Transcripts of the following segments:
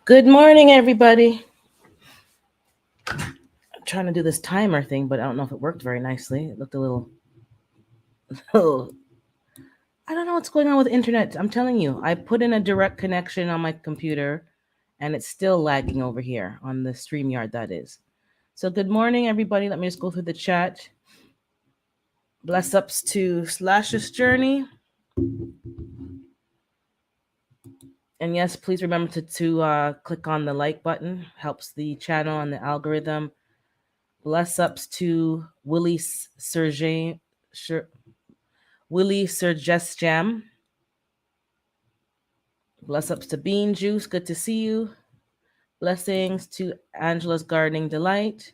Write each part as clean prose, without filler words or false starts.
Good morning, everybody. I'm trying to do this timer thing, but I don't know if it worked very nicely. It looked a little, oh, I don't know what's going on with the internet. I'm telling you, I put in a direct connection on my computer and it's still lagging over here on the StreamYard, that is. So, good morning, everybody. Let me just go through the chat. Bless ups to Slash's Journey. And yes, please remember to click on the like button. Helps the channel and the algorithm. Bless ups to Sergey, Willie Jam. Bless ups to Bean Juice. Good to see you. Blessings to Angela's Gardening Delight.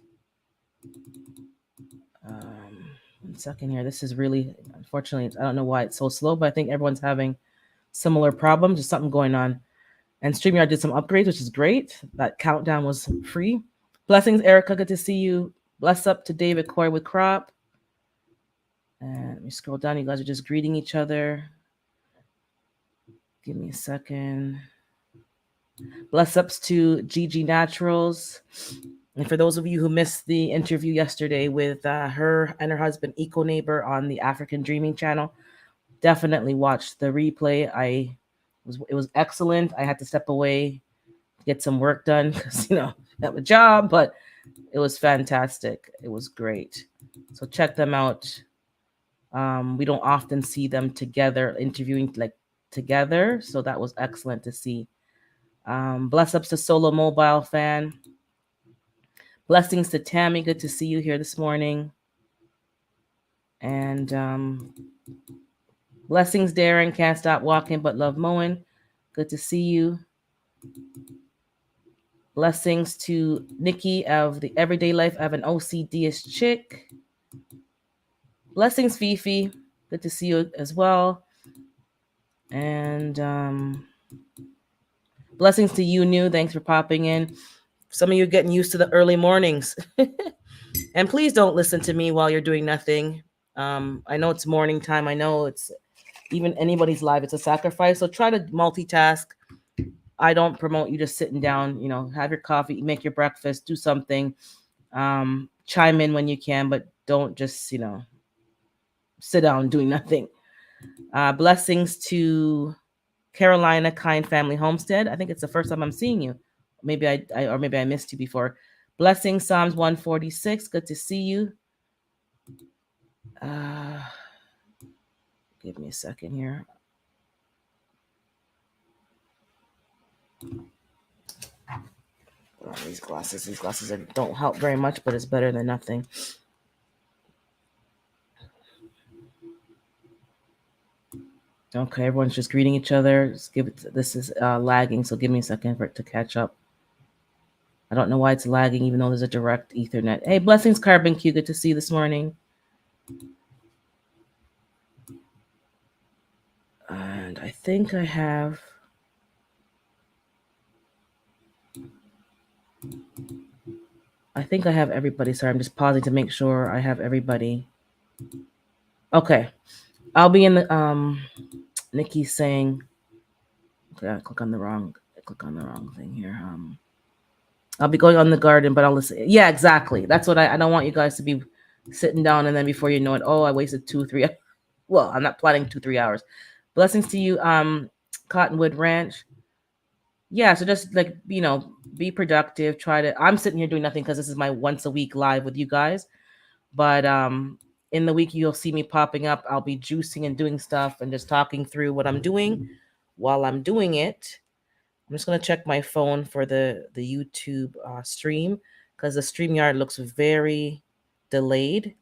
1 second here. This is really, unfortunately, I don't know why it's so slow, but I think everyone's having similar problems. There's something going on. And StreamYard did some upgrades, which is great. That countdown was free. Blessings, Erica. Good to see you. Bless up to David Coy with Crop. And let me scroll down. You guys are just greeting each other. Give me a second. Bless ups to Gigi Naturals. And for those of you who missed the interview yesterday with her and her husband, Eco Neighbor, on the African Dreaming channel, definitely watch the replay. It was excellent. I had to step away to get some work done because I have a job, but it was fantastic. It was great. So check them out. We don't often see them together interviewing together, so that was excellent to see. Bless ups to Solo Mobile Fan. Blessings to Tammy. Good to see you here this morning. And blessings, Darren. Can't stop walking but love mowing. Good to see you. Blessings to Nikki of the Everyday Life of an OCD-ish chick. Blessings, Fifi. Good to see you as well. And blessings to you, New. Thanks for popping in. Some of you are getting used to the early mornings. And please don't listen to me while you're doing nothing. I know it's morning time. I know it's even anybody's life. It's a sacrifice. So try to multitask. I don't promote you just sitting down, have your coffee, make your breakfast, do something. Chime in when you can, but don't just, sit down doing nothing. Blessings to Carolina Kind Family Homestead. I think it's the first time I'm seeing you. Maybe I missed you before. Blessings, Psalms 146. Good to see you. Give me a second here. These glasses don't help very much, but it's better than nothing. Okay, everyone's just greeting each other. This is lagging, so give me a second for it to catch up. I don't know why it's lagging, even though there's a direct Ethernet. Hey, blessings, Carbon Q. Good to see you this morning. And I think I have... everybody. Sorry, I'm just pausing to make sure I have everybody. Okay. I'll be in the... Nikki's saying... Okay, I click on the wrong thing here. I'll be going on the garden, but I'll listen. Yeah, exactly. That's what I don't want you guys to be sitting down and then before you know it, I wasted 2-3. Well, I'm not planning 2-3 hours. Blessings to you, Cottonwood Ranch. Yeah, so just be productive. I'm sitting here doing nothing because this is my once a week live with you guys. But in the week you'll see me popping up. I'll be juicing and doing stuff and just talking through what I'm doing while I'm doing it. I'm just going to check my phone for the YouTube stream because the StreamYard looks very delayed.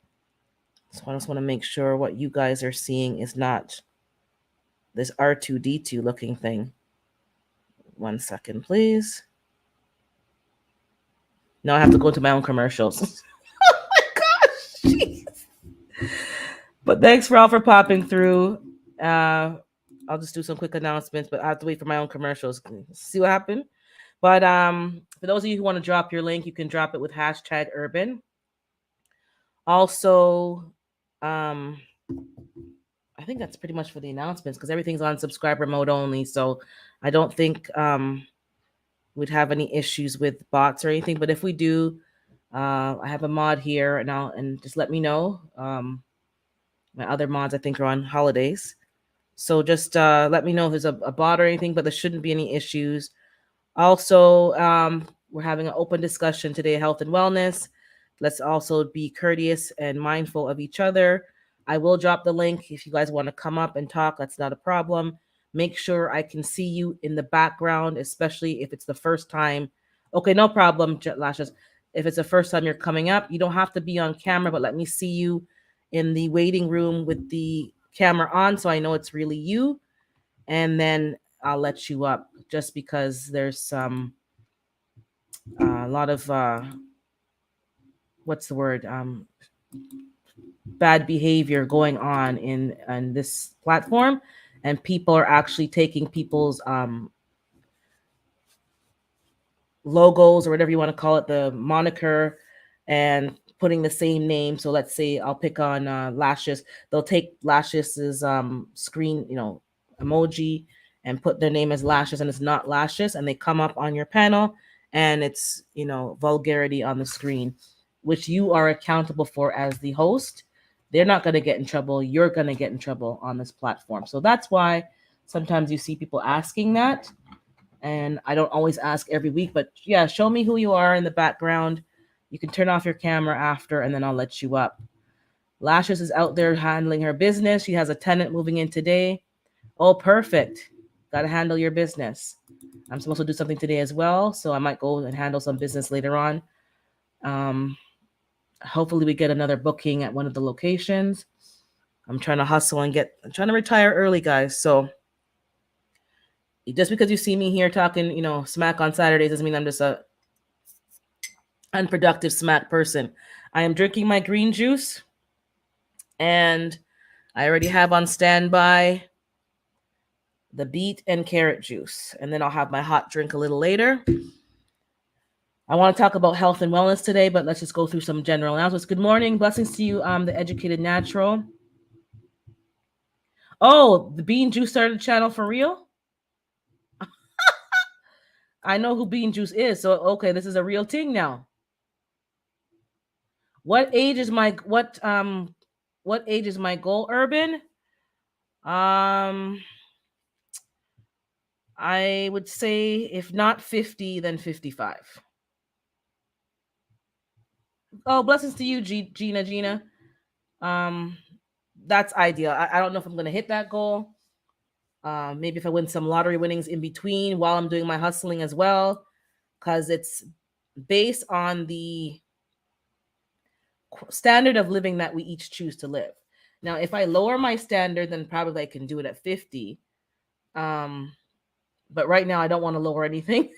So I just want to make sure what you guys are seeing is not this R2D2 looking thing. 1 second, please. Now I have to go to my own commercials. Oh my gosh. Jeez. But thanks for all for popping through. I'll just do some quick announcements, but I have to wait for my own commercials. See what happened? But for those of you who want to drop your link, you can drop it with #urban. Also, I think that's pretty much for the announcements because everything's on subscriber mode only. So I don't think we'd have any issues with bots or anything. But if we do, I have a mod here and just let me know. My other mods I think are on holidays. So just let me know if there's a bot or anything, but there shouldn't be any issues. Also, we're having an open discussion today, health and wellness. Let's also be courteous and mindful of each other. I will drop the link if you guys want to come up and talk. That's not a problem. Make sure I can see you in the background, especially if it's the first time. Okay, no problem, Lashes. If it's the first time you're coming up, you don't have to be on camera, but let me see you in the waiting room with the camera on so I know it's really you. And then I'll let you up just because there's some a lot of what's the word bad behavior going on in this platform, and people are actually taking people's logos or whatever you want to call it, the moniker, and putting the same name. So let's say I'll pick on Lashes. They'll take Lashes's screen, emoji, and put their name as Lashes, and it's not Lashes, and they come up on your panel, and it's vulgarity on the screen, which you are accountable for as the host. They're not going to get in trouble. You're going to get in trouble on this platform. So that's why sometimes you see people asking that. And I don't always ask every week, but yeah, show me who you are in the background. You can turn off your camera after, and then I'll let you up. Lashes is out there handling her business. She has a tenant moving in today. Oh, perfect. Got to handle your business. I'm supposed to do something today as well, so I might go and handle some business later on. Hopefully we get another booking at one of the locations. I'm trying to hustle and I'm trying to retire early, guys. So just because you see me here talking, smack on Saturdays doesn't mean I'm just a unproductive smack person. I am drinking my green juice, and I already have on standby the beet and carrot juice, and then I'll have my hot drink a little later. I want to talk about health and wellness today, but let's just go through some general announcements. Good morning. Blessings to you, the Educated Natural. Oh, the Bean Juice started a channel for real? I know who Bean Juice is, so okay, this is a real thing now. What age is my goal, Urban? I would say if not 50, then 55. Oh, blessings to you, Gina. That's ideal. I don't know if I'm gonna hit that goal. Maybe if I win some lottery winnings in between while I'm doing my hustling as well, because it's based on the standard of living that we each choose to live. Now, if I lower my standard, then probably I can do it at 50. But right now I don't want to lower anything.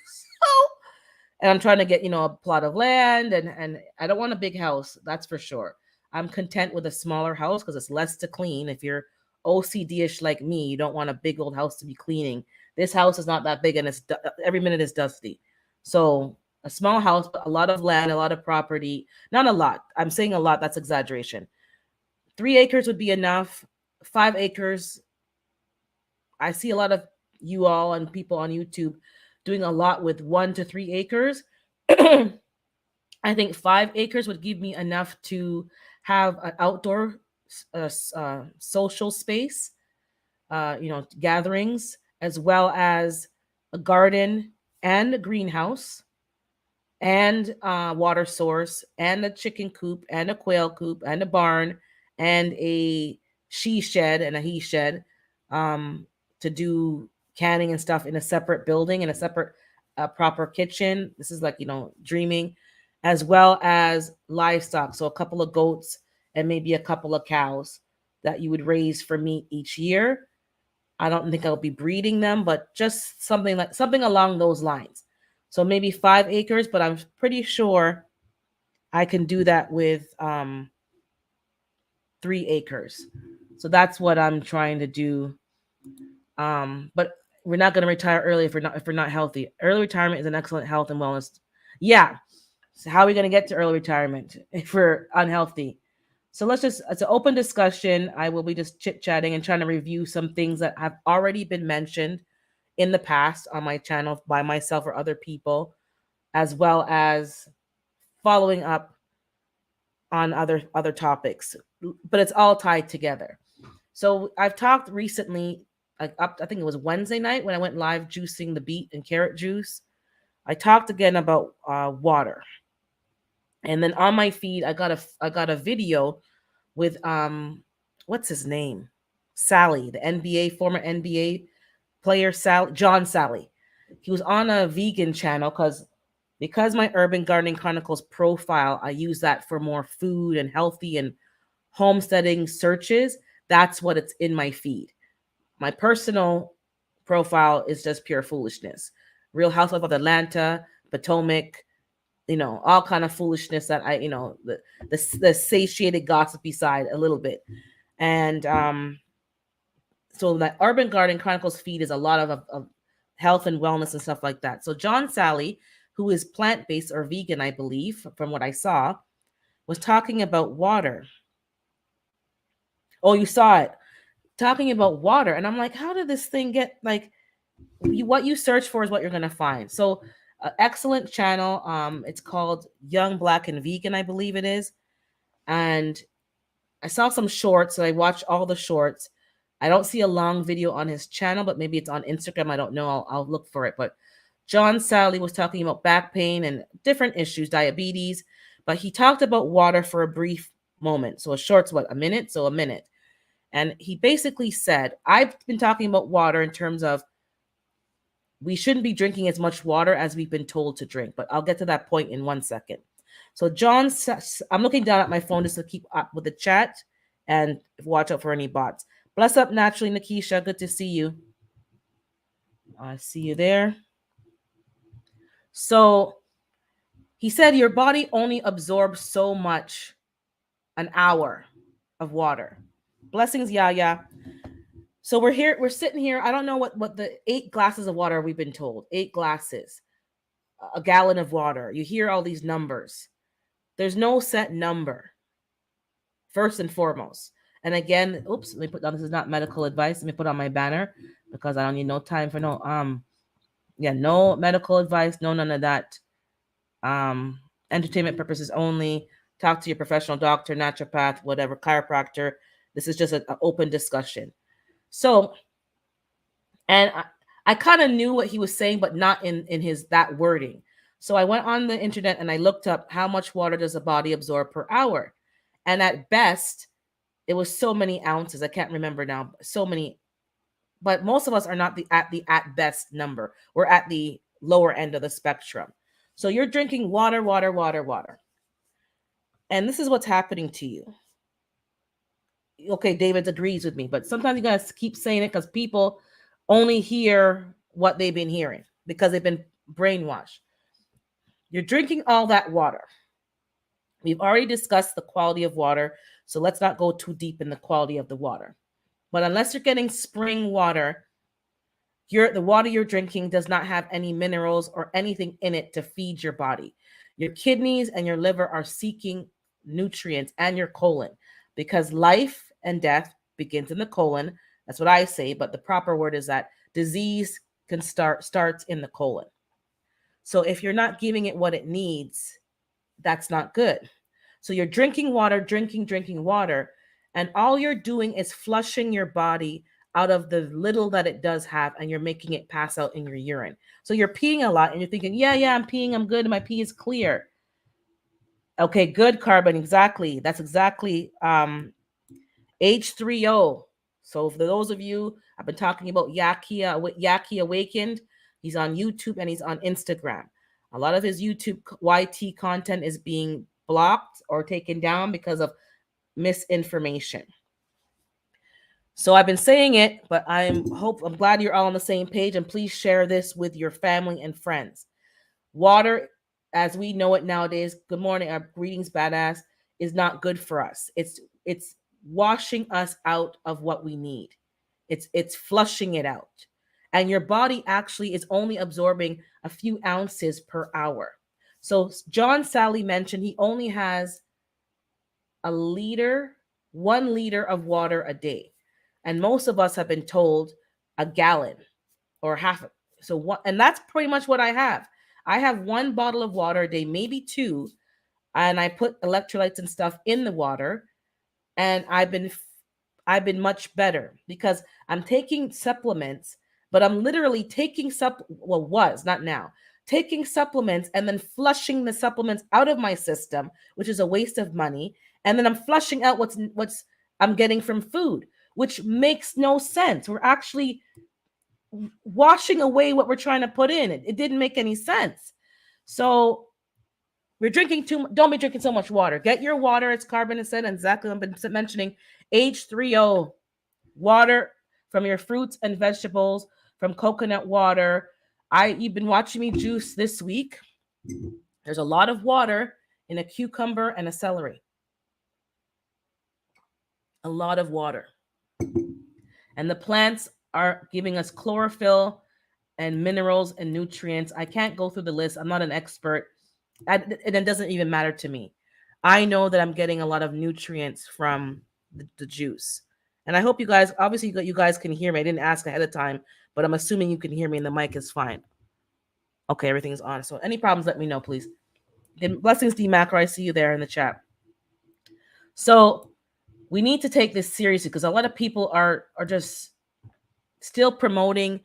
And I'm trying to get, a plot of land, and I don't want a big house. That's for sure. I'm content with a smaller house because it's less to clean. If you're OCD-ish like me, you don't want a big old house to be cleaning. This house is not that big, and every minute is dusty. So a small house, a lot of land, a lot of property. Not a lot. I'm saying a lot. That's exaggeration. 3 acres would be enough. 5 acres. I see a lot of you all and people on YouTube doing a lot with 1 to 3 acres. I think 5 acres would give me enough to have an outdoor social space, gatherings, as well as a garden and a greenhouse and water source and a chicken coop and a quail coop and a barn and a she shed and a he shed to do canning and stuff in a separate building, in a separate proper kitchen. This is like, dreaming, as well as livestock. So a couple of goats and maybe a couple of cows that you would raise for meat each year. I don't think I'll be breeding them, but just something along those lines. So maybe 5 acres, but I'm pretty sure I can do that with 3 acres. So that's what I'm trying to do. But we're not going to retire early if we're not healthy. Early retirement is an excellent health and wellness. Yeah. So how are we going to get to early retirement if we're unhealthy? So it's an open discussion. I will be just chit-chatting and trying to review some things that have already been mentioned in the past on my channel by myself or other people, as well as following up on other topics, but it's all tied together. So I've talked recently, like up, I think it was Wednesday night when I went live juicing the beet and carrot juice. I talked again about water, and then on my feed I got a video with what's his name, Sally, the NBA former NBA player, John Sally. He was on a vegan channel because my Urban Gardening Chronicles profile, I use that for more food and healthy and homesteading searches. That's what it's in my feed. My personal profile is just pure foolishness. Real Housewives of Atlanta, Potomac, all kind of foolishness that the satiated gossipy side a little bit. And so that Urban Garden Chronicles feed is a lot of health and wellness and stuff like that. So John Sally, who is plant-based or vegan, I believe, from what I saw, was talking about water. Oh, you saw it. Talking about water. And I'm like, how did this thing get, like, what you search for is what you're going to find. So excellent channel. It's called Young Black and Vegan, I believe it is. And I saw some shorts, so I watched all the shorts. I don't see a long video on his channel, but maybe it's on Instagram. I don't know. I'll look for it. But John Sally was talking about back pain and different issues, diabetes, but he talked about water for a brief moment. So a short's what, a minute? So a minute. And he basically said, I've been talking about water in terms of we shouldn't be drinking as much water as we've been told to drink, but I'll get to that point in 1 second. So John, I'm looking down at my phone just to keep up with the chat and watch out for any bots. Bless up naturally, Nikisha. Good to see you. I see you there. So he said your body only absorbs so much an hour of water. Blessings, Yaya. So we're sitting here. I don't know what the 8 glasses of water we've been told. 8 glasses, a gallon of water. You hear all these numbers. There's no set number, first and foremost. And again, oops, let me put down, this is not medical advice. Let me put on my banner because I don't need no time for no no medical advice, no none of that. Entertainment purposes only. Talk to your professional doctor, naturopath, whatever, chiropractor. This is just an open discussion. So, and I kind of knew what he was saying, but not in his that wording. So I went on the internet and I looked up how much water does a body absorb per hour. And at best, it was so many ounces. I can't remember now. So many, but most of us are not at best number. We're at the lower end of the spectrum. So you're drinking water. And this is what's happening to you. Okay, David agrees with me, but sometimes you gotta keep saying it because people only hear what they've been hearing because they've been brainwashed. You're drinking all that water. We've already discussed the quality of water, so let's not go too deep in the quality of the water. But unless you're getting spring water, the water you're drinking does not have any minerals or anything in it to feed your body. Your kidneys and your liver are seeking nutrients, and your colon, because life and death begins in the colon. That's what I say, but the proper word is that disease starts in the colon. So if you're not giving it what it needs, that's not good. So you're drinking water, drinking water, and all you're doing is flushing your body out of the little that it does have, and you're making it pass out in your urine. So you're peeing a lot, and you're thinking, yeah, I'm peeing, I'm good, my pee is clear. Okay, good, Carbon, exactly. That's exactly H3O. So for those of you, I've been talking about Yaki Awakened. He's on YouTube and he's on Instagram. A lot of his YouTube YT content is being blocked or taken down because of misinformation. So I've been saying it, but I'm glad you're all on the same page, and please share this with your family and friends. Water, as we know it nowadays, good morning, greetings, badass, is not good for us. It's washing us out of what we need. It's flushing it out. And your body actually is only absorbing a few ounces per hour. So John Sally mentioned he only has 1 liter of water a day. And most of us have been told a gallon or half. So what? And that's pretty much what I have. I have 1 bottle of water a day, maybe 2, and I put electrolytes and stuff in the water, and I've been much better because I'm taking supplements, but I'm literally taking was not now, taking supplements and then flushing the supplements out of my system, which is a waste of money, and then I'm flushing out what's I'm getting from food, which makes no sense. We're actually washing away what we're trying to put in. It didn't make any sense. So we're drinking don't be drinking so much water. Get your water, as Carbon has said, and exactly I've been mentioning, H3O, water from your fruits and vegetables, from coconut water. You've been watching me juice this week. There's a lot of water in a cucumber and a celery. A lot of water. And the plants are giving us chlorophyll and minerals and nutrients. I can't go through the list. I'm not an expert. And it doesn't even matter to me. I know that I'm getting a lot of nutrients from the juice. And I hope you guys, obviously, you guys can hear me. I didn't ask ahead of time, but I'm assuming you can hear me and the mic is fine. Okay, everything's on. So any problems, let me know, please. And blessings, D Macro. I see you there in the chat. So we need to take this seriously because a lot of people are just still promoting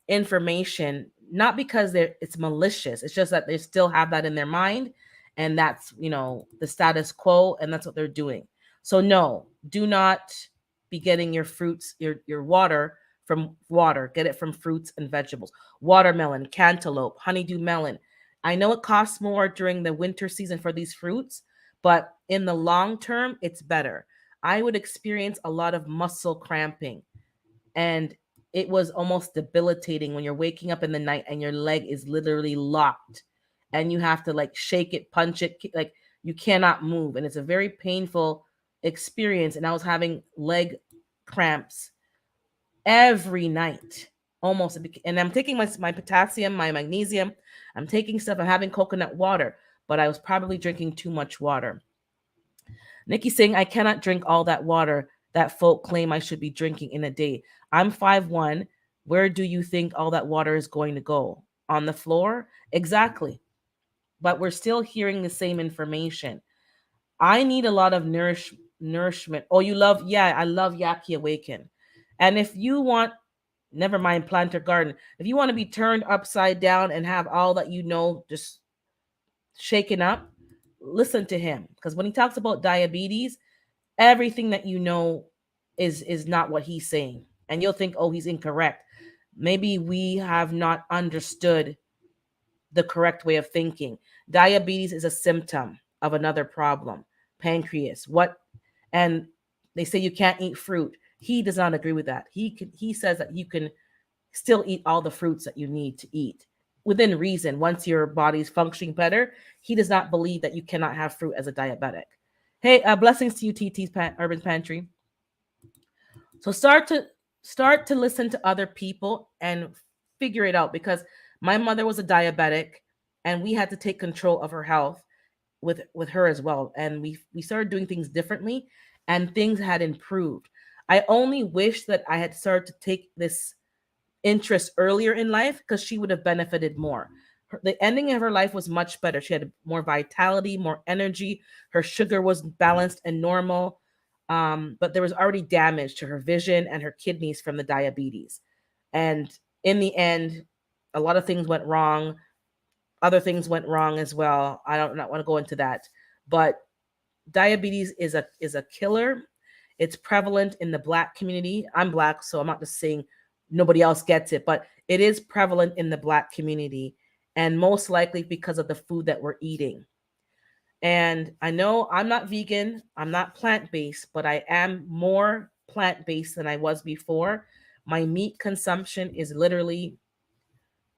information, not because it's malicious. It's just that they still have that in their mind, and that's the status quo, and that's what they're doing. So no, do not be getting your fruits, your water from water. Get it from fruits and vegetables. Watermelon, cantaloupe, honeydew melon. I know it costs more during the winter season for these fruits, but in the long term, it's better. I would experience a lot of muscle cramping, and it was almost debilitating when you're waking up in the night and your leg is literally locked and you have to like shake it, punch it, like you cannot move. And it's a very painful experience. And I was having leg cramps every night almost. And I'm taking my potassium, my magnesium. I'm taking stuff. I'm having coconut water, but I was probably drinking too much water. Nikki saying, I cannot drink all that water that folk claim I should be drinking in a day. I'm 5'1". Where do you think all that water is going to go? On the floor? Exactly. But we're still hearing the same information. I need a lot of nourishment. Oh, you love? Yeah, I love Yaki Awaken. And if you want, never mind Planter Garden, if you want to be turned upside down and have all that just shaken up, listen to him. Because when he talks about diabetes, everything that is not what he's saying. And you'll think, oh, he's incorrect. Maybe we have not understood the correct way of thinking. Diabetes is a symptom of another problem. Pancreas. And they say you can't eat fruit. He does not agree with that. He says that you can still eat all the fruits that you need to eat within reason. Once your body's functioning better, he does not believe that you cannot have fruit as a diabetic. Hey, blessings to you, TT's Urban Pantry. So start to listen to other people and figure it out, because my mother was a diabetic and we had to take control of her health with her as well. And we started doing things differently and things had improved. I only wish that I had started to take this interest earlier in life, because she would have benefited more. The ending of her life was much better. She had more vitality, more energy. Her sugar was balanced and normal. But there was already damage to her vision and her kidneys from the diabetes. And in the end, a lot of things went wrong. Other things went wrong as well. I don't not want to go into that. But diabetes is a killer. It's prevalent in the Black community. I'm Black, so I'm not just saying nobody else gets it, but it is prevalent in the Black community, and most likely because of the food that we're eating. And I know I'm not vegan, I'm not plant-based, but I am more plant-based than I was before. My meat consumption is literally,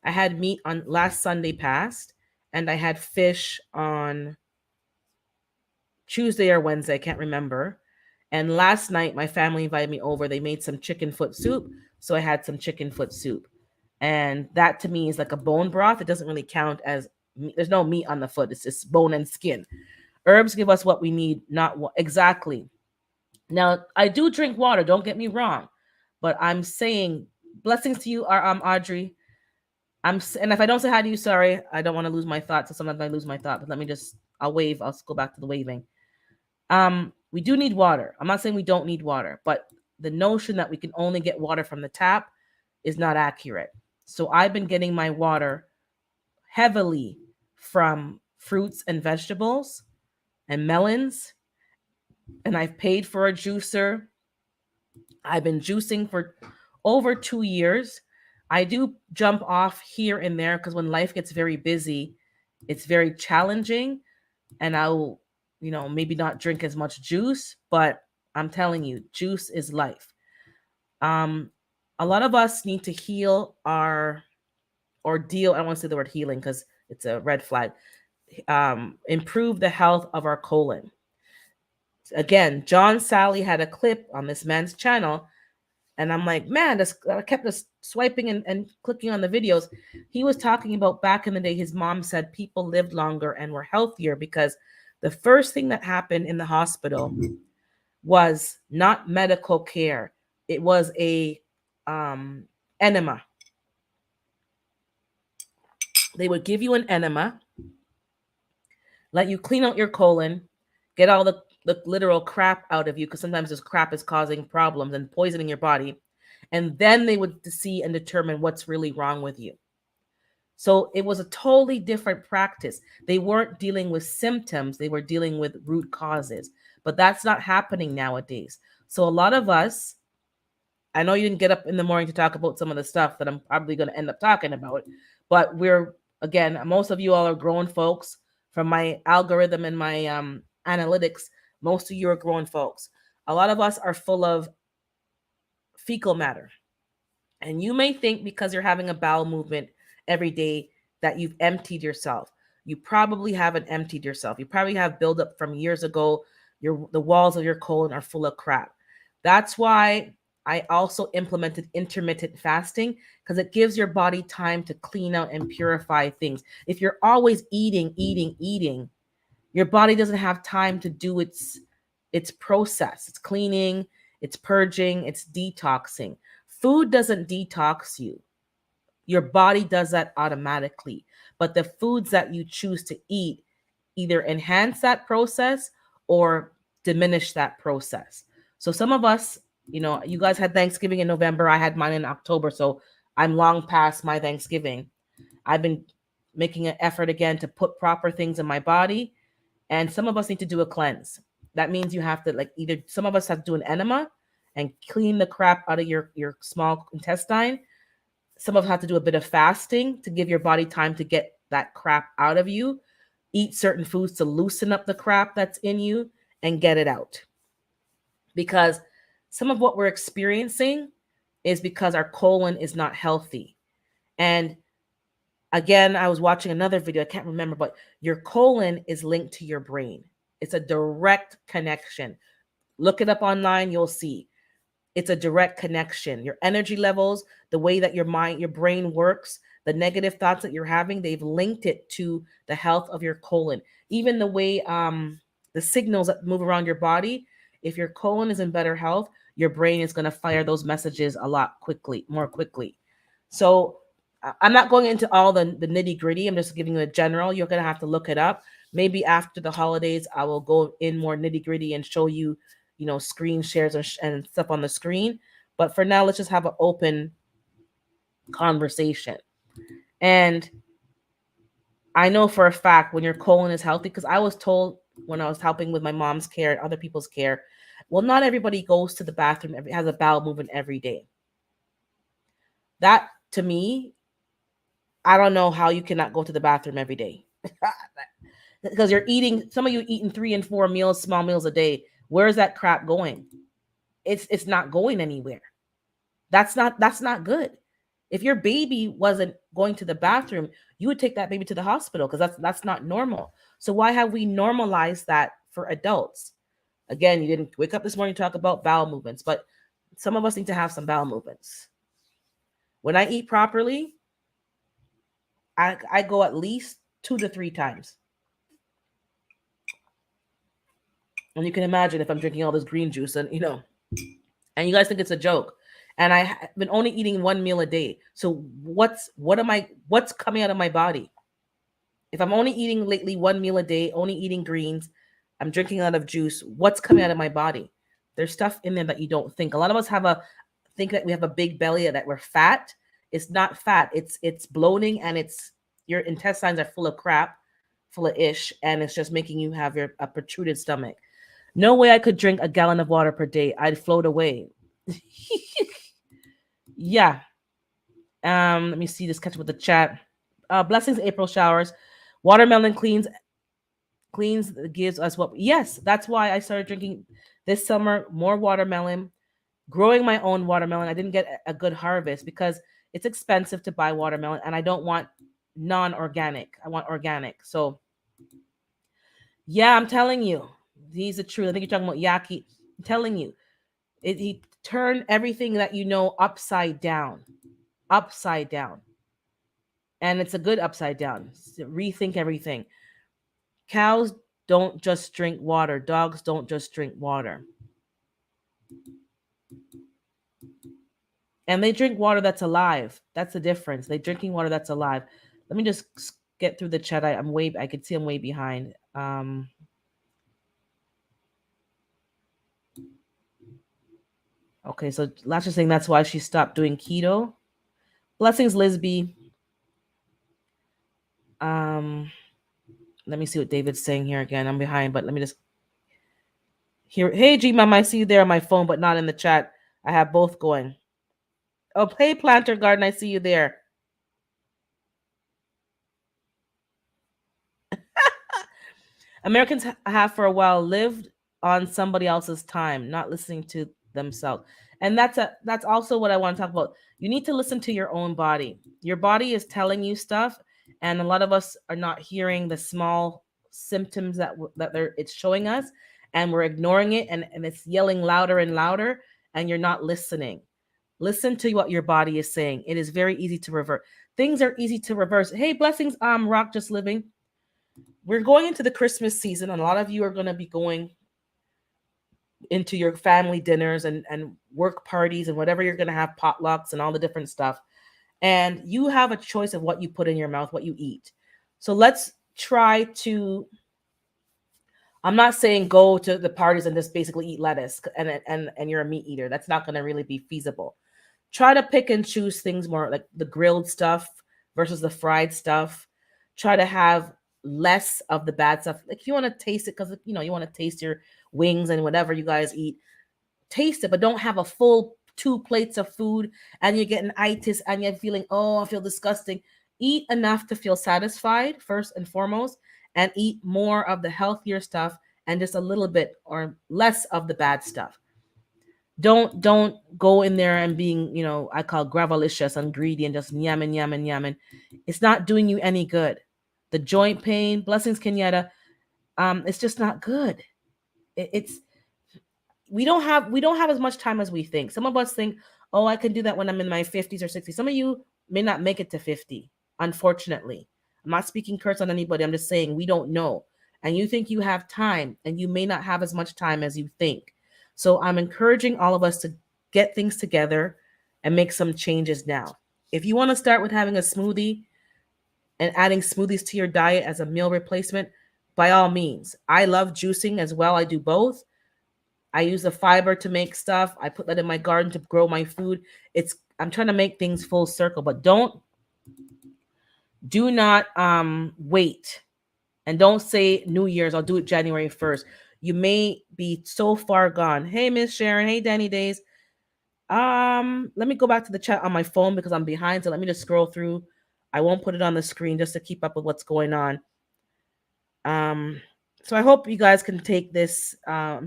I had meat on last Sunday past, and I had fish on Tuesday or Wednesday, I can't remember. And last night, my family invited me over. They made some chicken foot soup. So I had some chicken foot soup. And that to me is like a bone broth. It doesn't really count as, there's no meat on the foot. It's just bone and skin. Herbs give us what we need, not what exactly. Now, I do drink water. Don't get me wrong. But I'm saying Blessings to you, Audrey. And if I don't say hi to you, sorry. I don't want to lose my thought. So sometimes I lose my thought. But let me just. I'll wave. I'll go back to the waving. We do need water. I'm not saying we don't need water, but the notion that we can only get water from the tap is not accurate. So I've been getting my water heavily from fruits and vegetables and melons, and I've paid for a juicer. I've been juicing for over 2 years. I do jump off here and there because when life gets very busy, it's very challenging, and I'll, maybe not drink as much juice, but I'm telling you, juice is life. Um, a lot of us need to heal our or deal. I don't want to say the word healing because it's a red flag. Improve the health of our colon. Again, John Sally had a clip on this man's channel, and I'm like, man, I kept just swiping and clicking on the videos. He was talking about back in the day, his mom said people lived longer and were healthier because the first thing that happened in the hospital was not medical care. It was a enema. They would give you an enema, let you clean out your colon, get all the literal crap out of you, because sometimes this crap is causing problems and poisoning your body. And then they would see and determine what's really wrong with you. So it was a totally different practice. They weren't dealing with symptoms, they were dealing with root causes. But that's not happening nowadays. So a lot of us, I know you didn't get up in the morning to talk about some of the stuff that I'm probably going to end up talking about, but again, most of you all are grown folks. From my algorithm and my analytics, most of you are grown folks. A lot of us are full of fecal matter. And you may think because you're having a bowel movement every day that you've emptied yourself. You probably haven't emptied yourself. You probably have buildup from years ago. The walls of your colon are full of crap. That's why I also implemented intermittent fasting, because it gives your body time to clean out and purify things. If you're always eating, your body doesn't have time to do its process. It's cleaning, it's purging, it's detoxing. Food doesn't detox you. Your body does that automatically. But the foods that you choose to eat either enhance that process or diminish that process. So some of us, you guys had Thanksgiving in November. I had mine in October. So I'm long past my Thanksgiving. I've been making an effort again to put proper things in my body. And some of us need to do a cleanse. That means you have to, either some of us have to do an enema and clean the crap out of your small intestine. Some of us have to do a bit of fasting to give your body time to get that crap out of you. Eat certain foods to loosen up the crap that's in you and get it out. Because some of what we're experiencing is because our colon is not healthy. And again, I was watching another video, I can't remember, but your colon is linked to your brain. It's a direct connection. Look it up online, you'll see. It's a direct connection. Your energy levels, the way that your brain works, the negative thoughts that you're having, they've linked it to the health of your colon. Even the way the signals that move around your body, if your colon is in better health, your brain is going to fire those messages a lot more quickly. So I'm not going into all the nitty gritty. I'm just giving you a general. You're going to have to look it up. Maybe after the holidays, I will go in more nitty gritty and show you, screen shares and stuff on the screen. But for now, let's just have an open conversation. And I know for a fact when your colon is healthy, because I was told when I was helping with my mom's care and other people's care, well, not everybody goes to the bathroom, has a bowel movement every day. That, to me, I don't know how you cannot go to the bathroom every day. Because some of you eating 3 and 4 meals, small meals a day. Where's that crap going? It's not going anywhere. That's not good. If your baby wasn't going to the bathroom, you would take that baby to the hospital, because that's not normal. So why have we normalized that for adults? Again, you didn't wake up this morning to talk about bowel movements, but some of us need to have some bowel movements. When I eat properly, I go at least 2 to 3 times. And you can imagine if I'm drinking all this green juice and you guys think it's a joke. and I've been only eating one meal a day. So what's coming out of my body? If I'm only eating lately one meal a day, only eating greens, I'm drinking a lot of juice, what's coming out of my body? There's stuff in there that you don't think. A lot of us think that we have a big belly, that we're fat. It's not fat. It's bloating, and it's your intestines are full of crap, full of ish, and it's just making you have a protruded stomach. No way I could drink a gallon of water per day. I'd float away. Yeah. Let me see this, catch up with the chat. Blessings, April showers. Watermelon cleans, gives us what. Yes, that's why I started drinking this summer more watermelon, growing my own watermelon. I didn't get a good harvest because it's expensive to buy watermelon, and I don't want non-organic. I want organic. So yeah, I'm telling you, these are true. I think you're talking about Yaki. I'm telling you, he turned everything that you know upside down, upside down, and it's a good upside down. Rethink everything. Cows don't just drink water. Dogs don't just drink water. And they drink water that's alive. That's the difference. They drinking water that's alive. Let me just get through the chat. I could see I'm way behind. Okay, so Lasha's saying that's why she stopped doing keto. Blessings, Lisby. Let me see what David's saying here again. I'm behind, but let me just hear. Hey, G Mom, I see you there on my phone, but not in the chat. I have both going. Oh, hey, Planter Garden, I see you there. Americans have for a while lived on somebody else's time, not listening to themselves. And that's also what I want to talk about. You need to listen to your own body. Your body is telling you stuff, and a lot of us are not hearing the small symptoms it's showing us, and we're ignoring it, and it's yelling louder and louder, and you're not listening. Listen to what your body is saying. It is very easy to revert. Things are easy to reverse. Hey, blessings, Rock Just Living. We're going into the Christmas season, and a lot of you are going to be going into your family dinners and work parties and whatever you're going to have, potlucks and all the different stuff. And you have a choice of what you put in your mouth, what you eat. So let's try to. I'm not saying go to the parties and just basically eat lettuce and you're a meat eater. That's not going to really be feasible. Try to pick and choose things more, like the grilled stuff versus the fried stuff. Try to have less of the bad stuff. Like, you want to taste it because you want to taste your wings and whatever you guys eat. Taste it, but don't have a full 2 plates of food and you're getting itis and you're feeling, oh, I feel disgusting. Eat enough to feel satisfied first and foremost, and eat more of the healthier stuff and just a little bit or less of the bad stuff. Don't go in there and being, I call gravelicious and greedy and just yamming, yamming, yamming. It's not doing you any good. The joint pain, blessings, Kenyatta, it's just not good. It's we don't have as much time as we think. Some of us think, oh, I can do that when I'm in my 50s or 60s. Some of you may not make it to 50, unfortunately. I'm not speaking curse on anybody. I'm just saying we don't know. And you think you have time, and you may not have as much time as you think. So I'm encouraging all of us to get things together and make some changes now. If you want to start with having a smoothie and adding smoothies to your diet as a meal replacement, by all means. I love juicing as well. I do both. I use the fiber to make stuff. I put that in my garden to grow my food. I'm trying to make things full circle, but do not wait, and don't say New Year's. I'll do it January 1st. You may be so far gone. Hey, Miss Sharon. Hey, Danny Days. Let me go back to the chat on my phone because I'm behind. So let me just scroll through. I won't put it on the screen just to keep up with what's going on. So I hope you guys can take this. I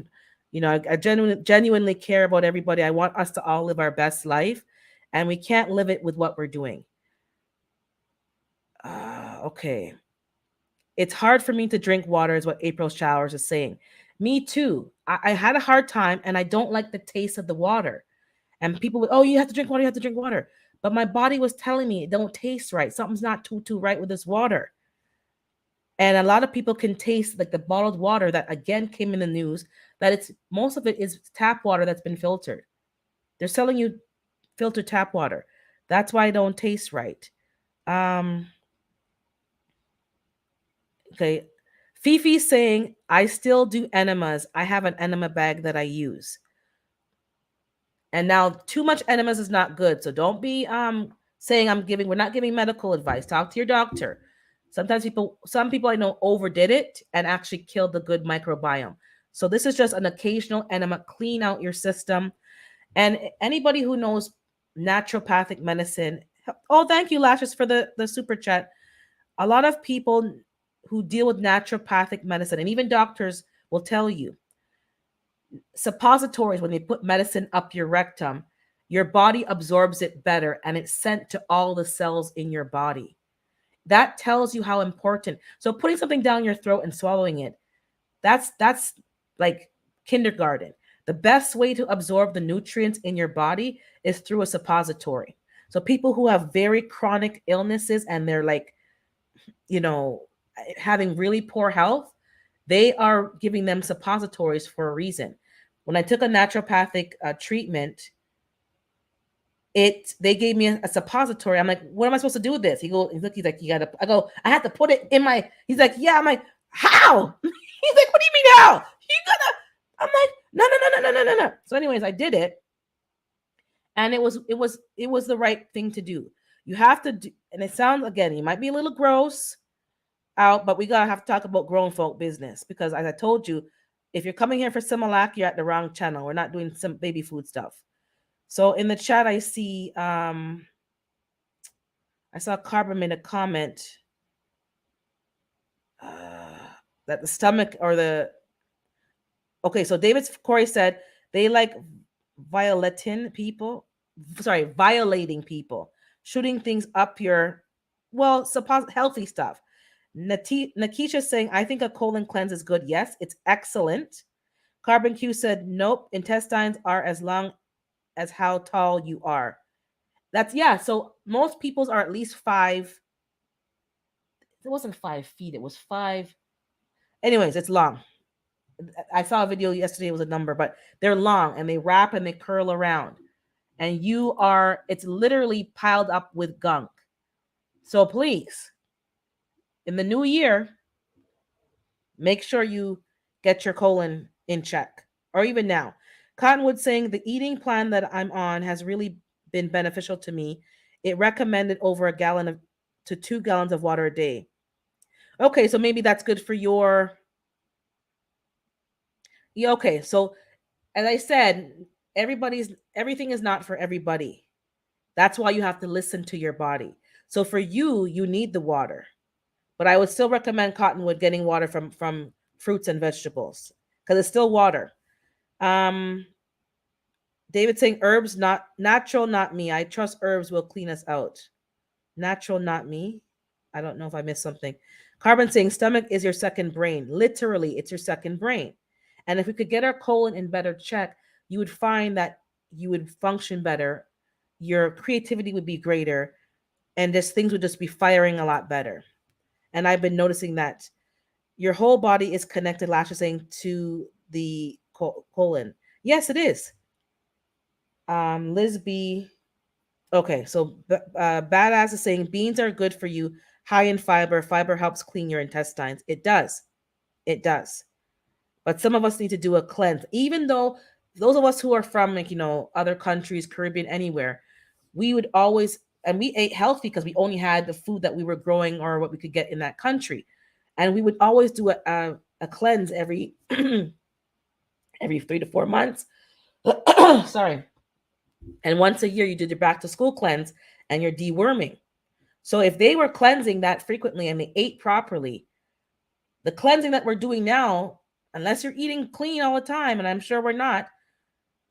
genuinely care about everybody. I want us to all live our best life, and we can't live it with what we're doing. Okay. It's hard for me to drink water, is what April Showers is saying. Me too. I had a hard time, and I don't like the taste of the water. And people would, oh, you have to drink water, you have to drink water. But my body was telling me it don't taste right. Something's not too right with this water. And a lot of people can taste like the bottled water that again came in the news, that most of it is tap water that's been filtered. They're selling you filtered tap water. That's why it don't taste right. Um, okay. Fifi's saying, I still do enemas. I have an enema bag that I use. And now too much enemas is not good. So don't be saying we're not giving medical advice. Talk to your doctor. Some people I know overdid it and actually killed the good microbiome. So this is just an occasional enema, clean out your system. And anybody who knows naturopathic medicine, oh, thank you, Lashes, for the super chat. A lot of people who deal with naturopathic medicine and even doctors will tell you suppositories, when they put medicine up your rectum, your body absorbs it better and it's sent to all the cells in your body. That tells you how important. So putting something down your throat and swallowing it, that's like kindergarten. The best way to absorb the nutrients in your body is through a suppository. So people who have very chronic illnesses and they're like, you know, having really poor health, they are giving them suppositories for a reason. When I took a naturopathic treatment, they gave me a suppository. I'm like, what am I supposed to do with this? He's like, you gotta. I go, I had to put it in my. He's like, yeah. I'm like, how? He's like, what do you mean how? You gotta. I'm like, no. So, anyways, I did it, and it was the right thing to do. You have to do, and it sounds again, it might be a little gross out, but we gotta have to talk about grown folk business because, as I told you, if you're coming here for Similac, you're at the wrong channel. We're not doing some baby food stuff. So in the chat, I see I saw Carbon made a comment that the stomach or the okay. So David Corey said they like violating people, shooting things up your healthy stuff. Nakisha saying, I think a colon cleanse is good. Yes, it's excellent. Carbon Q said, nope, intestines are as long as how tall you are. Yeah. So most people's are at least 5. It wasn't 5 feet. It was 5. Anyways, it's long. I saw a video yesterday. It was a number, but they're long and they wrap and they curl around. And it's literally piled up with gunk. So please, in the new year, make sure you get your colon in check, or even now. Cottonwood saying the eating plan that I'm on has really been beneficial to me. It recommended over a gallon to 2 gallons of water a day. Okay, so maybe that's good for your. Yeah, okay, so as I said, everything is not for everybody. That's why you have to listen to your body. So for you, you need the water. But I would still recommend Cottonwood getting water from fruits and vegetables because it's still water. Um, David saying herbs, not natural, not me. I trust herbs will clean us out. Natural, not me. I don't know if I missed something. Carbon saying stomach is your second brain. Literally, it's your second brain. And if we could get our colon in better check, you would find that you would function better. Your creativity would be greater, and just things would just be firing a lot better. And I've been noticing that your whole body is connected, Lasha saying, to the colon. Yes, it is. Liz B. Okay, so Badass is saying beans are good for you, high in fiber. Fiber helps clean your intestines. It does. It does. But some of us need to do a cleanse. Even though those of us who are from other countries, Caribbean, anywhere, we would always, and we ate healthy because we only had the food that we were growing or what we could get in that country. And we would always do a cleanse every every 3 to 4 months. Sorry. And once a year, you did your back to school cleanse and your deworming. So if they were cleansing that frequently and they ate properly, the cleansing that we're doing now, unless you're eating clean all the time, and I'm sure we're not,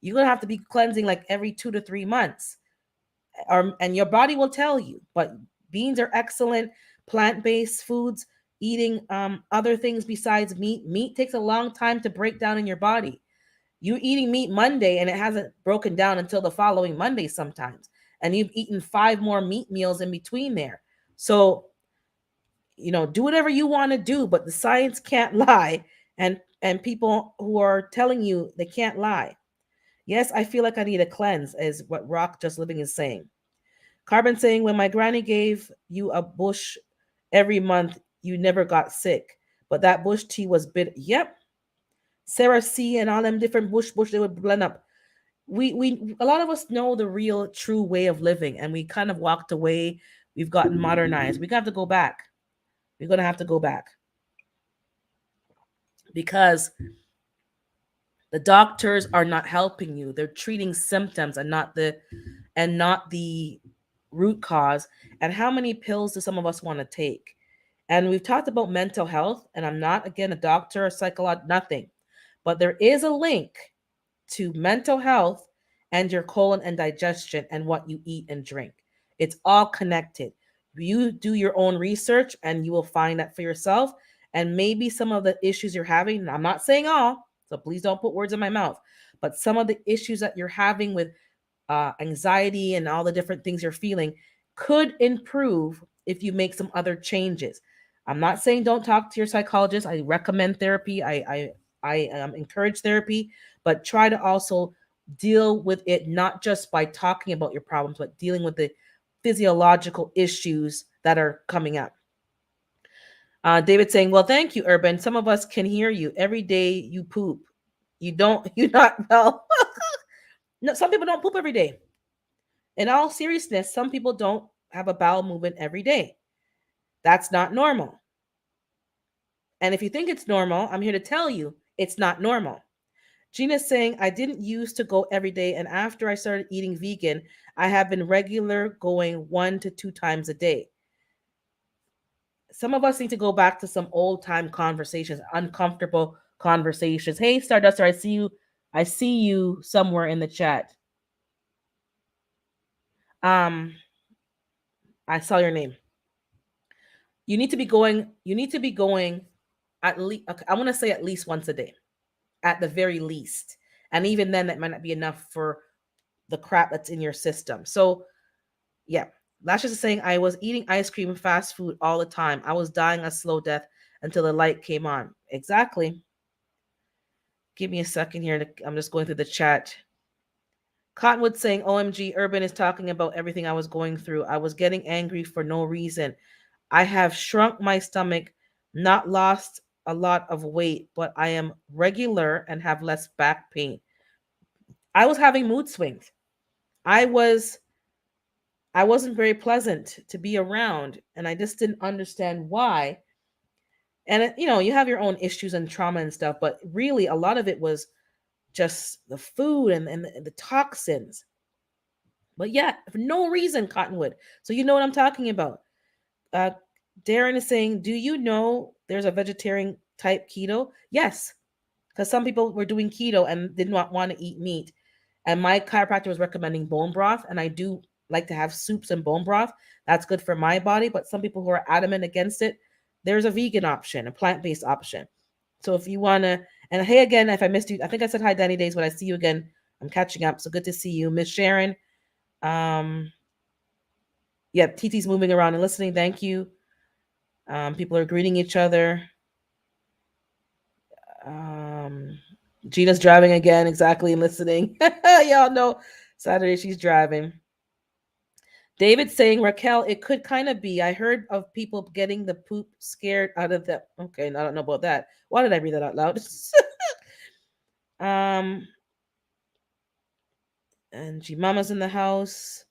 you're going to have to be cleansing like every 2 to 3 months. And your body will tell you. But beans are excellent, plant-based foods, eating other things besides meat. Meat takes a long time to break down in your body. You're eating meat Monday and it hasn't broken down until the following Monday sometimes. And you've eaten 5 more meat meals in between there. So, do whatever you want to do, but the science can't lie. And people who are telling you they can't lie. Yes, I feel like I need a cleanse, is what Rock Just Living is saying. Carbon saying, when my granny gave you a bush every month, you never got sick. But that bush tea was bitter. Yep. Sarah C and all them different bush they would blend up. We a lot of us know the real true way of living, and we kind of walked away. We've gotten modernized. We got to go back. We're gonna have to go back because the doctors are not helping you. They're treating symptoms and not the root cause. And how many pills do some of us want to take? And we've talked about mental health, and I'm not again a doctor or psychologist, nothing, but there is a link to mental health and your colon and digestion and what you eat and drink. It's all connected. You do your own research and you will find that for yourself. And maybe some of the issues you're having, I'm not saying all, so please don't put words in my mouth, but some of the issues that you're having with anxiety and all the different things you're feeling could improve if you make some other changes. I'm not saying don't talk to your psychologist. I recommend therapy. I encourage therapy, but try to also deal with it not just by talking about your problems, but dealing with the physiological issues that are coming up. David saying, "Well, thank you, Urban. Some of us can hear you every day. You poop. You don't. You're not well. No, some people don't poop every day. In all seriousness, some people don't have a bowel movement every day. That's not normal. And if you think it's normal, I'm here to tell you it's not normal." Gina's saying, "I didn't used to go every day, and after I started eating vegan, I have been regular going 1 to 2 times a day." Some of us need to go back to some old time conversations, uncomfortable conversations. Hey, Starduster, I see you. I see you somewhere in the chat. Um, I saw your name. You need to be going. You need to be going at least. Okay, I want to say at least once a day, at the very least. And even then, that might not be enough for the crap that's in your system. So yeah, Lashes is saying, "I was eating ice cream and fast food all the time. I was dying a slow death until the light came on." Exactly. Give me a second here. I'm just going through the chat. Cottonwood saying, "OMG, Urban is talking about everything I was going through. I was getting angry for no reason. I have shrunk my stomach, not lost a lot of weight, but I am regular and have less back pain." I was having mood swings. I was I wasn't very pleasant to be around, and I just didn't understand why. And you have your own issues and trauma and stuff, but really a lot of it was just the food and the toxins. But yeah, for no reason, Cottonwood. So you know what I'm talking about. Uh, Darren is saying, "Do you know there's a vegetarian type keto?" Yes, because some people were doing keto and did not want to eat meat. And my chiropractor was recommending bone broth, and I do like to have soups and bone broth. That's good for my body. But some people who are adamant against it, there's a vegan option, a plant based option. So if you want to, and hey, again, if I missed you, I think I said hi, Danny Days, but I see you again. I'm catching up. So good to see you, Miss Sharon. Um, Yep, TT's moving around and listening. Thank you. People are greeting each other. Um, Gina's driving again, exactly, and listening. Y'all know Saturday she's driving. David saying, "Raquel, it could kind of be. I heard of people getting the poop scared out of the." Okay, I don't know about that. Why did I read that out loud? um, and G Mama's in the house.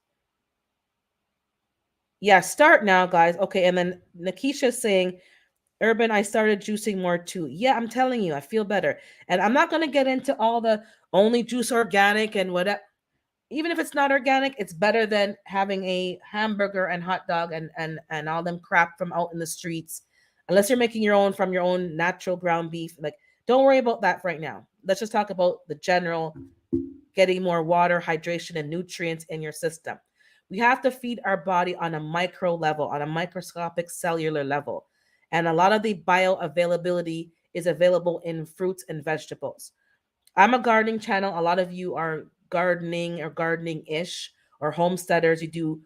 Yeah, start now, guys. Okay, and then Nakisha saying, "Urban, I started juicing more too." Yeah, I'm telling you, I feel better. And I'm not going to get into all the only juice organic and whatever. Even if it's not organic, it's better than having a hamburger and hot dog and all them crap from out in the streets. Unless you're making your own from your own natural ground beef. Like, don't worry about that right now. Let's just talk about the general getting more water, hydration, and nutrients in your system. We have to feed our body on a micro level, on a microscopic cellular level. And a lot of the bioavailability is available in fruits and vegetables. I'm a gardening channel. A lot of you are gardening or gardening ish or homesteaders. You do,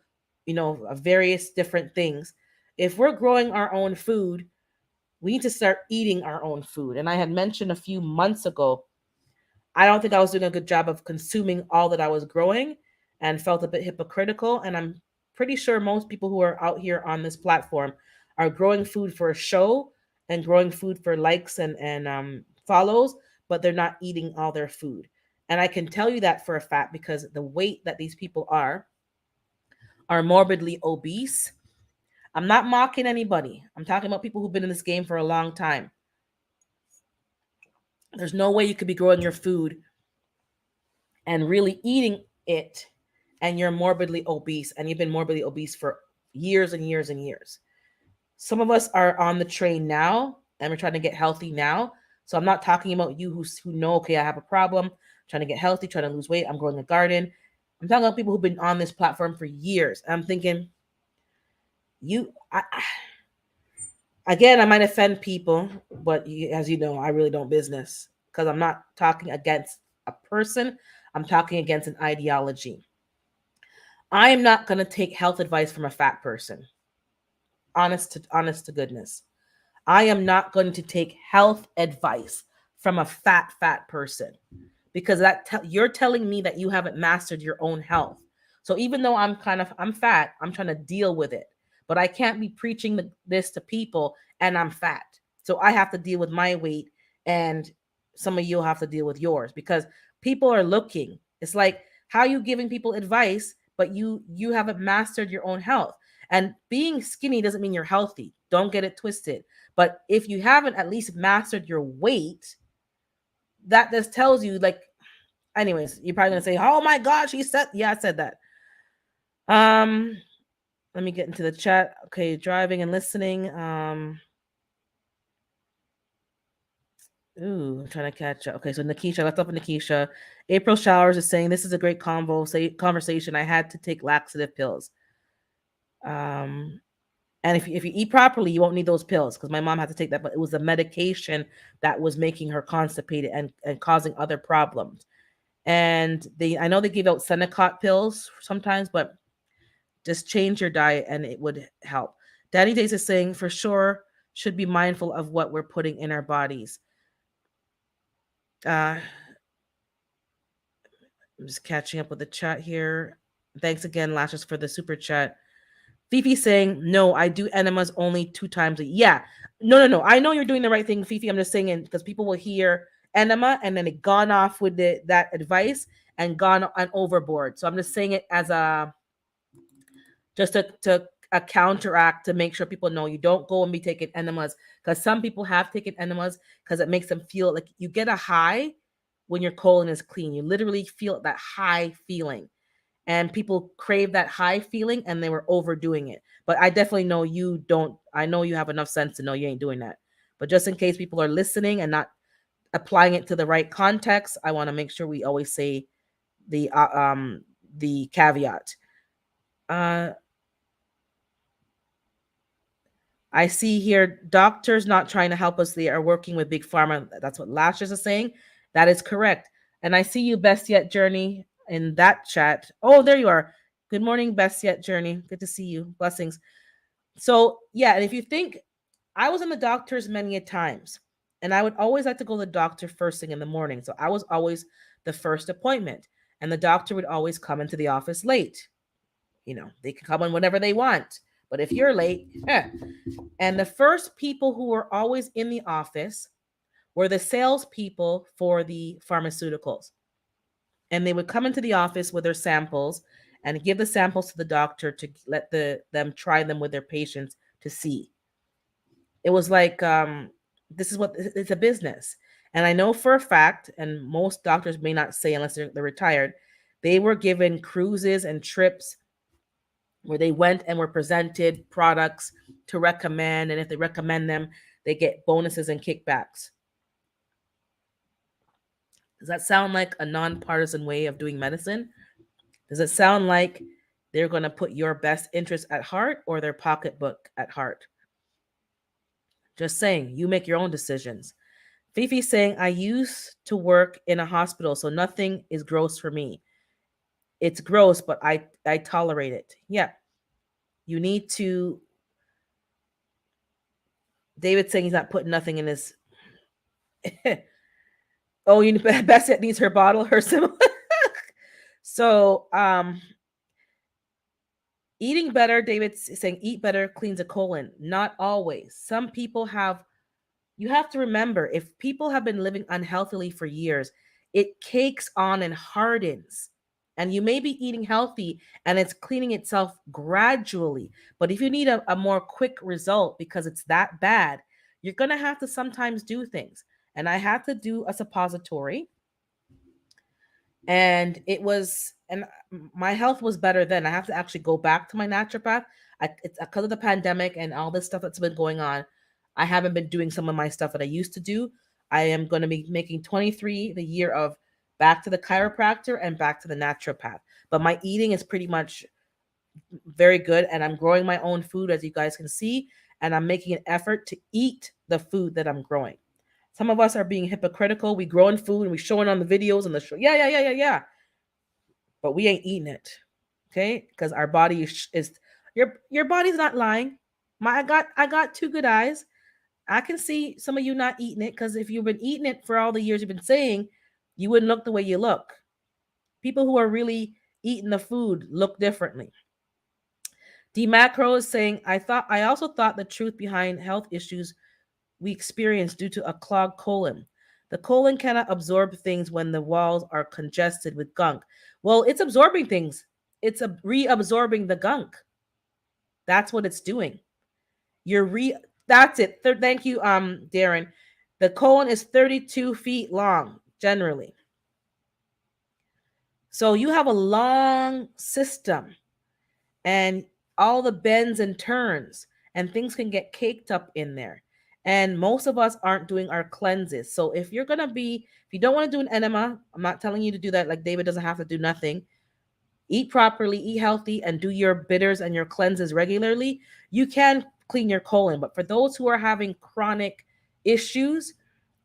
various different things. If we're growing our own food, we need to start eating our own food. And I had mentioned a few months ago, I don't think I was doing a good job of consuming all that I was growing and felt a bit hypocritical. And I'm pretty sure most people who are out here on this platform are growing food for a show and growing food for likes and follows, but they're not eating all their food. And I can tell you that for a fact because the weight that these people are morbidly obese. I'm not mocking anybody. I'm talking about people who've been in this game for a long time. There's no way you could be growing your food and really eating it and you're morbidly obese and you've been morbidly obese for years and years and years. Some of us are on the train now and we're trying to get healthy now. So I'm not talking about you who know, okay, I have a problem, trying to get healthy, trying to lose weight, I'm growing a garden. I'm talking about people who've been on this platform for years. And I'm thinking, again, I might offend people, but as you know, I really don't business because I'm not talking against a person. I'm talking against an ideology. I am not going to take health advice from a fat person. Honest to goodness. I am not going to take health advice from a fat person because you're telling me that you haven't mastered your own health. So even though I'm fat, I'm trying to deal with it. But I can't be preaching this to people and I'm fat. So I have to deal with my weight and some of you'll have to deal with yours because people are looking. It's like how are you giving people advice but you haven't mastered your own health. And being skinny doesn't mean you're healthy. Don't get it twisted. But if you haven't at least mastered your weight, that just tells you like anyways, you're probably gonna say, oh my gosh, she said yeah, I said that. Let me get into the chat. Okay, driving and listening. Ooh, I'm trying to catch up. Okay, so Nikisha, left off of Nikisha. April Showers is saying this is a great conversation. I had to take laxative pills. And if you eat properly, you won't need those pills because my mom had to take that, but it was the medication that was making her constipated and causing other problems. And I know they give out Senecot pills sometimes, but just change your diet and it would help. Danny Days is saying for sure should be mindful of what we're putting in our bodies. I'm just catching up with the chat here. Thanks again, Lashes, for the super chat. Fifi saying, no, I do enemas only 2 times a year. Yeah. No. I know you're doing the right thing, Fifi. I'm just saying it because people will hear enema and then it gone off with that advice and gone on overboard. So I'm just saying it as a counteract to make sure people know you don't go and be taking enemas because some people have taken enemas because it makes them feel like you get a high when your colon is clean. You literally feel that high feeling. And people crave that high feeling and they were overdoing it. But I definitely know you don't. I know you have enough sense to know you ain't doing that. But just in case people are listening and not applying it to the right context, I want to make sure we always say the caveat. I see here doctors not trying to help us. They are working with big pharma. That's what Lashes is saying. That is correct. And I see you, Best Yet Journey, in that chat. Oh, there you are. Good morning, Best Yet Journey. Good to see you. Blessings. So yeah, and if you think I was in the doctor's many a times, and I would always like to go to the doctor first thing in the morning. So I was always the first appointment, and the doctor would always come into the office late. You know, they can come in whenever they want, but if you're late, And the first people who were always in the office were the salespeople for the pharmaceuticals. And they would come into the office with their samples and give the samples to the doctor to let them try them with their patients to see. It was like this is what it's a business. And I know for a fact, and most doctors may not say unless they're retired, they were given cruises and trips where they went and were presented products to recommend. And if they recommend them, they get bonuses and kickbacks. Does that sound like a nonpartisan way of doing medicine? Does it sound like they're going to put your best interest at heart or their pocketbook at heart? Just saying, you make your own decisions. Fifi saying, I used to work in a hospital, so nothing is gross for me. It's gross, but I tolerate it. Yeah. You need to. David saying he's not putting nothing in his. Oh, you Bassett needs her bottle, her similar. So, eating better, David's saying, eat better cleans a colon. Not always. Some people have, you have to remember, if people have been living unhealthily for years, it cakes on and hardens. And you may be eating healthy and it's cleaning itself gradually. But if you need a more quick result because it's that bad, you're going to have to sometimes do things. And I had to do a suppository, and it was, and my health was better then. I have to actually go back to my naturopath. It's because of the pandemic and all this stuff that's been going on. I haven't been doing some of my stuff that I used to do. I am going to be making 23 the year of back to the chiropractor and back to the naturopath. But my eating is pretty much very good, and I'm growing my own food, as you guys can see, and I'm making an effort to eat the food that I'm growing. Some of us are being hypocritical. We growing food and we showing on the videos and the show. Yeah. But we ain't eating it. Okay? Because our body is your body's not lying. I got two good eyes. I can see some of you not eating it, because if you've been eating it for all the years you've been saying, you wouldn't look the way you look. People who are really eating the food look differently. D Macro is saying, I also thought the truth behind health issues we experience due to a clogged colon. The colon cannot absorb things when the walls are congested with gunk. Well, it's absorbing things. It's reabsorbing the gunk. That's what it's doing. You're re That's it. Thank you, Darren. The colon is 32 feet long, generally. So you have a long system, and all the bends and turns, and things can get caked up in there. And most of us aren't doing our cleanses. So if you don't want to do an enema, I'm not telling you to do that. Like, David doesn't have to do nothing. Eat properly, eat healthy, and do your bitters and your cleanses regularly. You can clean your colon. But for those who are having chronic issues,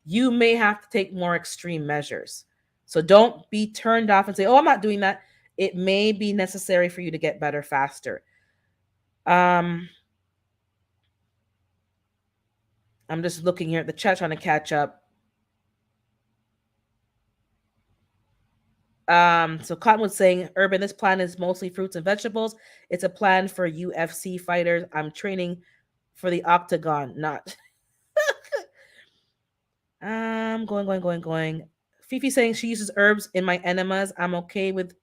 you may have to take more extreme measures. So don't be turned off and say, oh, I'm not doing that. It may be necessary for you to get better faster. I'm just looking here at the chat, trying to catch up. So Cotton was saying, Urban, this plan is mostly fruits and vegetables. It's a plan for UFC fighters. I'm training for the octagon, not. Going. Fifi saying she uses herbs in my enemas. I'm okay with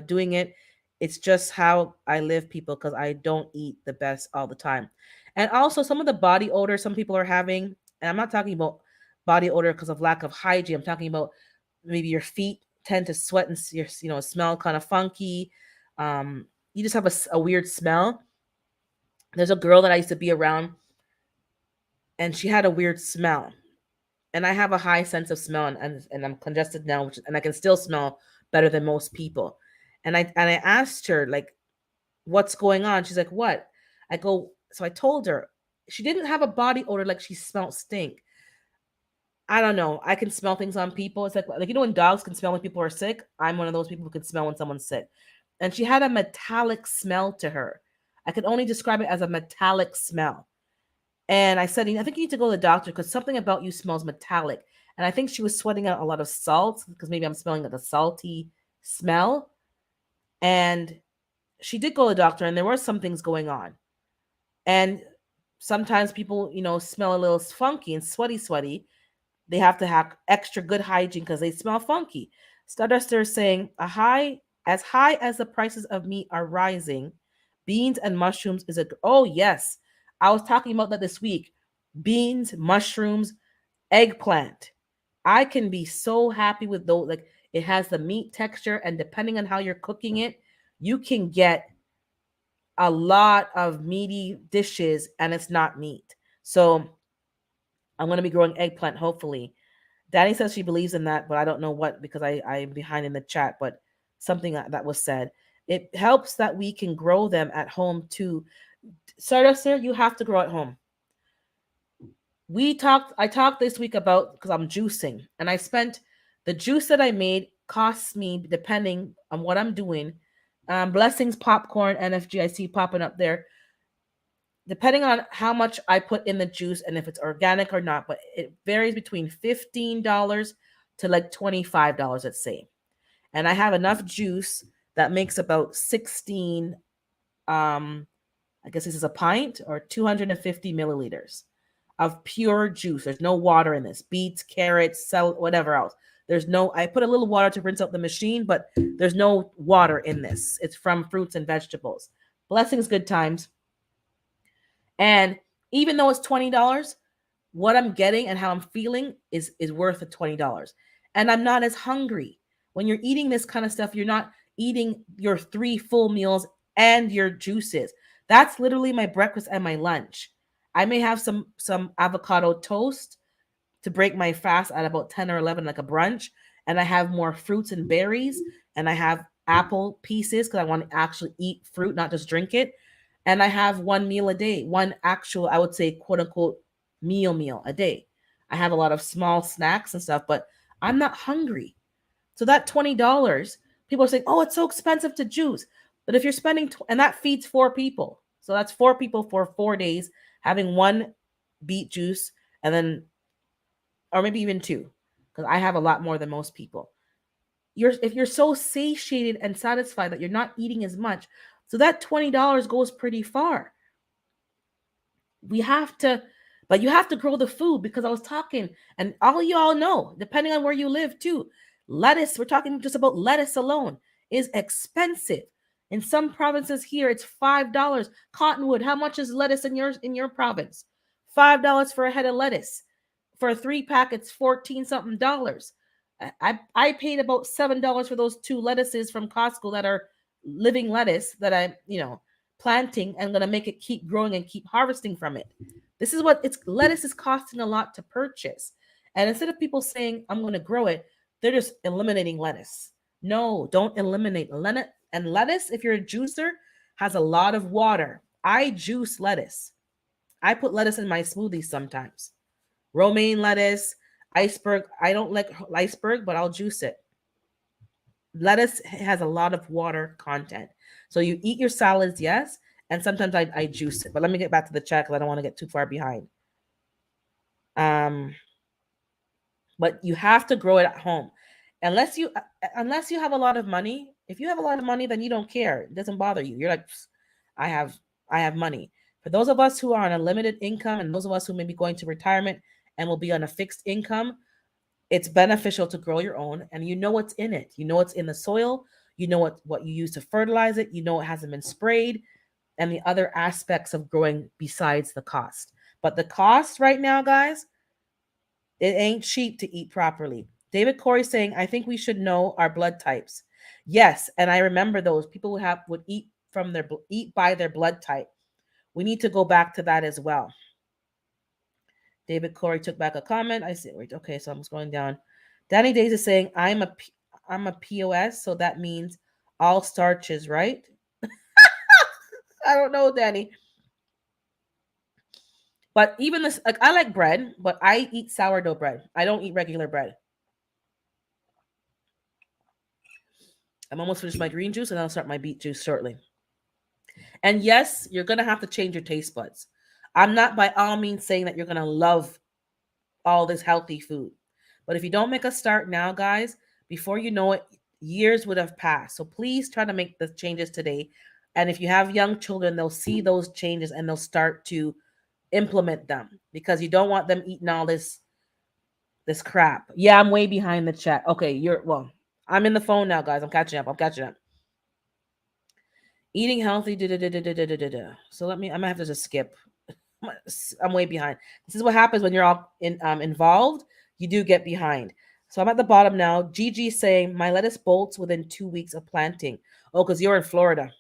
doing it. It's just how I live, people, because I don't eat the best all the time. And also, some of the body odor some people are having, and I'm not talking about body odor because of lack of hygiene. I'm talking about maybe your feet tend to sweat and smell kind of funky. You just have a weird smell. There's a girl that I used to be around, and she had a weird smell. And I have a high sense of smell, and I'm congested now, and I can still smell better than most people. And I asked her, like, what's going on? She's like, what? So I told her she didn't have a body odor like she smelled stink. I don't know. I can smell things on people. It's like when dogs can smell when people are sick. I'm one of those people who can smell when someone's sick. And she had a metallic smell to her. I can only describe it as a metallic smell. And I said, I think you need to go to the doctor because something about you smells metallic. And I think she was sweating out a lot of salt because maybe I'm smelling like a salty smell. And she did go to the doctor, and there were some things going on. And sometimes people, smell a little funky and sweaty. They have to have extra good hygiene because they smell funky. Stardust is saying, as high as the prices of meat are rising, beans and mushrooms is oh yes. I was talking about that this week. Beans, mushrooms, eggplant. I can be so happy with those. Like, it has the meat texture, and depending on how you're cooking it, you can get a lot of meaty dishes, and it's not meat. So I'm going to be growing eggplant, hopefully. Danny says she believes in that, but I don't know what, because I'm behind in the chat, but something that was said. It helps that we can grow them at home too. Sir, you have to grow at home. I talked this week about, because I'm juicing, and I spent the juice that I made costs me, depending on what I'm doing. Blessings Popcorn NFG, I see popping up there. Depending on how much I put in the juice and if it's organic or not, but it varies between $15 to like $25, let's say. And I have enough juice that makes about 16, I guess this is a pint or 250 milliliters of pure juice. There's no water in this. Beets, carrots, whatever else. There's no, I put a little water to rinse out the machine, but there's no water in this. It's from fruits and vegetables. Blessings, good times. And even though it's $20, what I'm getting and how I'm feeling is worth the $20. And I'm not as hungry. When you're eating this kind of stuff, you're not eating your 3 full meals and your juices. That's literally my breakfast and my lunch. I may have some avocado toast to break my fast at about 10 or 11, like a brunch, and I have more fruits and berries, and I have apple pieces because I want to actually eat fruit, not just drink it. And I have one meal a day, one actual, I would say, quote unquote, meal a day. I have a lot of small snacks and stuff, but I'm not hungry. So that $20, people are saying, oh, it's so expensive to juice. But if you're spending, and that feeds 4 people. So that's 4 people for 4 days having one beet juice, and then, or maybe even 2, because I have a lot more than most people. If you're so satiated and satisfied that you're not eating as much, so that $20 goes pretty far. We have to, but you have to grow the food, because I was talking, and all y'all know, depending on where you live too, lettuce, we're talking just about lettuce alone, is expensive. In some provinces here, it's $5. Cottonwood, how much is lettuce in your province? $5 for a head of lettuce. For a 3-pack, it's 14 something dollars. I paid about $7 for those 2 lettuces from Costco that are living lettuce that I'm, planting and gonna make it keep growing and keep harvesting from it. This is what it's lettuce is costing a lot to purchase. And instead of people saying, I'm gonna grow it, they're just eliminating lettuce. No, don't eliminate lettuce. And lettuce, if you're a juicer, has a lot of water. I juice lettuce. I put lettuce in my smoothies sometimes. Romaine lettuce, iceberg. I don't like iceberg, but I'll juice it. Lettuce has a lot of water content. So you eat your salads, yes, and sometimes I juice it. But let me get back to the chat because I don't want to get too far behind. But you have to grow it at home. Unless you have a lot of money. If you have a lot of money, then you don't care. It doesn't bother you. You're like, I have money. For those of us who are on a limited income, and those of us who may be going to retirement and will be on a fixed income, it's beneficial to grow your own, and you know what's in it. You know what's in the soil. You know what you use to fertilize it. You know it hasn't been sprayed, and the other aspects of growing besides the cost. But the cost right now, guys, it ain't cheap to eat properly. David Corey saying, I think we should know our blood types. Yes, and I remember those people who would eat by their blood type. We need to go back to that as well. David Corey took back a comment. I see. Wait, okay, so I'm just going down. Danny Days is saying, I'm a POS, so that means all starches, right? I don't know, Danny. But even this, like, I like bread, but I eat sourdough bread. I don't eat regular bread. I'm almost finished my green juice, and I'll start my beet juice shortly. And yes, you're gonna have to change your taste buds. I'm not by all means saying that you're gonna love all this healthy food. But if you don't make a start now, guys, before you know it, years would have passed. So please try to make the changes today. And if you have young children, they'll see those changes and they'll start to implement them, because you don't want them eating all this crap. Yeah, I'm way behind the chat. Okay, I'm in the phone now, guys. I'm catching up. Eating healthy. So I might have to just skip. I'm way behind. This is what happens when you're all involved. You do get behind. So I'm at the bottom now. Gigi saying, my lettuce bolts within 2 weeks of planting. Oh, because you're in Florida.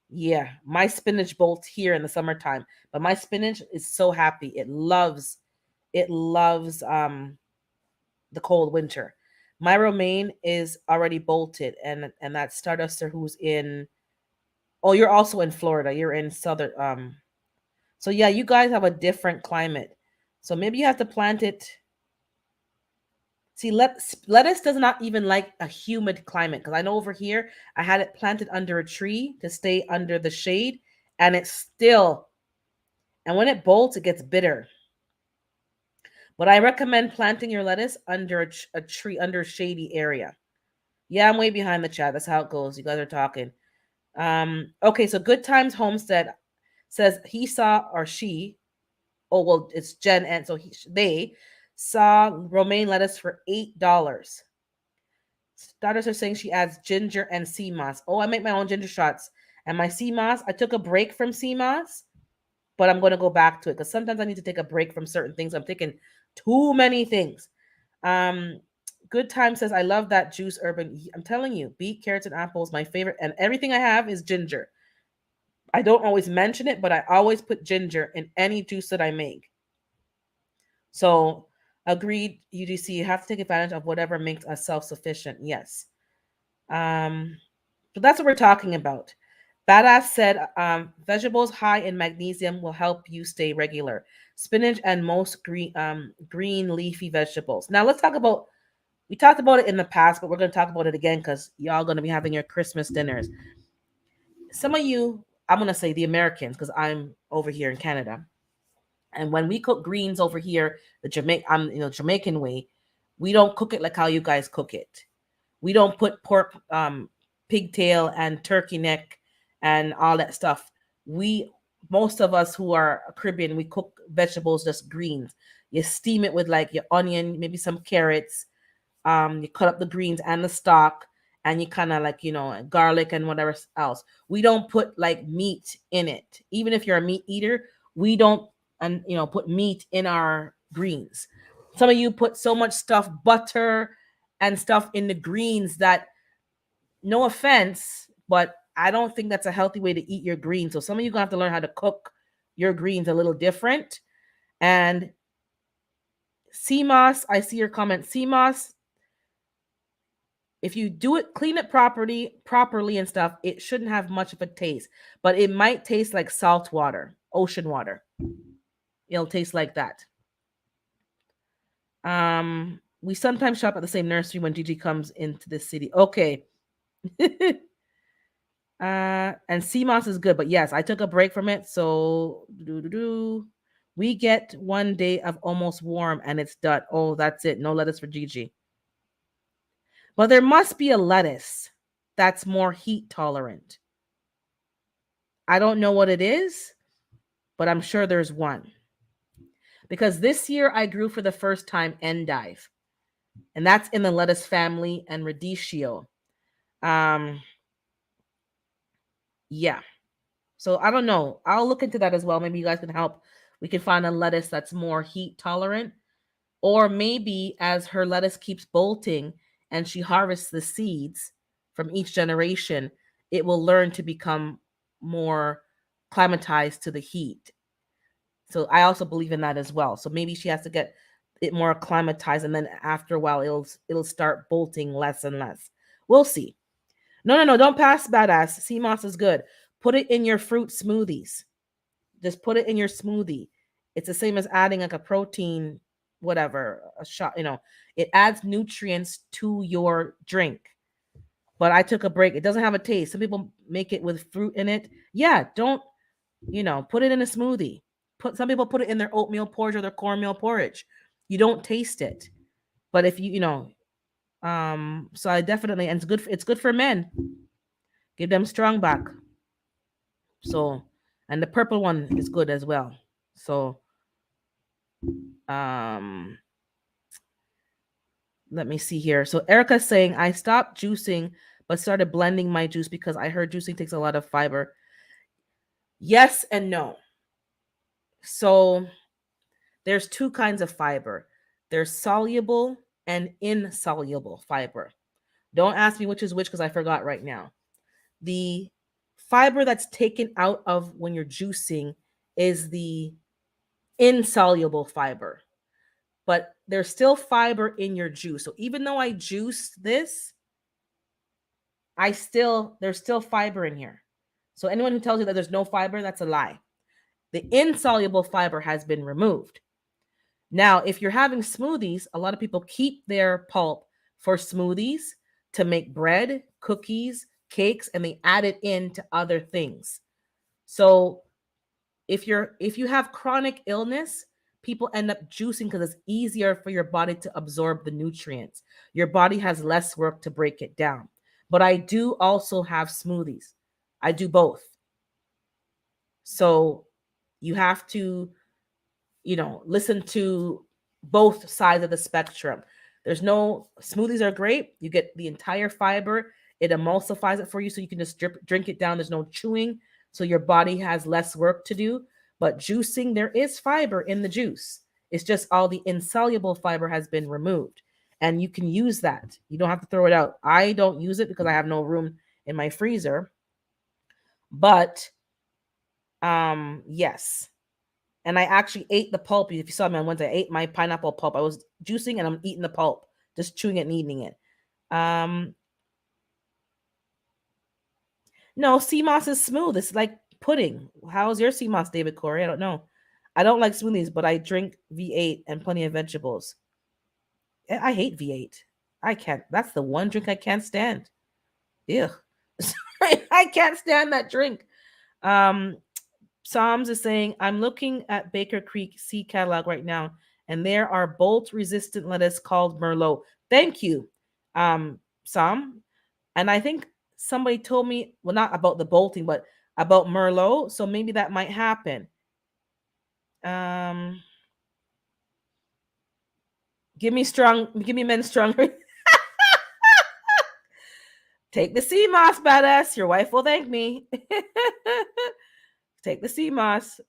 Yeah, my spinach bolts here in the summertime. But my spinach is so happy. It loves the cold winter. My romaine is already bolted, and that Starduster who's in. Oh, you're also in Florida. You're in southern. So yeah, you guys have a different climate. So maybe you have to plant it. See, lettuce does not even like a humid climate, because I know over here I had it planted under a tree to stay under the shade, and when it bolts, it gets bitter. But I recommend planting your lettuce under a tree, under a shady area. Yeah, I'm way behind the chat. That's how it goes. You guys are talking. Okay, so Good Times Homestead says he saw, or she, oh well, it's Jen, and so they saw romaine lettuce for $8. Daughters are saying she adds ginger and sea moss. Oh, I make my own ginger shots. And my sea moss, I took a break from sea moss, but I'm going to go back to it because sometimes I need to take a break from certain things. I'm taking too many things. Um, Good Time says, I love that juice, Urban. I'm telling you, beet, carrots, and apples, my favorite. And everything I have is ginger. I don't always mention it, but I always put ginger in any juice that I make. So, agreed, UGC, you have to take advantage of whatever makes us self sufficient. Yes. So that's what we're talking about. Badass said, vegetables high in magnesium will help you stay regular. Spinach and most green leafy vegetables. Now let's talk about. We talked about it in the past, but we're going to talk about it again because y'all going to be having your Christmas dinners. Some of you, I'm going to say the Americans, because I'm over here in Canada, and when we cook greens over here, Jamaican way, we don't cook it like how you guys cook it. We don't put pork, pigtail, and turkey neck, and all that stuff. We Most of us who are Caribbean, we cook vegetables just greens. You steam it with like your onion, maybe some carrots. You cut up the greens and the stock, and you kind of like garlic and whatever else. We don't put like meat in it. Even if you're a meat eater, we don't put meat in our greens. Some of you put so much stuff, butter and stuff in the greens that, no offense, but I don't think that's a healthy way to eat your greens. So some of you gonna have to learn how to cook your greens a little different. And CMOS, I see your comment. CMOS, if you do it, clean it properly and stuff, it shouldn't have much of a taste, but it might taste like salt water, ocean water. It'll taste like that. We sometimes shop at the same nursery when Gigi comes into the city. Okay. And CMOS is good, but yes, I took a break from it. So we get 1 day of almost warm and it's done. Oh, that's it. No lettuce for Gigi. But there must be a lettuce that's more heat tolerant. I don't know what it is, but I'm sure there's one. Because this year I grew for the first time endive, and that's in the lettuce family and radicchio. Yeah. So I don't know. I'll look into that as well. Maybe you guys can help. We can find a lettuce that's more heat tolerant. Or maybe as her lettuce keeps bolting and she harvests the seeds from each generation, it will learn to become more climatized to the heat. So I also believe in that as well. So maybe she has to get it more acclimatized, and then after a while it'll start bolting less and less. We'll see. No, don't pass, badass. Sea moss is good. Put it in your fruit smoothies. Just put it in your smoothie. It's the same as adding like a protein, whatever, a shot. It adds nutrients to your drink. But I took a break. It doesn't have a taste. Some people make it with fruit in it. Yeah, don't put it in a smoothie. Some people put it in their oatmeal porridge or their cornmeal porridge. You don't taste it. But if so I definitely, and it's good for men. Give them strong back. So, and the purple one is good as well. So, let me see here. So Erica's saying, I stopped juicing but started blending my juice because I heard juicing takes a lot of fiber. Yes and no. So there's two kinds of fiber. There's soluble and insoluble fiber. Don't ask me which is which because I forgot right now. The fiber that's taken out of when you're juicing is the insoluble fiber. But there's still fiber in your juice. So even though I juice this, there's still fiber in here. So anyone who tells you that there's no fiber, that's a lie. The insoluble fiber has been removed. Now, if you're having smoothies, a lot of people keep their pulp for smoothies to make bread, cookies, cakes, and they add it into other things. So if you have chronic illness, people end up juicing because it's easier for your body to absorb the nutrients. Your body has less work to break it down. But I do also have smoothies. I do both. So you have to, listen to both sides of the spectrum. There's no smoothies are great. You get the entire fiber. It emulsifies it for you so you can just drink it down. There's no chewing. So your body has less work to do. But juicing, there is fiber in the juice. It's just all the insoluble fiber has been removed. And you can use that. You don't have to throw it out. I don't use it because I have no room in my freezer. But yes. And I actually ate the pulp. If you saw me on Wednesday, I ate my pineapple pulp. I was juicing and I'm eating the pulp, just chewing it and eating it. No, sea moss is smooth. It's like pudding. How's your sea moss, David Corey? I don't know. I don't like smoothies, but I drink V8 and plenty of vegetables. I hate V8. I can't. That's the one drink I can't stand. Ew. I can't stand that drink. Psalms is saying, I'm looking at Baker Creek seed catalog right now, and there are bolt-resistant lettuce called Merlot. Thank you, Psalm. And I think somebody told me, well, not about the bolting, but about Merlot. So maybe that might happen. Give me men strong. Take the sea moss, badass. Your wife will thank me. Take the sea moss.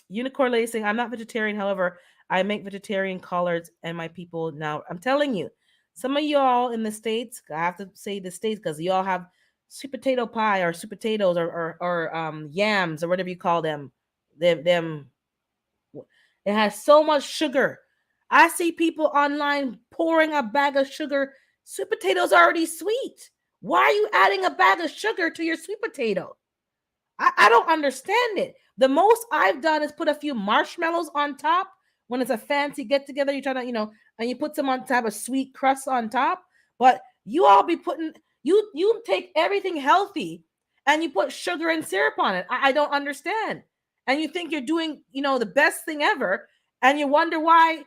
Unicorn lady saying, I'm not vegetarian. However, I make vegetarian collards and my people now. I'm telling you, some of y'all in the States, I have to say the States because y'all have sweet potato pie or sweet potatoes or yams or whatever you call them. Them. It has so much sugar. I see people online pouring a bag of sugar. Sweet potatoes are already sweet. Why are you adding a bag of sugar to your sweet potato? I don't understand it. The most I've done is put a few marshmallows on top. When it's a fancy get together, you try to, and you put some on top, a sweet crust on top. But you all be putting, you take everything healthy and you put sugar and syrup on it. I don't understand. And you think you're doing, the best thing ever. And you wonder why.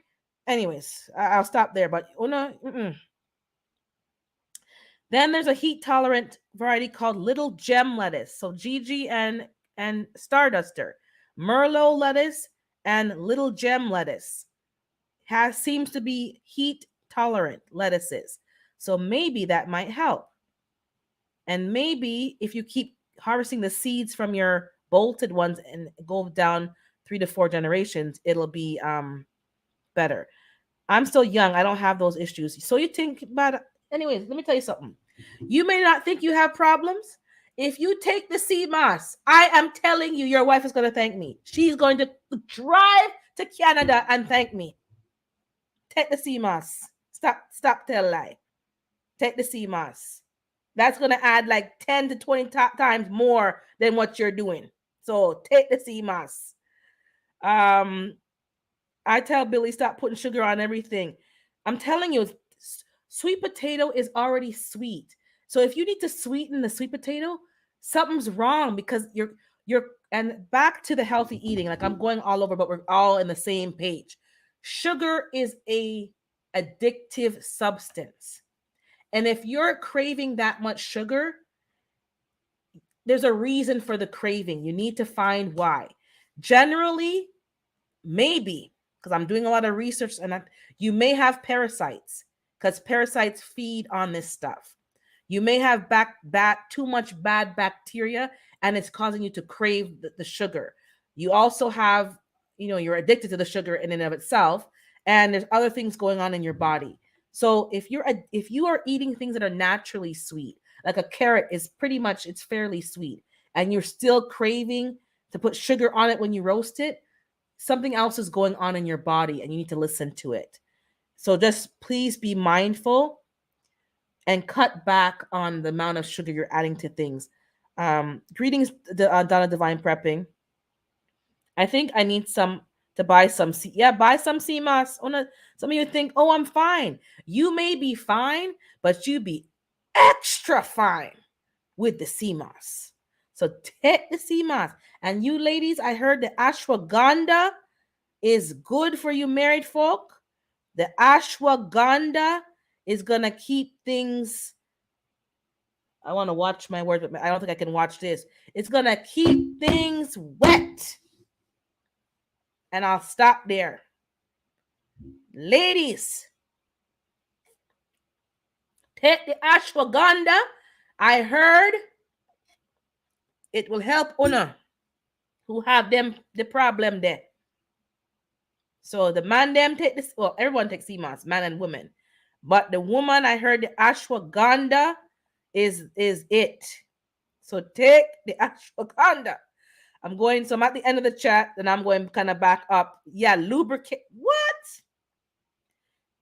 Anyways, I'll stop there. But Then there's a heat tolerant variety called Little Gem lettuce. So Gigi and Starduster, Merlot lettuce and Little Gem lettuce seems to be heat tolerant lettuces. So maybe that might help. And maybe if you keep harvesting the seeds from your bolted ones and go down 3 to 4 generations, it'll be better. I'm still young. I don't have those issues. So you think about it. Anyways, let me tell you something. You may not think you have problems. If you take the sea moss, I am telling you, your wife is going to thank me. She's going to drive to Canada and thank me. Take the sea moss. Stop tell lie. Take the sea moss. That's going to add like 10 to 20 times more than what you're doing. So take the sea moss. I tell Billy, stop putting sugar on everything. I'm telling you, sweet potato is already sweet. So if you need to sweeten the sweet potato, something's wrong because you're and back to the healthy eating. Like I'm going all over, but we're all in the same page. Sugar is a addictive substance. And if you're craving that much sugar, there's a reason for the craving. You need to find why. Generally, maybe, because I'm doing a lot of research, and you may have parasites, because parasites feed on this stuff. You may have too much bad bacteria, and it's causing you to crave the sugar. You also have, you're addicted to the sugar in and of itself, and there's other things going on in your body. So if you are eating things that are naturally sweet, like a carrot is it's fairly sweet, and you're still craving to put sugar on it when you roast it, something else is going on in your body, and you need to listen to it. So just please be mindful and cut back on the amount of sugar you're adding to things. Greetings, Donna Divine Prepping. I think I need to buy some. Buy some sea moss. Some of you think, oh, I'm fine. You may be fine, but you be extra fine with the sea moss. So take the sea moss. And you ladies, I heard the ashwagandha is good for you married folk. The ashwagandha is going to keep things. I want to watch my words, but I don't think I can watch this. It's going to keep things wet. And I'll stop there. Ladies, take the ashwagandha. I heard it will help Una who have them the problem there. So the man them take this. Well, everyone takes CMOS, man and woman. But the woman, I heard the ashwagandha is it. So take the ashwagandha. I'm going. So I'm at the end of the chat, and I'm going kind of back up. Yeah, lubricate. What?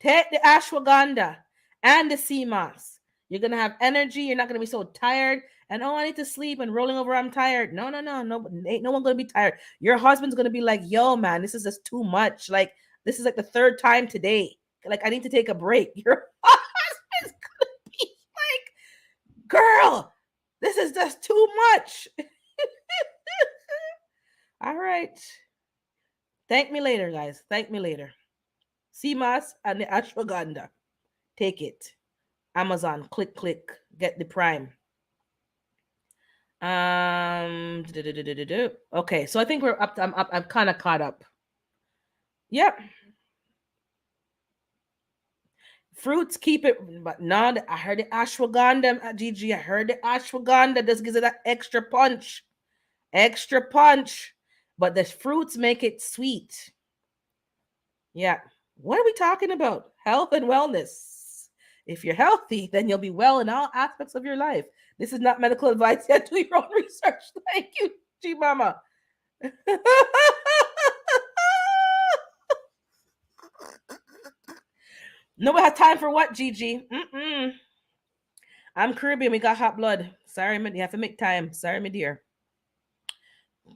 Take the ashwagandha and the CMOS. You're gonna have energy. You're not gonna be so tired. And oh, I need to sleep and rolling over. I'm tired. No, ain't no one gonna be tired. Your husband's gonna be like, yo, man, this is just too much. Like this is like the third time today. Like I need to take a break. Your husband's gonna be like, girl, this is just too much. All right. Thank me later, guys. Thank me later. CMOS and the ashwagandha. Take it. Amazon. Click. Get the Prime. Okay, so I think we're up. I'm up. I'm kind of caught up. Yep. Fruits keep it, but now I heard the ashwagandha at GG. I heard the ashwagandha. This gives it that extra punch. Extra punch. But the fruits make it sweet. Yeah. What are we talking about? Health and wellness. If you're healthy, then you'll be well in all aspects of your life. This is not medical advice yet. Do your own research. Thank you, G Mama. Nobody has time for what, Gigi? I'm Caribbean. We got hot blood. Sorry, you have to make time. Sorry, my dear.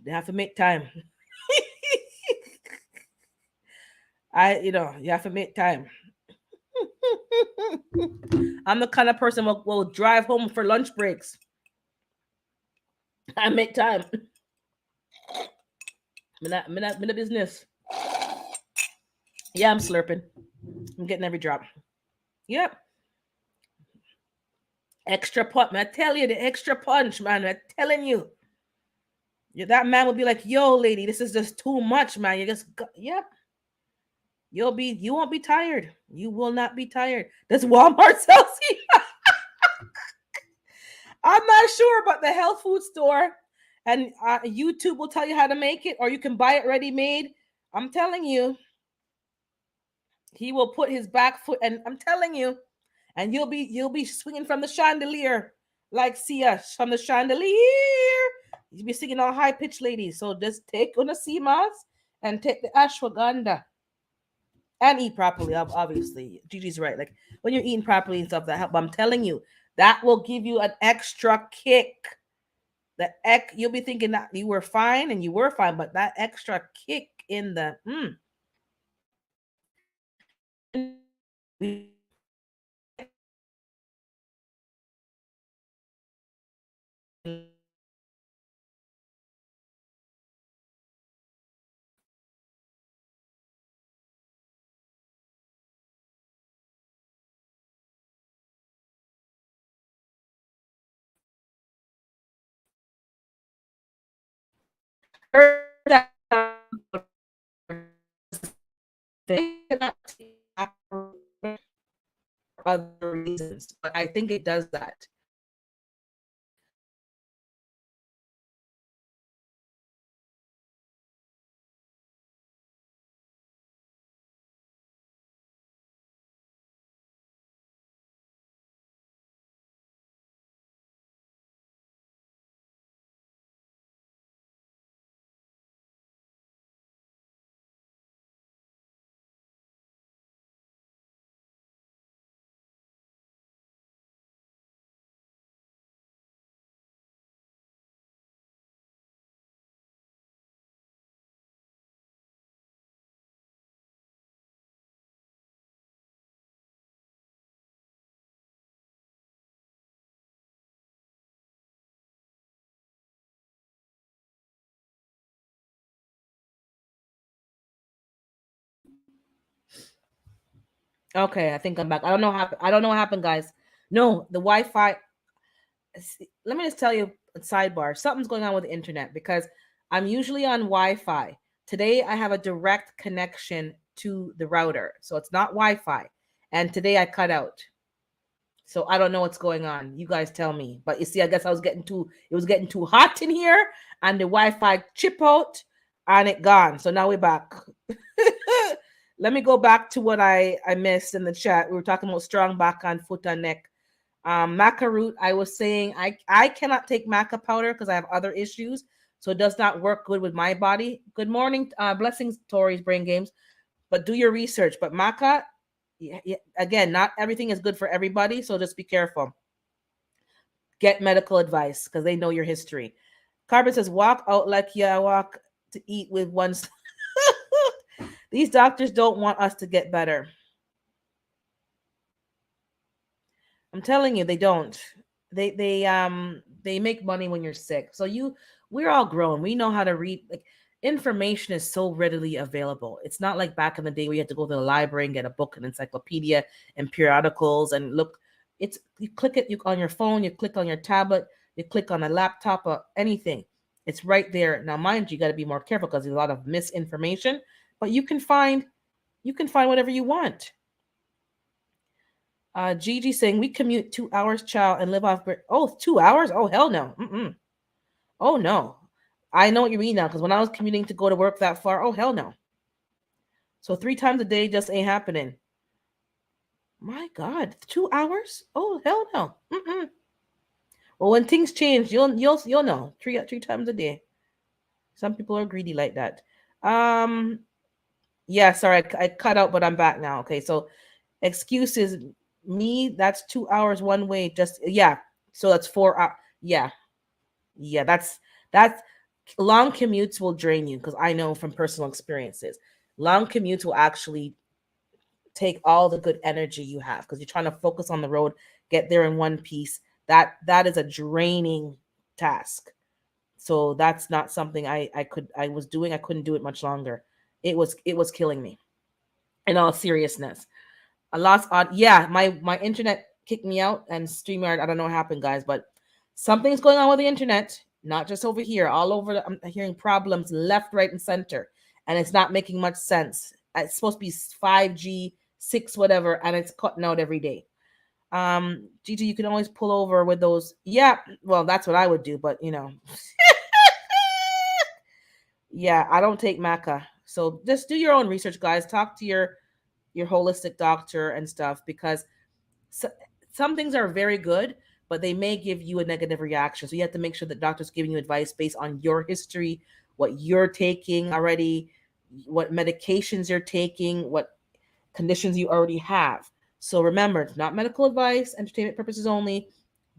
You have to make time. You have to make time. I'm the kind of person who will drive home for lunch breaks. I make time. I'm in the business. Yeah, I'm slurping. I'm getting every drop. Yep. Extra punch. I tell you, the extra punch, man. I'm telling you. That man will be like, yo, lady, this is just too much, man. You just, yep. You won't be tired. You will not be tired. Does Walmart sell you? I'm not sure, but the health food store and YouTube will tell you how to make it, or you can buy it ready made. I'm telling you, he will put his back foot, and I'm telling you, and you'll be swinging from the chandelier like Sia from the chandelier. You'll be singing all high pitched, ladies. So just take on the CMOS and take the ashwagandha. And eat properly, obviously. Gigi's right. Like when you're eating properly and stuff, that help. But I'm telling you, that will give you an extra kick. You'll be thinking that you were fine and you were fine, but that extra kick in the other reasons, but I think it does that. Okay, I think I'm back. I don't know what happened, guys. No, the Wi-Fi. Let me just tell you a sidebar. Something's going on with the internet because I'm usually on Wi-Fi. Today I have a direct connection to the router, so it's not Wi-Fi. And today I cut out. So I don't know what's going on. You guys tell me. But you see, I guess it was getting too hot in here and the Wi-Fi chip out and it gone. So now we're back. Let me go back to what I missed in the chat. We were talking about strong back and foot and neck. Maca root, I was saying I cannot take maca powder because I have other issues. So it does not work good with my body. Good morning, blessings, Tori's Brain Games. But do your research. But maca, again, not everything is good for everybody, so just be careful. Get medical advice because they know your history. Carbon says, walk out like you walk to eat with one. These doctors don't want us to get better. I'm telling you, they don't. They make money when you're sick. So we're all grown. We know how to read. Like, information is so readily available. It's not like back in the day where you had to go to the library and get a book, an encyclopedia, and periodicals and look. It's you click it on your phone, you click on your tablet, you click on a laptop or anything. It's right there. Now, mind you, got to be more careful because there's a lot of misinformation. But you can find whatever you want. Gigi saying we commute 2 hours, child, and live off. Oh, 2 hours? Oh, hell no. Mm-mm. Oh no. I know what you mean now because when I was commuting to go to work that far, oh hell no. So 3 times a day just ain't happening. My God, 2 hours? Oh hell no. Mm-mm. Well, when things change, you'll know. Three times a day. Some people are greedy like that. Um, yeah. Sorry, I cut out, but I'm back now. Okay, so excuses. Me, that's 2 hours one way. Just yeah. So that's 4 hours. Yeah, yeah. That's long commutes will drain you because I know from personal experiences. Long commutes will actually take all the good energy you have because you're trying to focus on the road, get there in one piece. That is a draining task. So that's not something I was doing. I couldn't do it much longer. It was killing me. In all seriousness, I lost on yeah. My internet kicked me out and Streamyard. I don't know what happened, guys, but something's going on with the internet. Not just over here, all over. I'm hearing problems left, right, and center, and it's not making much sense. It's supposed to be 5G, six, whatever, and it's cutting out every day. Gigi, you can always pull over with those. Yeah, well, that's what I would do, but yeah, I don't take maca. So just do your own research, guys. Talk to your holistic doctor and stuff because so, some things are very good, but they may give you a negative reaction. So you have to make sure that doctors giving you advice based on your history, what you're taking already, what medications you're taking, what conditions you already have. So remember, it's not medical advice, entertainment purposes only.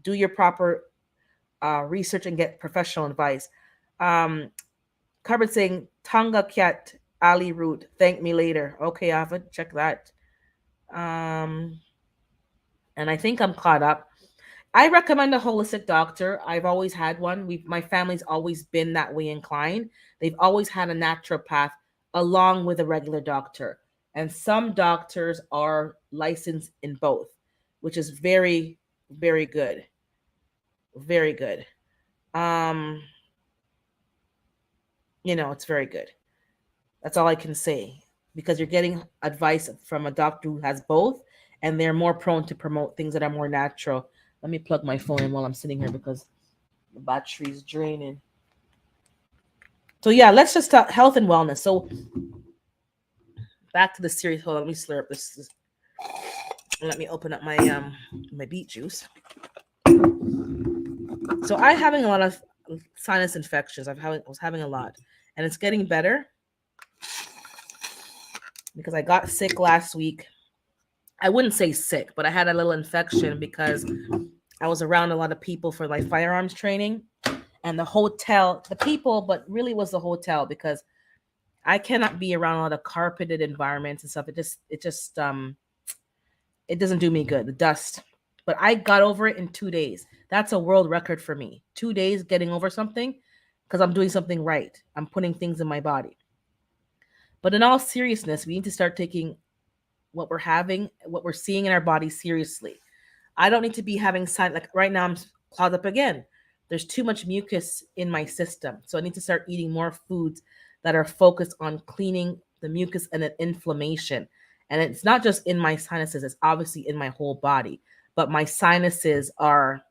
Do your proper research and get professional advice. Um, Carbon saying Tonga Cat Ali Root. Thank me later. Okay, Ava, check that. Um, and I think I'm caught up. I recommend a holistic doctor. I've always had one. My family's always been that way inclined. They've always had a naturopath along with a regular doctor. And some doctors are licensed in both, which is very, very good. Very good. Um, it's very good. That's all I can say because you're getting advice from a doctor who has both, and they're more prone to promote things that are more natural. Let me plug my phone in while I'm sitting here because the battery's draining. So yeah, let's just talk health and wellness. So back to the series. Hold on, let me slurp this. Let me open up my beet juice. So I'm having a lot of sinus infections. Was having a lot, and it's getting better because I got sick last week. I wouldn't say sick, but I had a little infection because I was around a lot of people for like firearms training, and the people, but really was the hotel because I cannot be around a lot of carpeted environments and stuff. It doesn't do me good. The dust. But I got over it in 2 days. That's a world record for me. 2 days getting over something because I'm doing something right. I'm putting things in my body. But in all seriousness, we need to start taking what we're having, what we're seeing in our body seriously. I don't need to be having sign like right now I'm clogged up again. There's too much mucus in my system. So I need to start eating more foods that are focused on cleaning the mucus and the inflammation. And it's not just in my sinuses, it's obviously in my whole body. But my sinuses are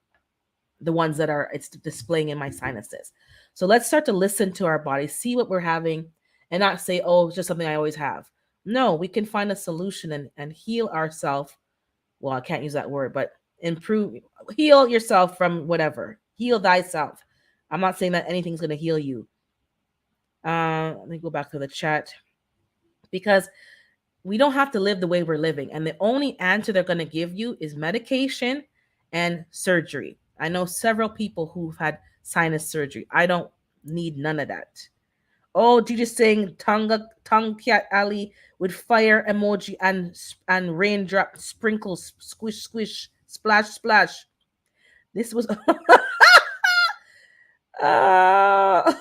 the ones that are it's displaying in my sinuses. So let's start to listen to our body, see what we're having, and not say, oh, it's just something I always have. No, we can find a solution and heal ourselves. Well, I can't use that word, but improve, heal yourself from whatever. Heal thyself. I'm not saying that anything's going to heal you. Let me go back to the chat because we don't have to live the way we're living. And the only answer they're going to give you is medication and surgery. I know several people who've had sinus surgery. I don't need none of that. Oh, Gigi saying tongue cat alley with fire emoji and raindrop sprinkles, squish, squish, splash, splash. This was uh,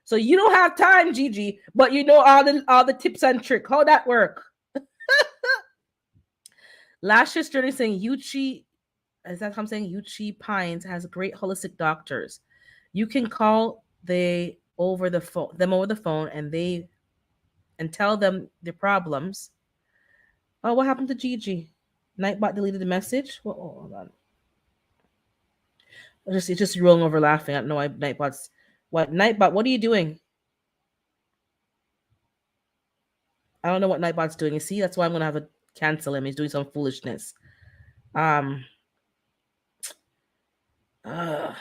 so you don't have time, Gigi, but you know all the tips and trick. How that work? Lashes journey saying Yuchi, is that how I'm saying? Yuchi Pines has great holistic doctors. You can call them over the phone and tell them the problems. Oh, what happened to Gigi? Nightbot deleted the message. Well, oh, hold on. It's just rolling over laughing. I don't know why Nightbot's. What Nightbot? What are you doing? I don't know what Nightbot's doing. You see, that's why I'm gonna have to cancel him. He's doing some foolishness. Um. Uh,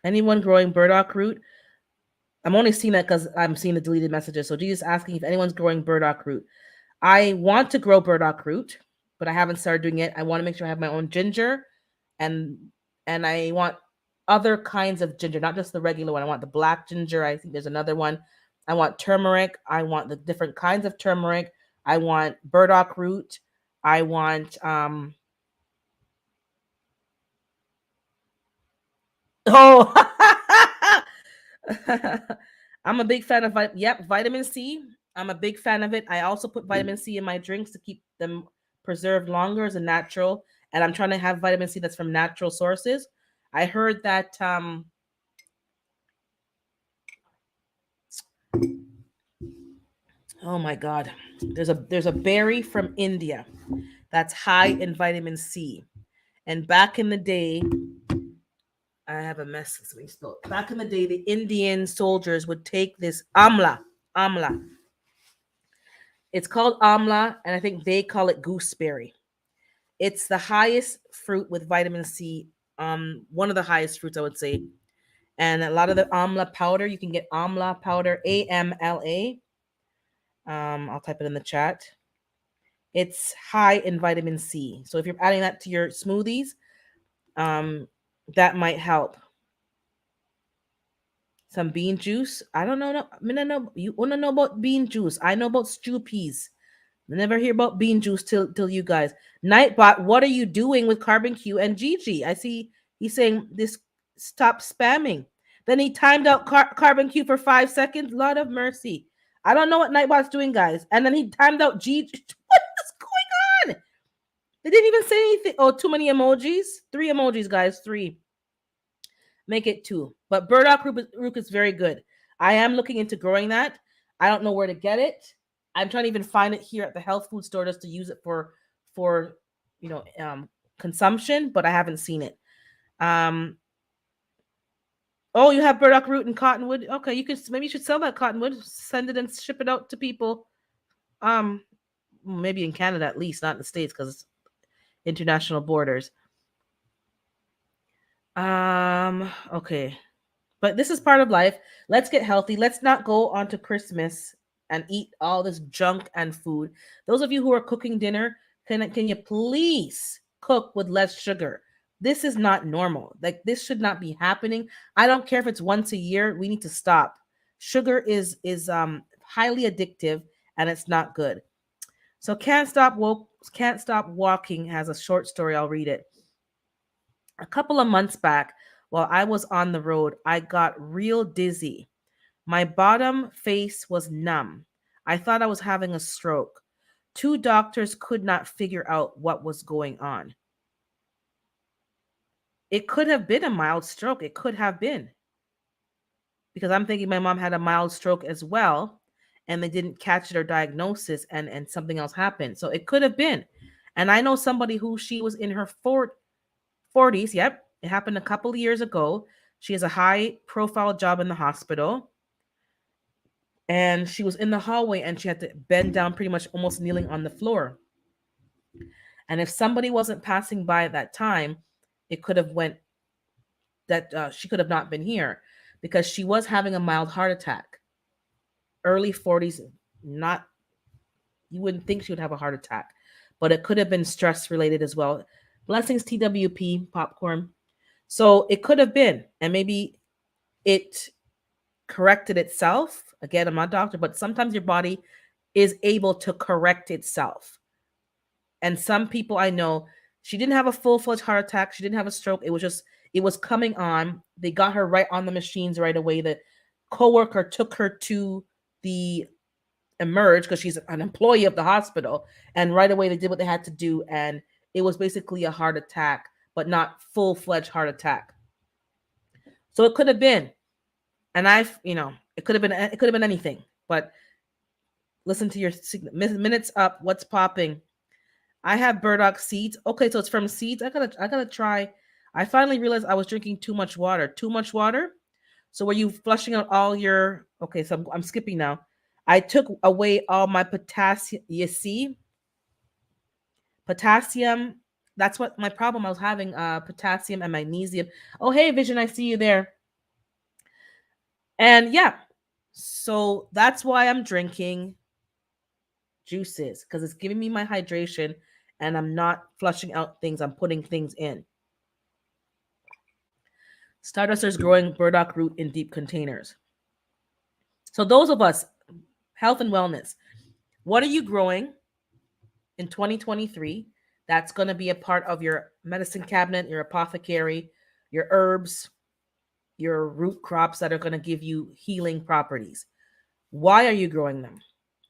anyone growing burdock root? I'm only seeing that because I'm seeing the deleted messages. So Jesus asking if anyone's growing burdock root. I want to grow burdock root, but I haven't started doing it. I want to make sure I have my own ginger, and I want other kinds of ginger, not just the regular one. I want the black ginger. I think there's another one. I want turmeric. I want the different kinds of turmeric. I want burdock root. I want oh I'm a big fan of vitamin C. I'm a big fan of it. I also put vitamin C in my drinks to keep them preserved longer as a natural. And I'm trying to have vitamin C that's from natural sources. I heard that oh my god, there's a berry from India that's high in vitamin C. And back in the day, I have a mess. Back in the day, the Indian soldiers would take this amla. It's called amla, and I think they call it gooseberry. It's the highest fruit with vitamin C. One of the highest fruits, I would say. And a lot of the amla powder, you can get amla powder, AMLA. I'll type it in the chat. It's high in vitamin C. So if you're adding that to your smoothies, that might help. Some bean juice. I don't know. I mean, I know you want to know about bean juice. I know about stew peas. I never hear about bean juice till you guys. Nightbot, what are you doing with Carbon Q and Gigi? I see he's saying this. Stop spamming. Then he timed out Carbon Q for 5 seconds. Lord of mercy. I don't know what Nightbot's doing, guys. And then he timed out Gigi. What is going on? They didn't even say anything. Oh, too many emojis. 3 emojis, guys. 3. Make it 2. But burdock root is very good. I am looking into growing that. I don't know where to get it. I'm trying to even find it here at the health food store just to use it for consumption, but I haven't seen it. Oh, you have burdock root and cottonwood. Okay, maybe you should sell that cottonwood, send it and ship it out to people. Maybe in Canada at least, not in the States because it's international borders. Okay. But this is part of life. Let's get healthy. Let's not go on to Christmas and eat all this junk and food. Those of you who are cooking dinner, can you please cook with less sugar? This is not normal. Like this should not be happening. I don't care if it's once a year. We need to stop. Sugar is highly addictive and it's not good. So can't stop walking has a short story. I'll read it. A couple of months back, while I was on the road, I got real dizzy. My bottom face was numb. I thought I was having a stroke. 2 doctors could not figure out what was going on. It could have been a mild stroke. It could have been. Because I'm thinking my mom had a mild stroke as well, and they didn't catch it or diagnosis, and something else happened. So it could have been. And I know somebody who she was in her 40s. Yep, it happened a couple of years ago. She has a high profile job in the hospital. And she was in the hallway and she had to bend down, pretty much almost kneeling on the floor. And if somebody wasn't passing by at that time, it could have went that she could have not been here, because she was having a mild heart attack. Early 40s, not, you wouldn't think she would have a heart attack, but it could have been stress related as well. Blessings, TWP, popcorn. So it could have been, and maybe it corrected itself. Again, I'm not a doctor, but sometimes your body is able to correct itself. And some people I know, she didn't have a full-fledged heart attack. She didn't have a stroke. It was coming on. They got her right on the machines right away. The coworker took her to the Emerge, because she's an employee of the hospital. And right away they did what they had to do. And it was basically a heart attack, but not full-fledged heart attack. So it could have been. And it could have been anything. But listen to your minutes up. What's popping? I have burdock seeds. Okay, so it's from seeds. I gotta try. I finally realized I was drinking too much water. Too much water. So were you flushing out all your? Okay, so I'm skipping now. I took away all my potassium. You see, potassium. That's what my problem. I was having potassium and magnesium. Oh, hey, Vision, I see you there. And yeah, so that's why I'm drinking juices, because it's giving me my hydration, and I'm not flushing out things. I'm putting things in. Stardusters growing burdock root in deep containers. So those of us, health and wellness, what are you growing in 2023 that's going to be a part of your medicine cabinet, your apothecary, your herbs, your root crops that are going to give you healing properties? Why are you growing them?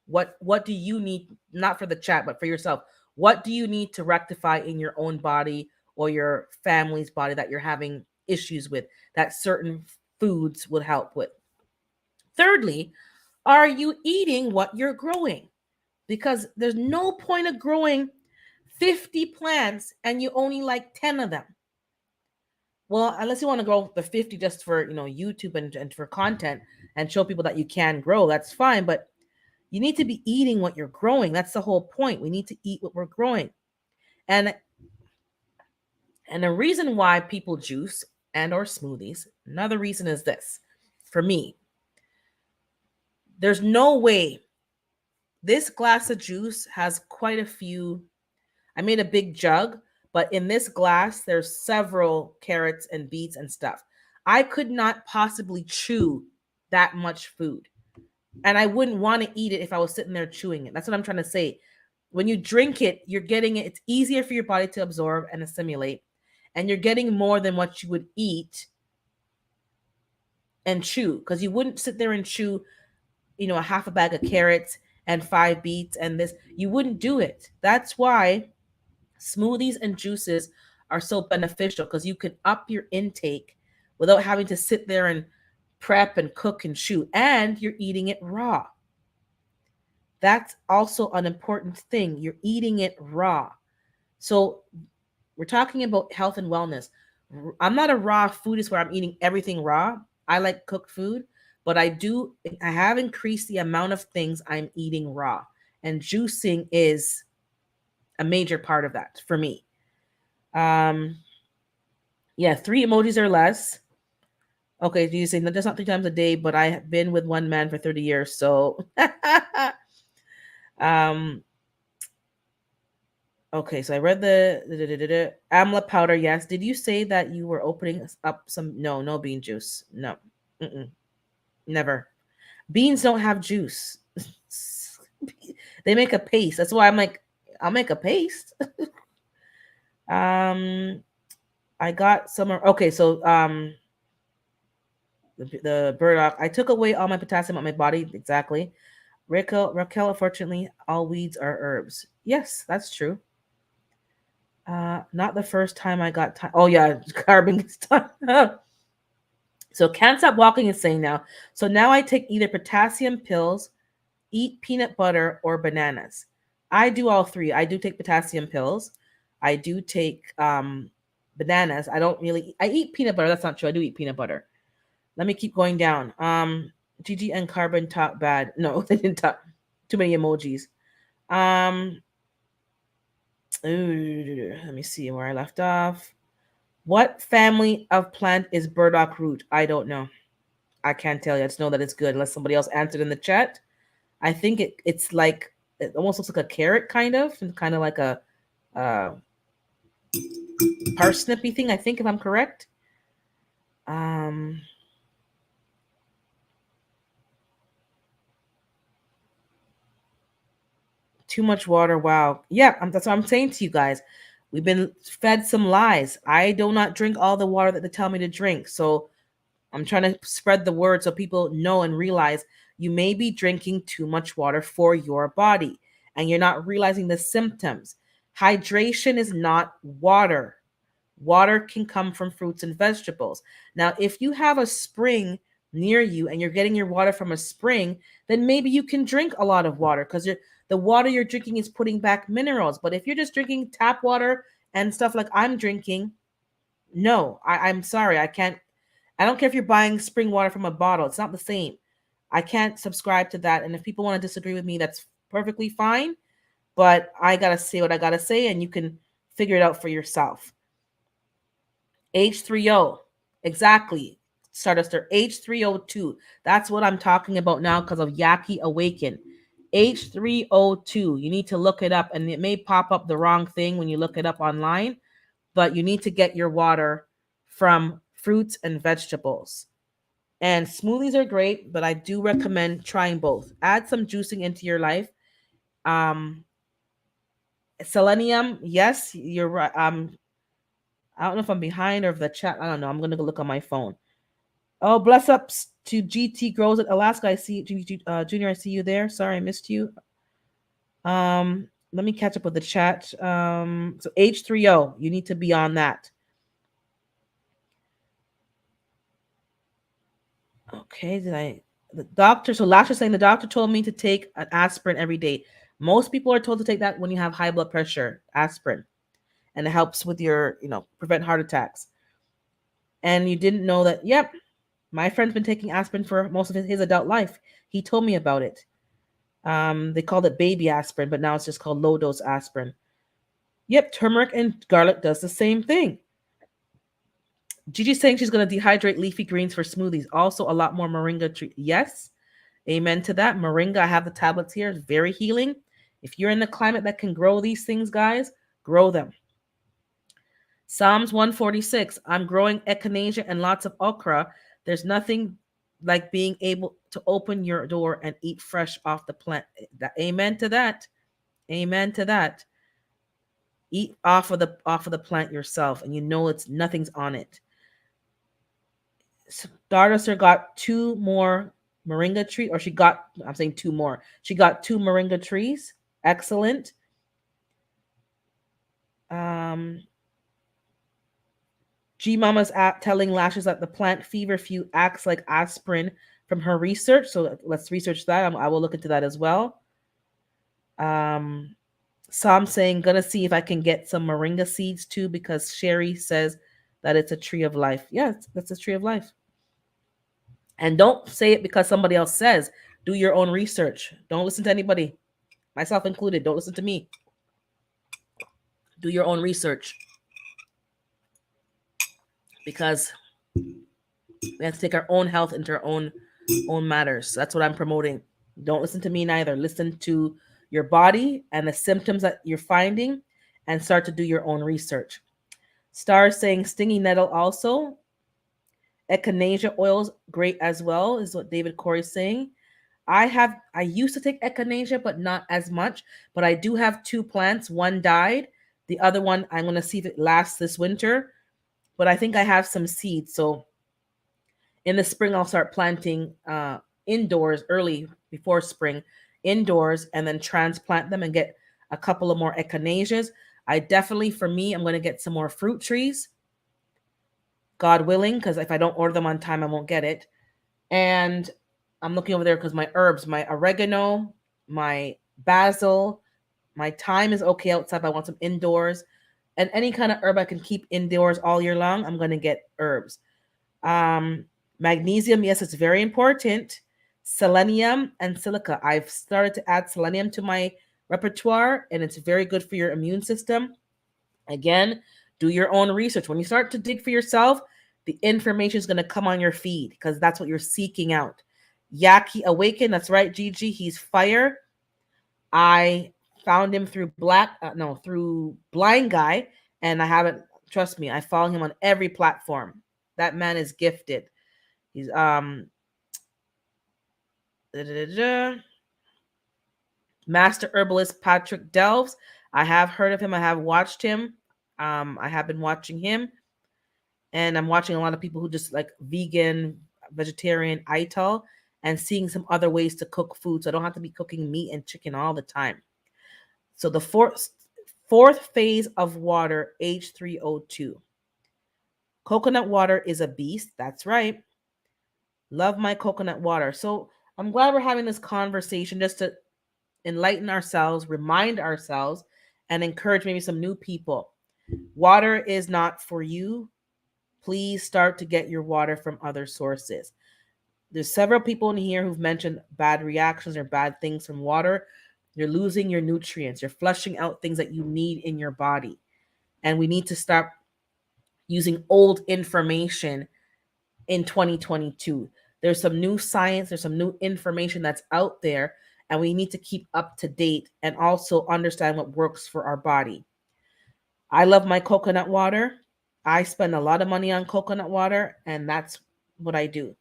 What do you need, not for the chat, but for yourself? What do you need to rectify in your own body or your family's body that you're having issues with, that certain foods would help with? Thirdly, are you eating what you're growing? Because there's no point of growing 50 plants and you only like 10 of them. Well, unless you want to grow the 50 just for YouTube and for content and show people that you can grow, that's fine. But you need to be eating what you're growing. That's the whole point. We need to eat what we're growing. And the reason why people juice and or smoothies, another reason is this. For me, there's no way this glass of juice has quite a few. I made a big jug, but in this glass, there's several carrots and beets and stuff. I could not possibly chew that much food. And I wouldn't want to eat it if I was sitting there chewing it. That's what I'm trying to say. When you drink it, you're getting it. It's easier for your body to absorb and assimilate. And you're getting more than what you would eat and chew. Because you wouldn't sit there and chew, a half a bag of carrots and 5 beets and this. You wouldn't do it. That's why smoothies and juices are so beneficial, because you can up your intake without having to sit there and prep and cook and chew, and you're eating it raw. That's also an important thing. You're eating it raw. So we're talking about health and wellness. I'm not a raw foodist where I'm eating everything raw. I like cooked food, but I have increased the amount of things I'm eating raw, and juicing is a major part of that for me. Yeah, 3 emojis or less. Okay, you say that's not 3 times a day, but I have been with one man for 30 years, so okay, so I read the amla powder. Yes. Did you say that you were opening up some? No bean juice. No. Never. Beans don't have juice. They make a paste. That's why I'm like, I'll make a paste. I got some. Okay, so the burdock. I took away all my potassium on my body. Exactly. Raquel, unfortunately, all weeds are herbs. Yes, that's true. Not the first time I got time. Oh yeah, carbon gets time. So can't stop walking is saying now. So now I take either potassium pills, eat peanut butter, or bananas. I do all three. I do take potassium pills. I do take bananas. I don't really. I eat peanut butter. That's not true. I do eat peanut butter. Let me keep going down. Gigi and Carbon talk bad. No, they didn't talk. Too many emojis. Um, let me see where I left off. What family of plant is burdock root? I don't know. I can't tell you. I just know that it's good. Unless somebody else answered in the chat. I think it's like it almost looks like a carrot, and kind of like a uh, parsnippy thing. I think, if I'm correct. Um, Too much water. Wow. Yeah, that's what I'm saying to you guys. We've been fed some lies. I do not drink all the water that they tell me to drink. So I'm trying to spread the word so people know and realize you may be drinking too much water for your body and you're not realizing the symptoms. Hydration is not water. Water can come from fruits and vegetables. Now, if you have a spring near you and you're getting your water from a spring, then maybe you can drink a lot of water because the water you're drinking is putting back minerals. But if you're just drinking tap water and stuff like I'm drinking, no, I'm sorry. I can't. I don't care if you're buying spring water from a bottle, it's not the same. I can't subscribe to that. And if people want to disagree with me, that's perfectly fine. But I got to say what I got to say, and you can figure it out for yourself. H3O. Exactly. Starduster H3O2. That's what I'm talking about now because of Yaki Awaken. H3O2. You need to look it up, and it may pop up the wrong thing when you look it up online, but you need to get your water from fruits and vegetables. And smoothies are great, but I do recommend trying both. Add some juicing into your life. Um, Selenium, yes, you're right. I don't know if I'm behind or if the chat. I don't know. I'm gonna go look on my phone. Oh, bless ups to GT Grows at Alaska. I see Junior. I see you there. Sorry, I missed you. Let me catch up with the chat. So H3O, you need to be on that. Okay, the doctor, so Lasha saying the doctor told me to take an aspirin every day. Most people are told to take that when you have high blood pressure, aspirin, and it helps with your, prevent heart attacks. And you didn't know that? Yep, my friend's been taking aspirin for most of his adult life. He told me about it. They called it baby aspirin, but now it's just called low dose aspirin. Yep, turmeric and garlic does the same thing. Gigi's saying she's going to dehydrate leafy greens for smoothies. Also, a lot more moringa tree. Yes, amen to that. Moringa, I have the tablets here. It's very healing. If you're in the climate that can grow these things, guys, grow them. Psalms 146. I'm growing echinacea and lots of okra. There's nothing like being able to open your door and eat fresh off the plant. Amen to that. Amen to that. Eat off of the plant yourself, and you know it's nothing's on it. Starduster got two more moringa trees, or I'm saying two more. She got two moringa trees. Excellent. G Mama's telling Lashes that the plant feverfew acts like aspirin from her research. So let's research that. I will look into that as well. So I'm saying, gonna see if I can get some moringa seeds too, because Sherry says that it's a tree of life. Yeah, that's a tree of life. And don't say it because somebody else says. Do your own research. Don't listen to anybody, myself included. Don't listen to me. Do your own research, because we have to take our own health into our own matters. That's what I'm promoting. Don't listen to me neither. Listen to your body and the symptoms that you're finding, and start to do your own research. Star saying stingy nettle also. Echinacea oils great as well, is what David Corey is saying. I used to take echinacea, but not as much. But I do have two plants. One died. The other one, I'm going to see if it lasts this winter. But I think I have some seeds. So in the spring, I'll start planting indoors early before spring. indoors and then transplant them and get a couple of more echinaceas. I definitely, for me, I'm going to get some more fruit trees, God willing, because if I don't order them on time, I won't get it. And I'm looking over there because my herbs, my oregano, my basil, my thyme is okay outside, but I want some indoors. And any kind of herb I can keep indoors all year long, I'm going to get herbs. Um, Magnesium, yes, it's very important. Selenium and silica. I've started to add selenium to my repertoire, and it's very good for your immune system. Again, do your own research. When you start to dig for yourself, the information is going to come on your feed because that's what you're seeking out. Yaki Awaken, that's right, Gigi. He's fire. I found him through through Blind Guy, and I haven't. Trust me, I follow him on every platform. That man is gifted. He's da, da, da, da. Master herbalist Patrick Delves. I have heard of him. I have watched him. I have been watching him, and I'm watching a lot of people who just like vegan, vegetarian, ital, and seeing some other ways to cook food. So I don't have to be cooking meat and chicken all the time. So the fourth phase of water, H3O2. Coconut water is a beast. That's right. Love my coconut water. So I'm glad we're having this conversation just to enlighten ourselves, remind ourselves, and encourage maybe some new people. Water is not for you. Please start to get your water from other sources. There's several people in here who've mentioned bad reactions or bad things from water. You're losing your nutrients. You're flushing out things that you need in your body. And we need to stop using old information in 2022. There's some new science, there's some new information that's out there, and we need to keep up to date and also understand what works for our body. I love my coconut water. I spend a lot of money on coconut water, and that's what I do.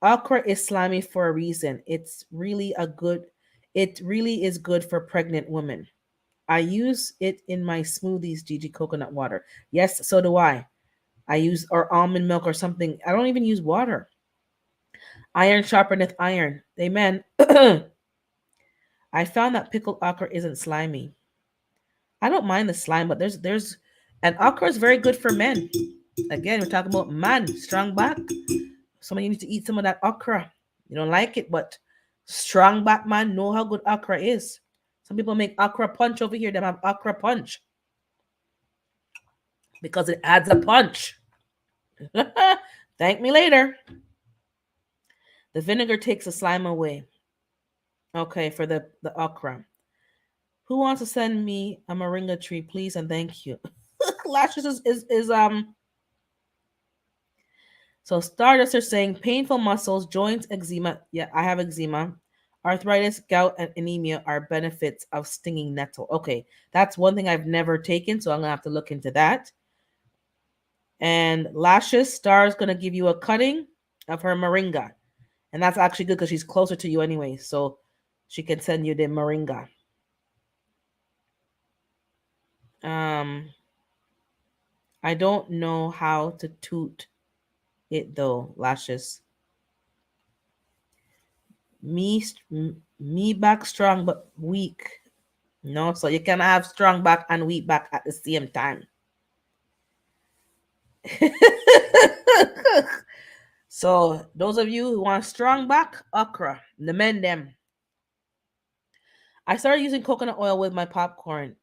Okra is slimy for a reason. It really is good for pregnant women. I use it in my smoothies, Gigi coconut water. Yes, so do I. I use or almond milk or something. I don't even use water. Iron sharpeneth iron. Amen. I found that pickled okra isn't slimy. I don't mind the slime, but there's and okra is very good for men. Again, we're talking about man, strong back. Some of you need to eat some of that okra. You don't like it, but strong back man know how good okra is. Some people make okra punch over here. They have okra punch because it adds a punch. Thank me later. The vinegar takes the slime away. Okay, for the okra. Who wants to send me a moringa tree, please and thank you? Lashes is So Stardust are saying painful muscles, joints, eczema. Yeah, I have eczema. Arthritis, gout, and anemia are benefits of stinging nettle. Okay, that's one thing I've never taken, so I'm gonna have to look into that. And Lashes, Star is gonna give you a cutting of her moringa. And that's actually good because she's closer to you anyway, so she can send you the moringa. I don't know how to toot it though, Lashes. Me me back strong but weak. No, so you can have strong back and weak back at the same time. So those of you who want strong back, okra, the men them. I started using coconut oil with my popcorn.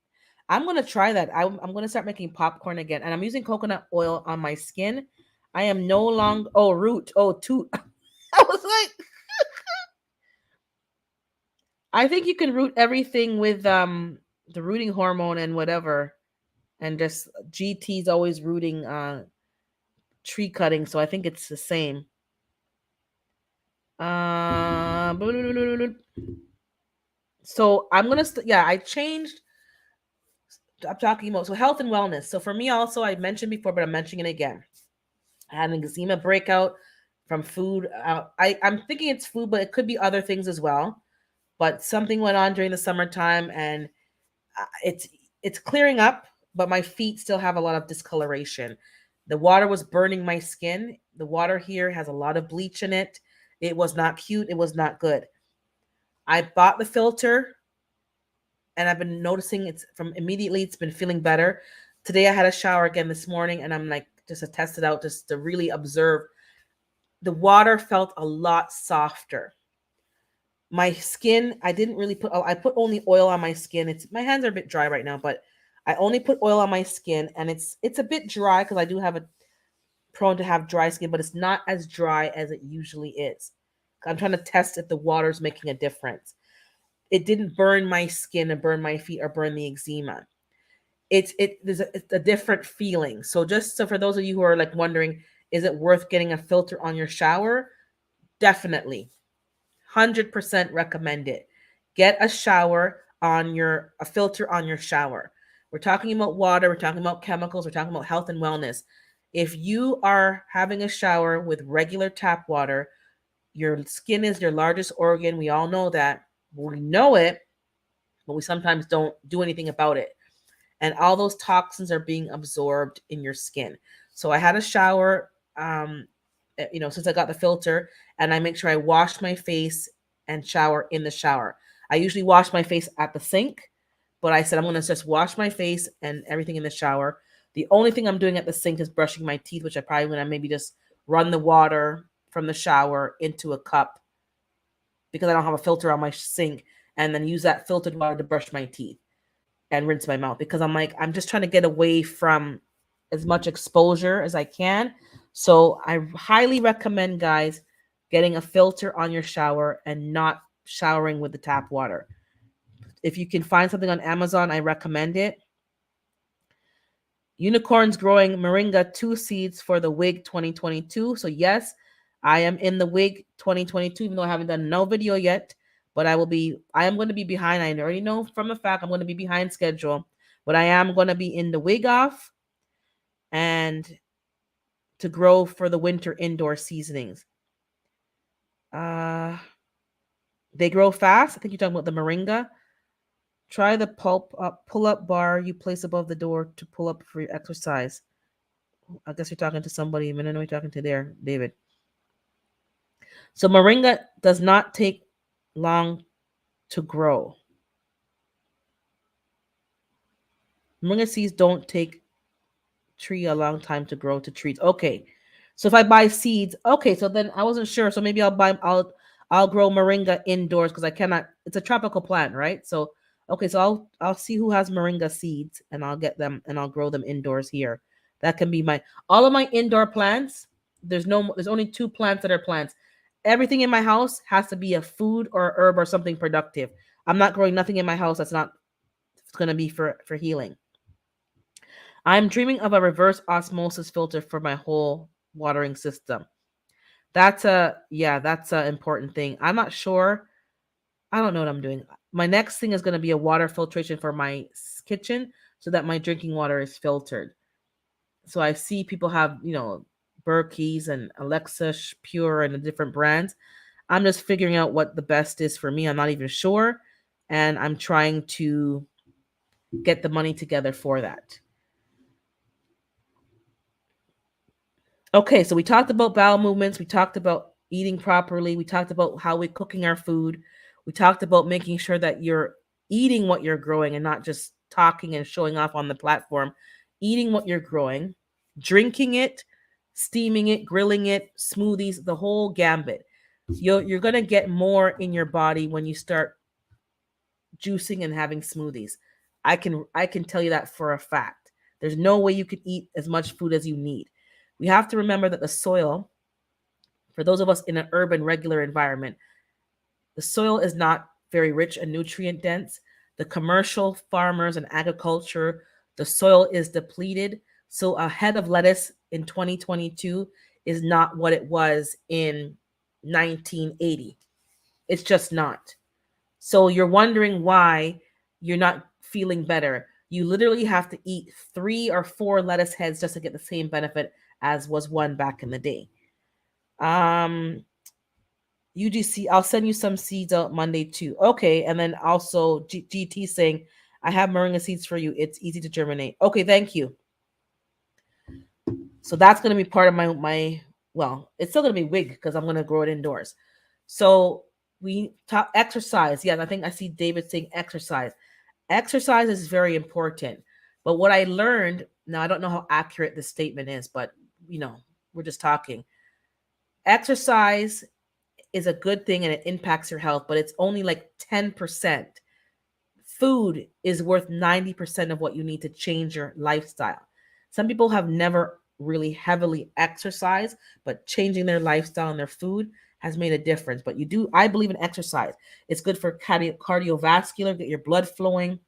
I'm gonna try that. I'm gonna start making popcorn again, and I'm using coconut oil on my skin. I am no longer root toot. I was like, I think you can root everything with the rooting hormone and whatever, and just GT's always rooting tree cutting, so I think it's the same. So I'm gonna I changed. I'm talking about so health and wellness. So for me also, I mentioned before, but I'm mentioning it again. I had an eczema breakout from food. I'm thinking it's food, but it could be other things as well. But something went on during the summertime, and it's clearing up, but my feet still have a lot of discoloration. The water was burning my skin. The water here has a lot of bleach in it. It was not cute. It was not good. I bought the filter and I've been noticing it's been feeling better. Today I had a shower again this morning and I'm like just to test it out, just to really observe. The water felt a lot softer. My skin, I didn't really I put only oil on my skin. My hands are a bit dry right now, but I only put oil on my skin and it's a bit dry because I do have a prone to have dry skin, but it's not as dry as it usually is. I'm trying to test if the water's making a difference. It didn't burn my skin and burn my feet or burn the eczema. It's a different feeling. So just so for those of you who are like wondering, is it worth getting a filter on your shower? Definitely. 100% recommend it. Get a filter on your shower. We're talking about water, we're talking about chemicals, we're talking about health and wellness. If you are having a shower with regular tap water, your skin is your largest organ. We all know that. We know it, but we sometimes don't do anything about it. And all those toxins are being absorbed in your skin. So I had a shower, since I got the filter, and I make sure I wash my face and shower in the shower. I usually wash my face at the sink, but I said I'm going to just wash my face and everything in the shower. The only thing I'm doing at the sink is brushing my teeth, which I probably going to maybe just run the water from the shower into a cup because I don't have a filter on my sink, and then use that filtered water to brush my teeth and rinse my mouth because I'm just trying to get away from as much exposure as I can. So I highly recommend, guys, getting a filter on your shower and not showering with the tap water. If you can find something on Amazon, I recommend it. Unicorns growing Moringa 2 seeds for the WIG 2022. So yes, I am in the WIG 2022, even though I haven't done no video yet. But I am going to be behind. I already know from the fact I'm going to be behind schedule. But I am going to be in the WIG off and to grow for the winter indoor seasonings. They grow fast. I think you're talking about the Moringa. Try the pull-up bar you place above the door to pull up for your exercise. I guess you're talking to somebody. I know you're talking to there, David. So Moringa does not take long to grow. Moringa seeds don't take tree a long time to grow to trees. Okay. So if I buy seeds, okay, so then I wasn't sure. So maybe I'll grow Moringa indoors because I cannot, it's a tropical plant, right? So okay, so I'll see who has Moringa seeds and I'll get them and I'll grow them indoors here. That can be all of my indoor plants. There's only 2 plants that are plants. Everything in my house has to be a food or herb or something productive. I'm not growing nothing in my house that's not going to be for healing. I'm dreaming of a reverse osmosis filter for my whole watering system. That's an important thing. I'm not sure. I don't know what I'm doing. My next thing is going to be a water filtration for my kitchen so that my drinking water is filtered. So I see people have, Berkey's and Alexa Pure and the different brands. I'm just figuring out what the best is for me. I'm not even sure. And I'm trying to get the money together for that. Okay, so we talked about bowel movements. We talked about eating properly. We talked about how we're cooking our food. We talked about making sure that you're eating what you're growing and not just talking and showing off on the platform. Eating what you're growing, drinking it, steaming it, grilling it, smoothies, the whole gambit. You're going to get more in your body when you start juicing and having smoothies. I can tell you that for a fact. There's no way you could eat as much food as you need. We have to remember that the soil, for those of us in an urban regular environment, the soil is not very rich and nutrient dense. The commercial farmers and agriculture, the soil is depleted. So a head of lettuce in 2022 is not what it was in 1980. It's just not. So you're wondering why you're not feeling better. You literally have to eat 3 or 4 lettuce heads just to get the same benefit as was one back in the day. UGC, I'll send you some seeds out Monday too. Okay, and then also GT saying, I have moringa seeds for you. It's easy to germinate. Okay, thank you. So that's going to be part of my well, it's still going to be WIG because I'm going to grow it indoors. So We talk exercise. Yes, I think I see David saying exercise. Exercise is very important. But what I learned, now I don't know how accurate this statement is, but you know, we're just talking. Exercise is a good thing and it impacts your health, but it's only like 10%. Food is worth 90% of what you need to change your lifestyle. Some people have never really heavily exercised, but changing their lifestyle and their food has made a difference. But you do, I believe in exercise. It's good for cardiovascular, get your blood flowing.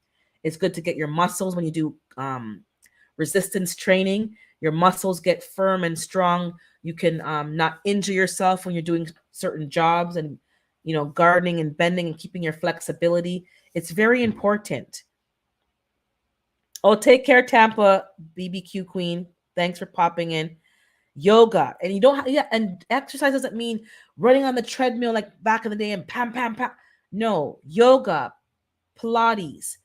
It's good to get your muscles when you do resistance training. Your muscles get firm and strong. You can not injure yourself when you're doing certain jobs and, you know, gardening and bending and keeping your flexibility. It's very important. Oh, take care, Tampa BBQ Queen. Thanks for popping in. Yoga, and you don't have, yeah, and exercise doesn't mean running on the treadmill like back in the day and pam pam pam. No, yoga, Pilates,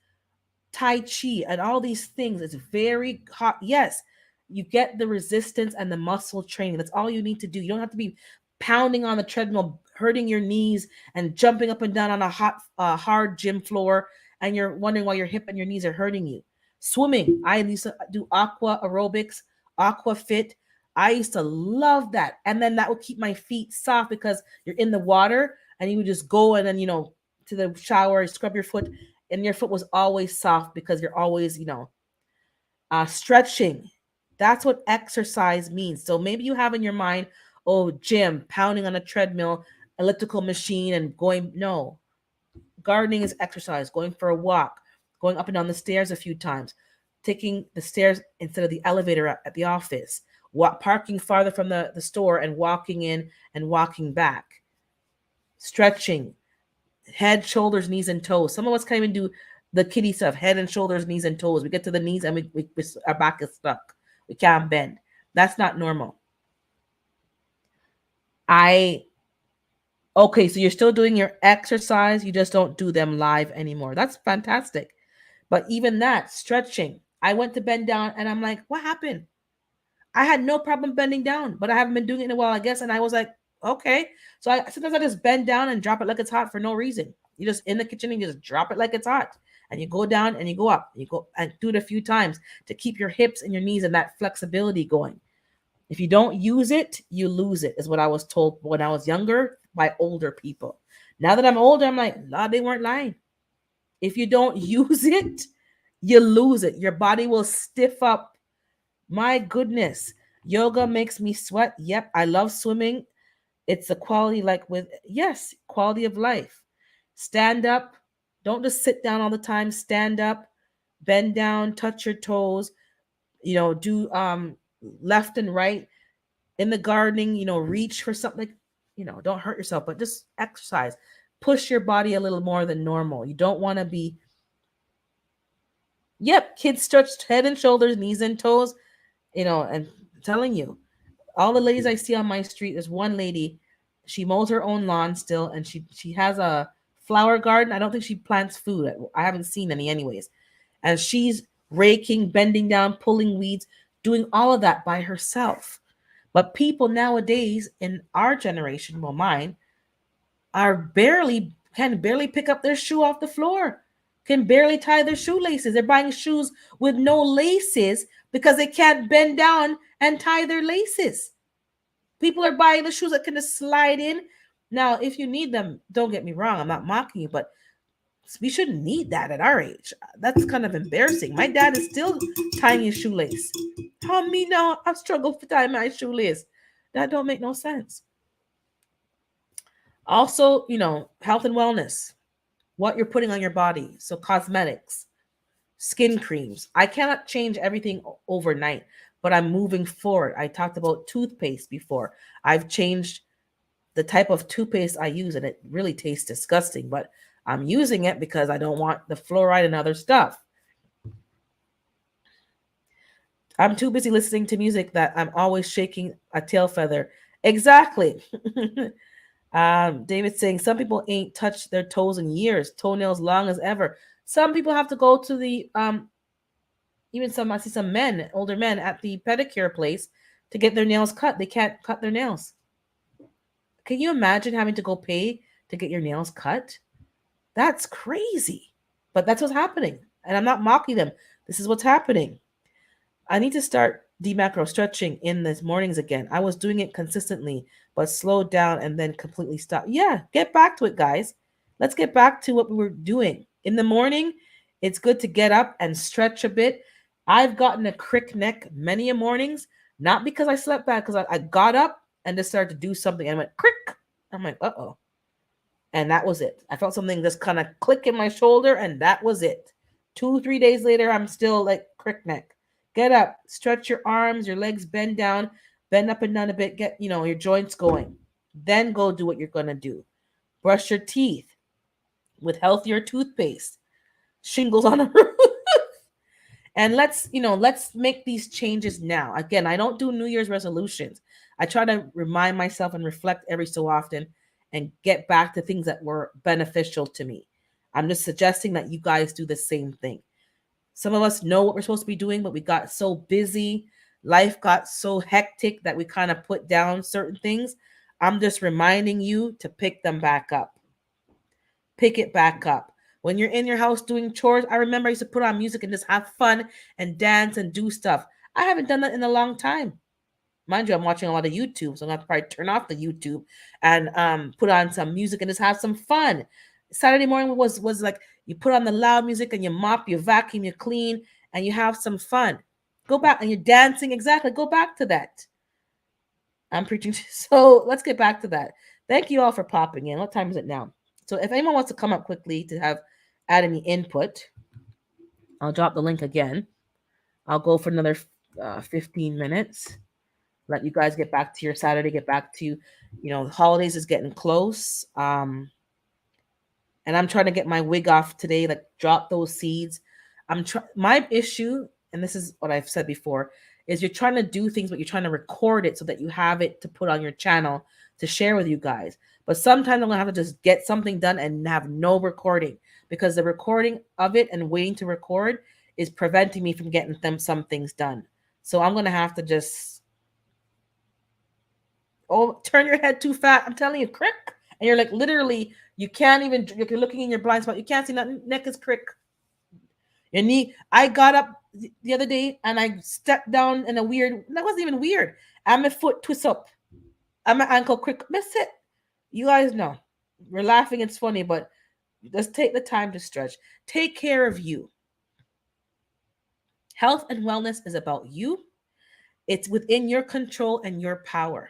Tai Chi, and all these things. It's very hot. Yes, you get the resistance and the muscle training. That's all you need to do. You don't have to be pounding on the treadmill, hurting your knees, and jumping up and down on a hard gym floor, and you're wondering why your hip and your knees are hurting you. Swimming. I used to do aqua aerobics, aqua fit. I used to love that. And then that would keep my feet soft because you're in the water and you would just go and then, you know, to the shower, scrub your foot, and your foot was always soft because you're always, you know, stretching. That's what exercise means. So maybe you have in your mind, oh, gym, pounding on a treadmill, elliptical machine, and going. No, gardening is exercise. Going for a walk, going up and down the stairs a few times, taking the stairs instead of the elevator at the office, parking farther from the store and walking in and walking back, stretching, head, shoulders, knees, and toes. Some of us can't even do the kiddie stuff, head and shoulders, knees, and toes. We get to the knees and our back is stuck. We can't bend. That's not normal. Okay, so you're still doing your exercise, you just don't do them live anymore. That's fantastic. But even that, stretching, I went to bend down and I'm like, what happened? I had no problem bending down, but I haven't been doing it in a while, I guess. And I was like, okay. So sometimes I just bend down and drop it like it's hot for no reason. You just in the kitchen and you just drop it like it's hot. And you go down and you go up. You go and do it a few times to keep your hips and your knees and that flexibility going. If you don't use it, you lose it, is what I was told when I was younger by older people. Now that I'm older, I'm like, nah, they weren't lying. If you don't use it, you lose it. Your body will stiff up. My goodness. Yoga makes me sweat. Yep. I love swimming. It's a quality, like with, yes, quality of life. Stand up. Don't just sit down all the time. Stand up, bend down, touch your toes, you know, do left and right in the gardening, you know, reach for something, you know, don't hurt yourself, but just exercise. Push your body a little more than normal. You don't want to be, yep, kids stretch head and shoulders, knees and toes, you know, and I'm telling you, all the ladies I see on my street, there's one lady, she mows her own lawn still, and she has a flower garden. I don't think she plants food. I haven't seen any anyways. And she's raking, bending down, pulling weeds, doing all of that by herself. But people nowadays in our generation, well, mine, are can barely pick up their shoe off the floor, can barely tie their shoelaces. They're buying shoes with no laces because they can't bend down and tie their laces. People are buying the shoes that can just slide in. Now, if you need them, don't get me wrong, I'm not mocking you, but we shouldn't need that at our age. That's kind of embarrassing. My dad is still tying his shoelace. How me now? I've struggled to tie my shoelace. That don't make no sense. Also, you know, health and wellness, what you're putting on your body. So cosmetics, skin creams. I cannot change everything overnight, but I'm moving forward. I talked about toothpaste before. I've changed the type of toothpaste I use, and it really tastes disgusting, but I'm using it because I don't want the fluoride and other stuff. I'm too busy listening to music that I'm always shaking a tail feather. Exactly. David saying some people ain't touched their toes in years, toenails long as ever. Some people have to go to the even some, I see some men, older men at the pedicure place to get their nails cut. They can't cut their nails. Can you imagine having to go pay to get your nails cut. That's crazy. But that's what's happening. And I'm not mocking them. This is what's happening. I need to start demacro stretching in the mornings again. I was doing it consistently, but slowed down and then completely stopped. Yeah, get back to it, guys. Let's get back to what we were doing. In the morning, it's good to get up and stretch a bit. I've gotten a crick neck many a mornings, not because I slept bad, because I got up and just started to do something and I went crick. I'm like, uh-oh. And that was it. I felt something just kind of click in my shoulder, and that was it. 2, 3 days later, I'm still like crick neck. Get up, stretch your arms, your legs, bend down, bend up and down a bit, get your joints going. Then go do what you're gonna do. Brush your teeth with healthier toothpaste. Shingles on a roof. And let's make these changes now. Again, I don't do New Year's resolutions. I try to remind myself and reflect every so often and get back to things that were beneficial to me. I'm just suggesting that you guys do the same thing. Some of us know what we're supposed to be doing, but we got so busy. Life got so hectic that we kind of put down certain things. I'm just reminding you to pick them back up. Pick it back up. When you're in your house doing chores, I remember I used to put on music and just have fun and dance and do stuff. I haven't done that in a long time. Mind you, I'm watching a lot of YouTube, so I'm gonna probably turn off the YouTube and put on some music and just have some fun. Saturday morning was like you put on the loud music and you mop, you vacuum, you clean, and you have some fun. Go back and you're dancing. Exactly. Go back to that. I'm preaching. So let's get back to that. Thank you all for popping in. What time is it now? So if anyone wants to come up quickly to have add any input, I'll drop the link again. I'll go for another 15 minutes. Let you guys get back to your Saturday, get back to, the holidays is getting close. And I'm trying to get my wig off today, like drop those seeds. My issue, and this is what I've said before, is you're trying to do things, but you're trying to record it so that you have it to put on your channel to share with you guys. But sometimes I'm gonna have to just get something done and have no recording, because the recording of it and waiting to record is preventing me from getting some things done. So I'm gonna have to just turn your head too fat. I'm telling you, crick. And you're like, literally, you can't even, you're looking in your blind spot. You can't see nothing. Neck is crick. Your knee. I got up the other day and I stepped down in a weird, that wasn't even weird. And my foot twist up. And my ankle crick. Miss it. You guys know. We're laughing. It's funny, but just take the time to stretch. Take care of you. Health and wellness is about you. It's within your control and your power.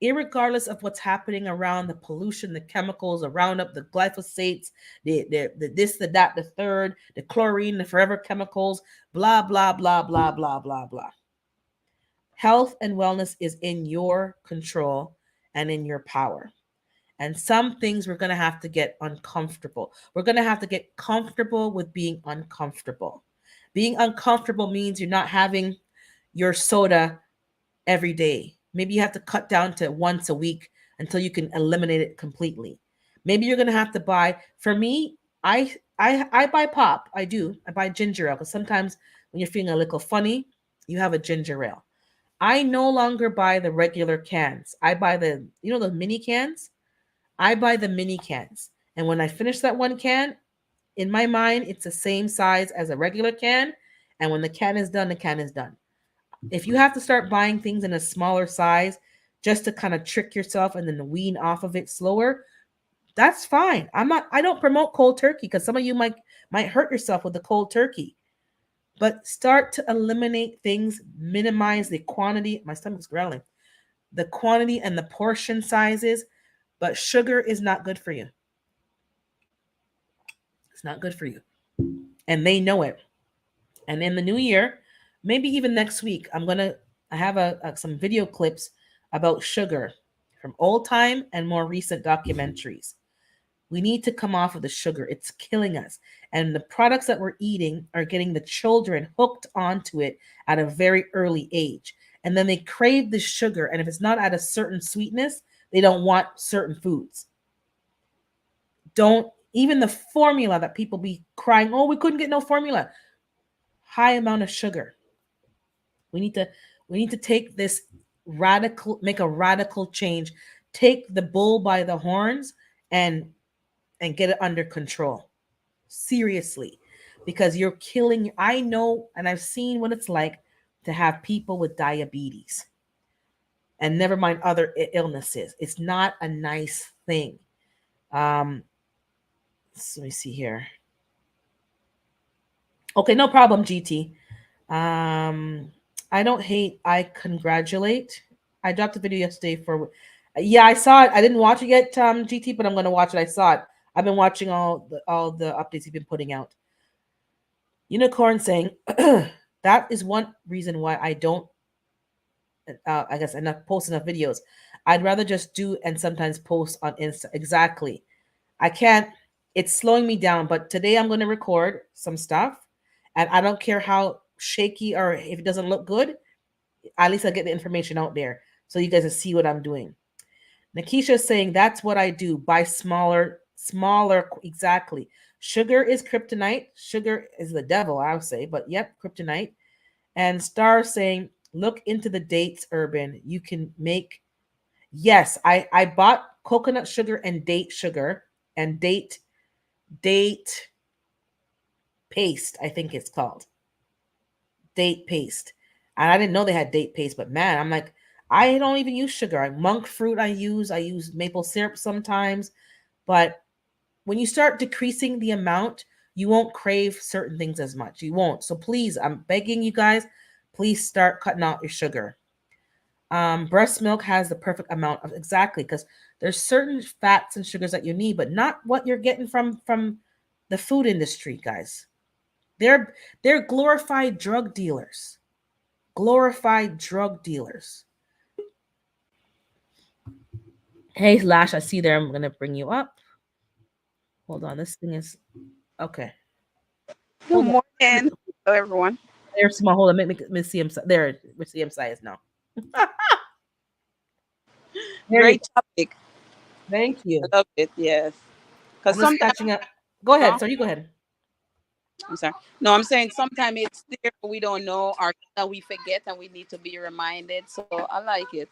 Irregardless of what's happening around, the pollution, the chemicals, the Roundup, the glyphosates, the this, the that, the third, the chlorine, the forever chemicals, blah, blah, blah, blah, blah, blah, blah. Health and wellness is in your control and in your power. And some things we're going to have to get uncomfortable. We're going to have to get comfortable with being uncomfortable. Being uncomfortable means you're not having your soda every day. Maybe you have to cut down to once a week until you can eliminate it completely. Maybe you're going to have to buy, for me, I buy pop. I do. I buy ginger ale because sometimes when you're feeling a little funny, you have a ginger ale. I no longer buy the regular cans. I buy the mini cans. I buy the mini cans. And when I finish that one can, in my mind, it's the same size as a regular can. And when the can is done, the can is done. If you have to start buying things in a smaller size just to kind of trick yourself and then wean off of it slower, that's fine. I don't promote cold turkey because some of you might hurt yourself with the cold turkey. But start to eliminate things, minimize the quantity. My stomach's growling. The quantity and the portion sizes, but sugar is not good for you. It's not good for you. And they know it. And in the new year, maybe even next week, I have some video clips about sugar from old time and more recent documentaries. We need to come off of the sugar. It's killing us. And the products that we're eating are getting the children hooked onto it at a very early age. And then they crave the sugar. And if it's not at a certain sweetness, they don't want certain foods. Even the formula that people be crying, oh, we couldn't get no formula. High amount of sugar. We need to take this make a radical change. Take the bull by the horns and get it under control. Seriously. Because you're killing, I know, and I've seen what it's like to have people with diabetes, and never mind other illnesses. It's not a nice thing. Um, so let me see here. Okay, no problem, GT. I don't hate. I congratulate. I dropped a video yesterday for. Yeah, I saw it. I didn't watch it yet, GT, but I'm gonna watch it. I saw it. I've been watching all the updates you've been putting out. Unicorn saying that is one reason why I don't. I guess enough post enough videos. I'd rather just do and sometimes post on Insta. Exactly. I can't. It's slowing me down. But today I'm gonna record some stuff, and I don't care how shaky or if it doesn't look good, at least I get the information out there so you guys will see what I'm doing. Nakisha is saying that's what I do. Buy smaller, exactly. Sugar is kryptonite. Sugar is the devil, I would say, but yep, kryptonite. And Star saying, look into the dates, Urban. You can make. Yes, I bought coconut sugar and date sugar and date paste. I think it's called date paste. And I didn't know they had date paste, but man, I'm like, I don't even use sugar. Monk fruit I use maple syrup sometimes. But when you start decreasing the amount, you won't crave certain things as much. You won't. So please, I'm begging you guys, please start cutting out your sugar. Breast milk has the perfect amount of exactly because there's certain fats and sugars that you need, but not what you're getting from the food industry, guys. They're they're glorified drug dealers. Glorified drug dealers. Hey Lash, I see there. I'm gonna bring you up. Hold on, this thing is okay. Good Hold on. morning. Hello, everyone. There's small. Hold on. Me see him. There, we see him size now. There you Great go. topic. Thank I you. love it. Yes. Because I'm just sometimes, catching up. Go ahead. no, So you go ahead. I'm sorry. No, I'm saying sometimes it's there, but we don't know, or that we forget, and we need to be reminded. So I like it.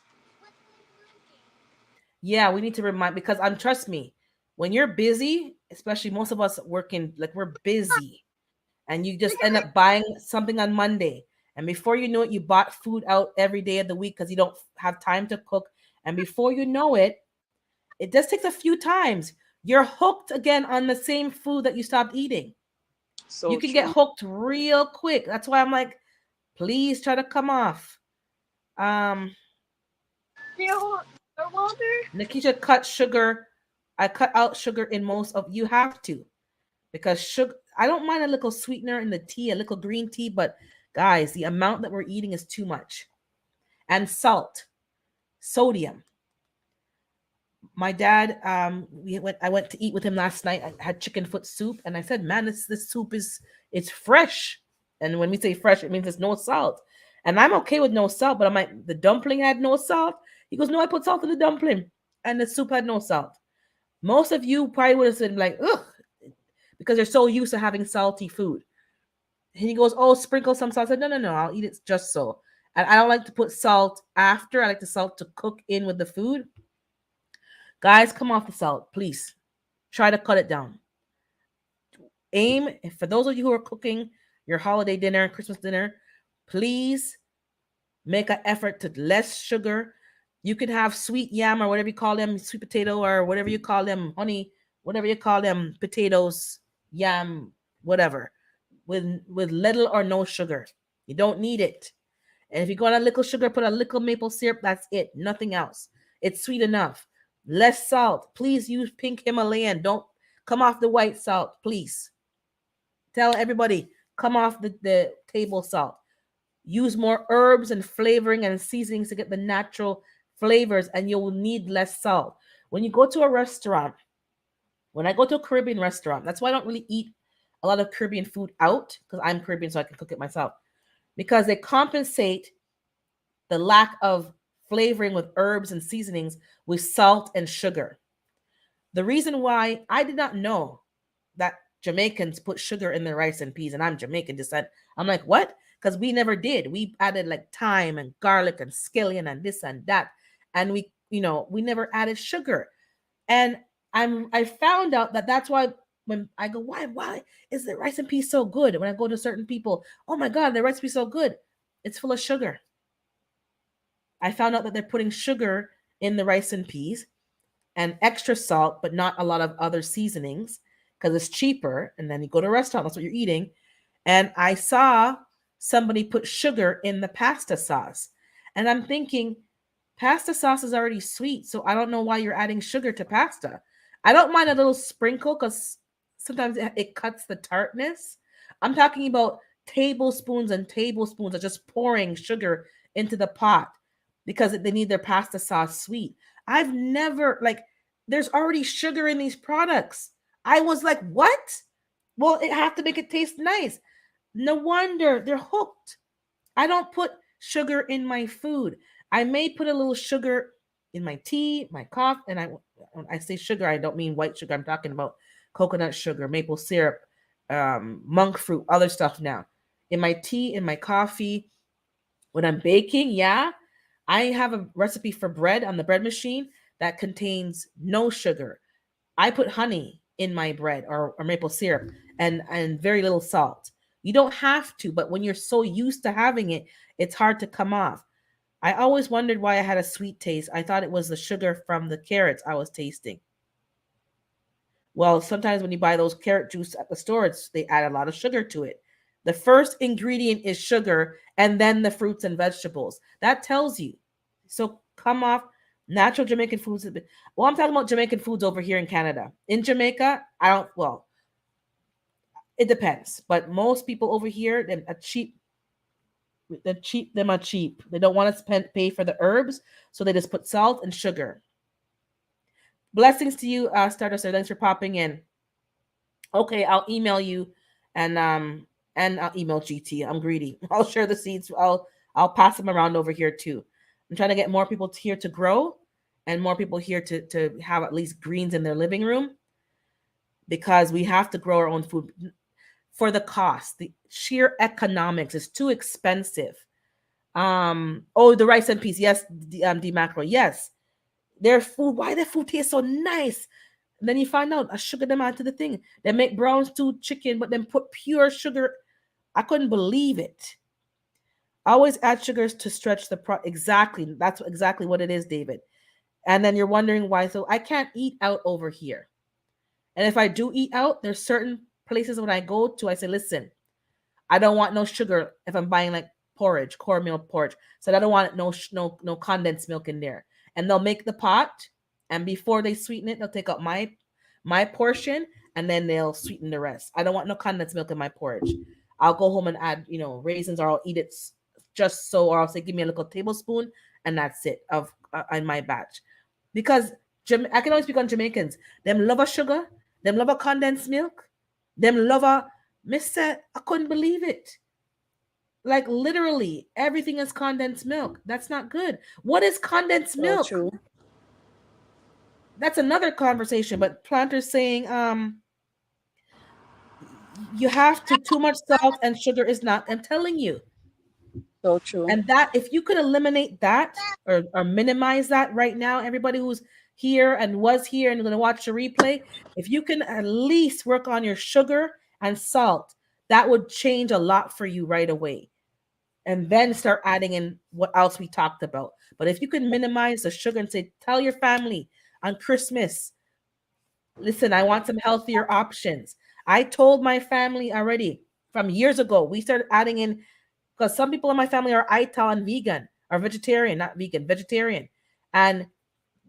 Yeah, we need to remind because I'm trust me, when you're busy, especially most of us working, like we're busy, and you just end up buying something on Monday, and before you know it, you bought food out every day of the week because you don't have time to cook, and before you know it, it just takes a few times. You're hooked again on the same food that you stopped eating. You So can get true. hooked real quick. That's why I'm like, please try to come off. Um, Nikisha cut sugar. I cut out sugar in most of. You have to because sugar. I don't mind a little sweetener in the tea, a little green tea, but guys, the amount that we're eating is too much. And salt, sodium. My dad, we went. I went to eat with him last night. I had chicken foot soup, and I said, "Man, this soup is it's fresh." And when we say fresh, it means there's no salt. And I'm okay with no salt, but I'm like, the dumpling had no salt. He goes, "No, I put salt in the dumpling, and the soup had no salt." Most of you probably would have said like, "Ugh," because they're so used to having salty food. And he goes, "Oh, sprinkle some salt." I said, "No, no, no, I'll eat it just so." And I don't like to put salt after. I like the salt to cook in with the food. Guys, come off the salt, please. Try to cut it down. Aim, for those of you who are cooking your holiday dinner, Christmas dinner, please make an effort to less sugar. You can have sweet yam or whatever you call them, sweet potato or whatever you call them, honey, whatever you call them, potatoes, yam, whatever, with little or no sugar. You don't need it. And if you go on a little sugar, put a little maple syrup. That's it. Nothing else. It's sweet enough. Less salt. Please use pink Himalayan. Don't come off the white salt, please. Tell everybody, come off the table salt. Use more herbs and flavoring and seasonings to get the natural flavors, and you will need less salt. When you go to a restaurant, when I go to a Caribbean restaurant, that's why I don't really eat a lot of Caribbean food out because I'm Caribbean, so I can cook it myself. Because they compensate the lack of flavoring with herbs and seasonings with salt and sugar. The reason why I did not know that Jamaicans put sugar in their rice and peas, and I'm Jamaican descent. I'm like, what? Because we never did. We added like thyme and garlic and scallion and this and that. And we never added sugar. And I found out that that's why when I go, why is the rice and peas so good? When I go to certain people, oh my God, the rice and peas so good. It's full of sugar. I found out that they're putting sugar in the rice and peas and extra salt, but not a lot of other seasonings because it's cheaper. And then you go to a restaurant, that's what you're eating. And I saw somebody put sugar in the pasta sauce. And I'm thinking, pasta sauce is already sweet, so I don't know why you're adding sugar to pasta. I don't mind a little sprinkle because sometimes it cuts the tartness. I'm talking about tablespoons and tablespoons of just pouring sugar into the pot because they need their pasta sauce sweet. I've never, like, there's already sugar in these products. I was like, what? Well, it have to make it taste nice. No wonder they're hooked. I don't put sugar in my food. I may put a little sugar in my tea, my coffee, and when I say sugar, I don't mean white sugar. I'm talking about coconut sugar, maple syrup, monk fruit, other stuff now. In my tea, in my coffee, when I'm baking, yeah, I have a recipe for bread on the bread machine that contains no sugar. I put honey in my bread or maple syrup and very little salt. You don't have to, but when you're so used to having it, it's hard to come off. I always wondered why I had a sweet taste. I thought it was the sugar from the carrots I was tasting. Well, sometimes when you buy those carrot juice at the store, they add a lot of sugar to it. The first ingredient is sugar and then the fruits and vegetables. That tells you. So come off natural Jamaican foods. Well, I'm talking about Jamaican foods over here in Canada. In Jamaica, I don't, well, it depends. But most people over here, them are cheap. They don't want to pay for the herbs, so they just put salt and sugar. Blessings to you, Stardust. Thanks for popping in. Okay, I'll email you, and I'll email GT. I'm greedy. I'll share the seeds. I'll pass them around over here too. I'm trying to get more people here to grow, and more people here to have at least greens in their living room, because we have to grow our own food for the cost. The sheer economics is too expensive. Oh, the rice and peas, yes. The macro, yes. Their food, why their food tastes so nice? And then you find out I sugar them out to the thing. They make brown stew chicken, but then put pure sugar. I couldn't believe it. Always add sugars to stretch the exactly. That's exactly what it is, David. And then you're wondering why. So I can't eat out over here. And if I do eat out, there's certain places when I go to, I say, listen, I don't want no sugar if I'm buying like porridge, cornmeal porridge. So I don't want no condensed milk in there. And they'll make the pot, and before they sweeten it, they'll take out my portion, and then they'll sweeten the rest. I don't want no condensed milk in my porridge. I'll go home and add, raisins, or I'll eat it just so, or I'll say, give me a little tablespoon, and that's it of in my batch. Because I can always speak on Jamaicans. Them love a sugar, them love a condensed milk, them love a. Mister, I couldn't believe it. Like literally everything is condensed milk. That's not good. What is condensed milk? True. That's another conversation. But Planter's saying, you have to too much salt and sugar is not. I'm telling you. So true. And that if you could eliminate that or minimize that right now, everybody who's here and was here and going to watch the replay, if you can at least work on your sugar and salt, that would change a lot for you right away. And then start adding in what else we talked about. But if you can minimize the sugar and say, tell your family on Christmas, listen, I want some healthier options. I told my family already from years ago, we started adding in, because some people in my family are ITAL and vegan, or vegetarian, not vegan, vegetarian. And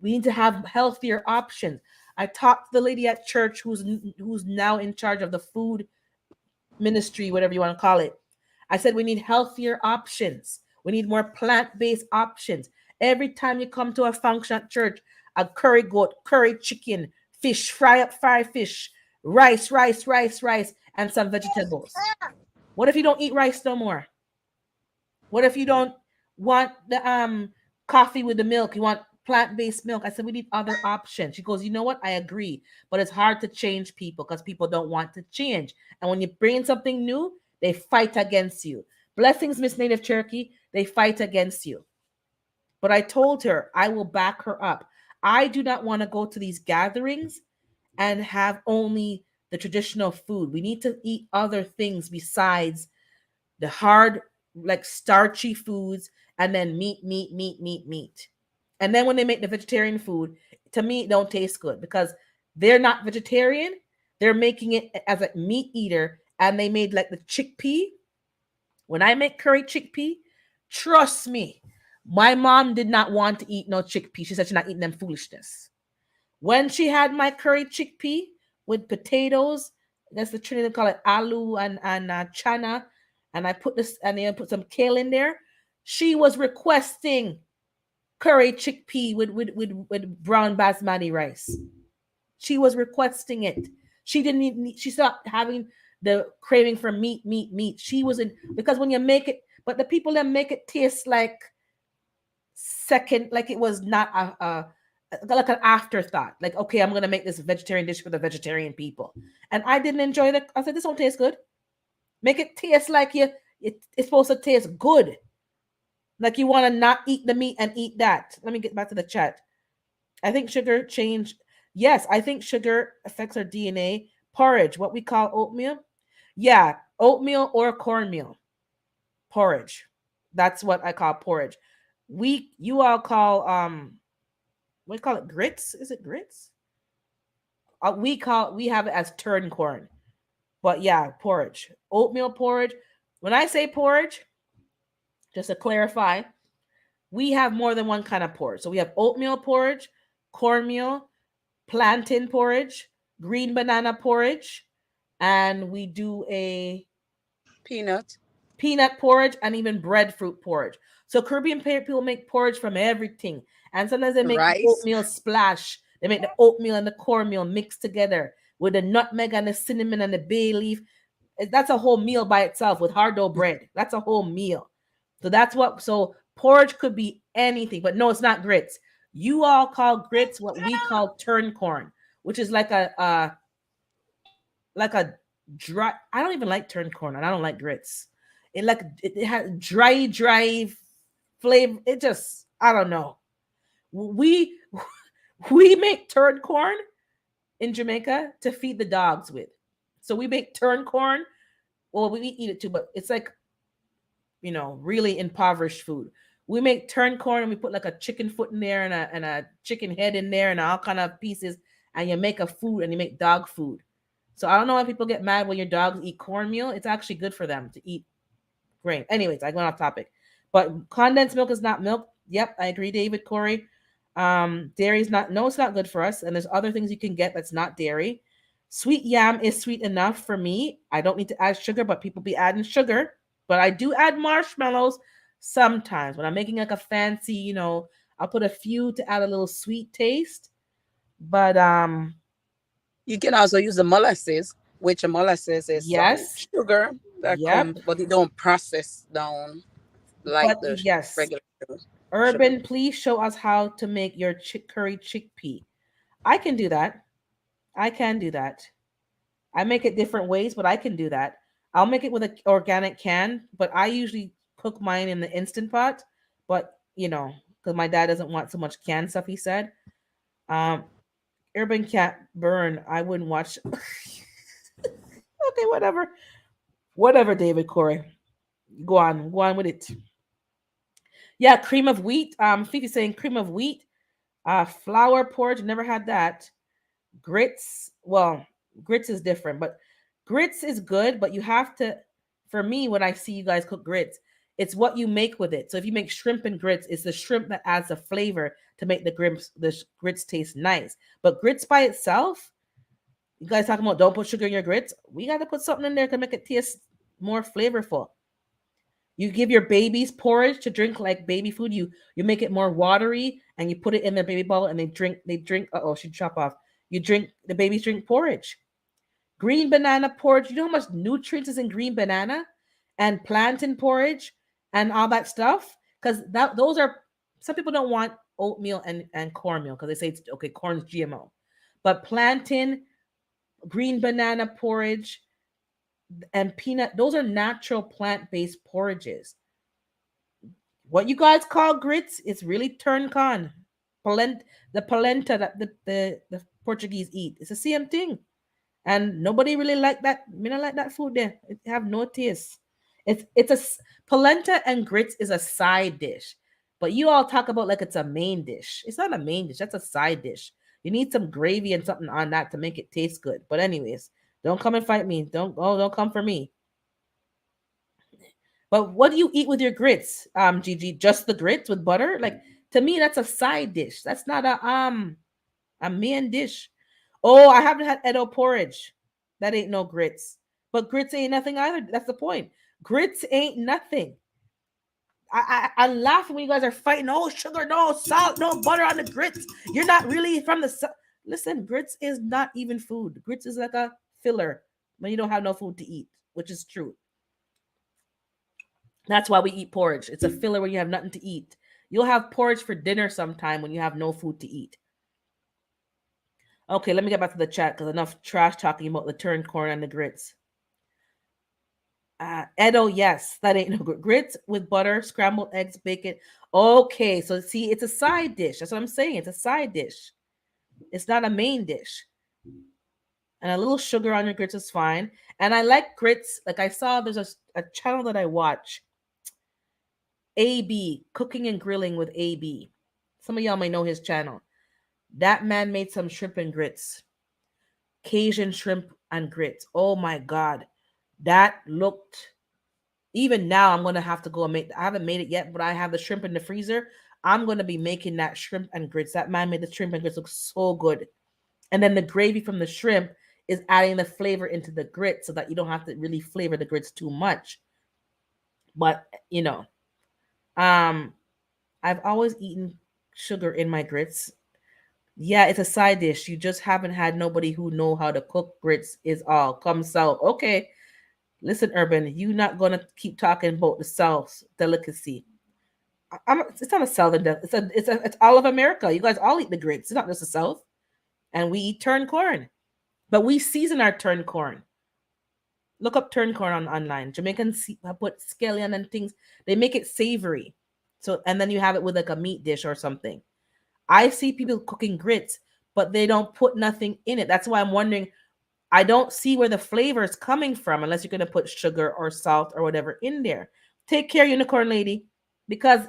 we need to have healthier options. I talked to the lady at church who's now in charge of the food ministry, whatever you want to call it. I said we need healthier options. We need more plant-based options. Every time you come to a function at church, a curry goat, curry chicken, fish, fried fish, rice, and some vegetables. What if you don't eat rice no more? What if you don't want the coffee with the milk? You want plant-based milk? I said we need other options. She goes, you know what? I agree, but it's hard to change people because people don't want to change. And when you bring in something new, they fight against you. Blessings, Miss Native Cherokee. They fight against you. But I told her I will back her up. I do not want to go to these gatherings and have only the traditional food. We need to eat other things besides the hard, like starchy foods, and then meat. And then when they make the vegetarian food, to me, it don't taste good because they're not vegetarian. They're making it as a meat eater, and they made like the chickpea. When I make curry chickpea, trust me, my mom did not want to eat no chickpea. She said she's not eating them foolishness. When she had my curry chickpea with potatoes, that's the Trinidad call it aloo and chana, and I put this and then put some kale in there. She was requesting curry chickpea with brown basmati rice. She was requesting it. She didn't need, she stopped having the craving for meat. She was in because when you make it, but the people that make it taste like second, like it was not a like an afterthought. Like, okay, I'm gonna make this vegetarian dish for the vegetarian people, and I didn't enjoy that. I said, this don't taste good. Make it taste like it's supposed to taste good. Like you want to not eat the meat and eat that. Let me get back to the chat. I think sugar change. Yes, I think sugar affects our DNA. Porridge, what we call oatmeal. Yeah, oatmeal or cornmeal. Porridge. That's what I call porridge. You all call what do you call it? Grits? Is it grits? We have it as turn corn. But yeah, porridge. Oatmeal porridge. When I say porridge, just to clarify, we have more than one kind of porridge. So we have oatmeal porridge, cornmeal, plantain porridge, green banana porridge, and we do a Peanut. peanut porridge and even breadfruit porridge. So Caribbean people make porridge from everything. And sometimes they make the Rice. oatmeal splash. They make the oatmeal and the cornmeal mixed together with the nutmeg and the cinnamon and the bay leaf. That's a whole meal by itself with hard dough bread. That's a whole meal. So porridge could be anything, but no, it's not grits. You all call grits what we call turn corn, which is like a dry. I don't even like turn corn, and I don't like grits. It has dry flavor. It just I don't know. We we make turn corn in Jamaica to feed the dogs with. So we make turn corn. Well, we eat it too, but it's like really impoverished food. We make turn corn and we put like a chicken foot in there and a chicken head in there and all kind of pieces, and you make a food and you make dog food. So I don't know why people get mad when your dogs eat cornmeal. It's actually good for them to eat grain. Anyways, I went off topic. But condensed milk is not milk. Yep, I agree, David, Corey. Dairy is not, no, it's not good for us. And there's other things you can get that's not dairy. Sweet yam is sweet enough for me. I don't need to add sugar, but people be adding sugar. But I do add marshmallows sometimes when I'm making like a fancy, I'll put a few to add a little sweet taste. But You can also use the molasses, which a molasses is some yes, sugar that yep. comes, but it don't process down like But the yes, regular sugar. Urban, please show us how to make your curry chickpea. I can do that. I can do that. I make it different ways, but I can do that. I'll make it with an organic can, but I usually cook mine in the instant pot. But because my dad doesn't want so much canned stuff, he said. Um, Urban Cat Burn. I wouldn't watch. Okay, whatever. David Corey, go on with it. Yeah, cream of wheat. Fifi saying cream of wheat. Flour porridge. Never had that. Grits. Well, grits is different, but grits is good. But you have to. For me, when I see you guys cook grits, it's what you make with it. So if you make shrimp and grits, it's the shrimp that adds the flavor to make the grits taste nice. But grits by itself, you guys talking about don't put sugar in your grits. We got to put something in there to make it taste more flavorful. You give your babies porridge to drink like baby food. You make it more watery and you put it in their baby bowl and they drink. Oh, she chop off. The babies drink porridge. Green banana porridge. You know how much nutrients is in green banana and plantain porridge and all that stuff? Because those are some people don't want oatmeal and cornmeal because they say it's okay, corn's GMO. But plantain, green banana porridge, and peanut, those are natural plant-based porridges. What you guys call grits is really turn con. The polenta, Portuguese eat. It's the same thing. And nobody really like that. Me not like that food there. It have no taste. Polenta and grits is a side dish. But you all talk about like it's a main dish. It's not a main dish. That's a side dish. You need some gravy and something on that to make it taste good. But anyways, don't come and fight me. Don't come for me. But what do you eat with your grits, Gigi? Just the grits with butter? Like to me, that's a side dish. That's not a main dish. Oh, I haven't had Edo porridge. That ain't no grits. But grits ain't nothing either. That's the point. Grits ain't nothing. I'm laughing when you guys are fighting. No sugar, no salt, no butter on the grits. You're not really from the south. Listen, grits is not even food. Grits is like a filler when you don't have no food to eat, which is true. That's why we eat porridge. It's a filler when you have nothing to eat. You'll have porridge for dinner sometime when you have no food to eat. Okay, let me get back to the chat because enough trash talking about the turned corn and the grits. Edo, yes, that ain't no good. Grits with butter, scrambled eggs, bacon. Okay, so see, it's a side dish. That's what I'm saying. It's a side dish. It's not a main dish. And a little sugar on your grits is fine. And I like grits. Like I saw there's a channel that I watch. AB, Cooking and Grilling with AB. Some of y'all may know his channel. That man made some shrimp and grits. Cajun shrimp and grits. Oh my God. That looked, even now I'm going to have to go and make, I haven't made it yet, but I have the shrimp in the freezer. I'm going to be making that shrimp and grits. That man made the shrimp and grits look so good. And then the gravy from the shrimp is adding the flavor into the grits so that you don't have to really flavor the grits too much. But, you know, I've always eaten sugar in my grits. Yeah, it's a side dish. You just haven't had nobody who know how to cook grits is all. Come south. Okay. Listen, Urban, you not gonna keep talking about the South's delicacy. It's not a Southern it's all of America. You guys all eat the grits. It's not just the South. And we eat turned corn. But we season our turned corn. Look up turned corn online. Jamaicans put scallion and things. They make it savory. So and then you have it with like a meat dish or something. I see people cooking grits, but they don't put nothing in it. That's why I'm wondering. I don't see where the flavor is coming from unless you're going to put sugar or salt or whatever in there. Take care, unicorn lady, because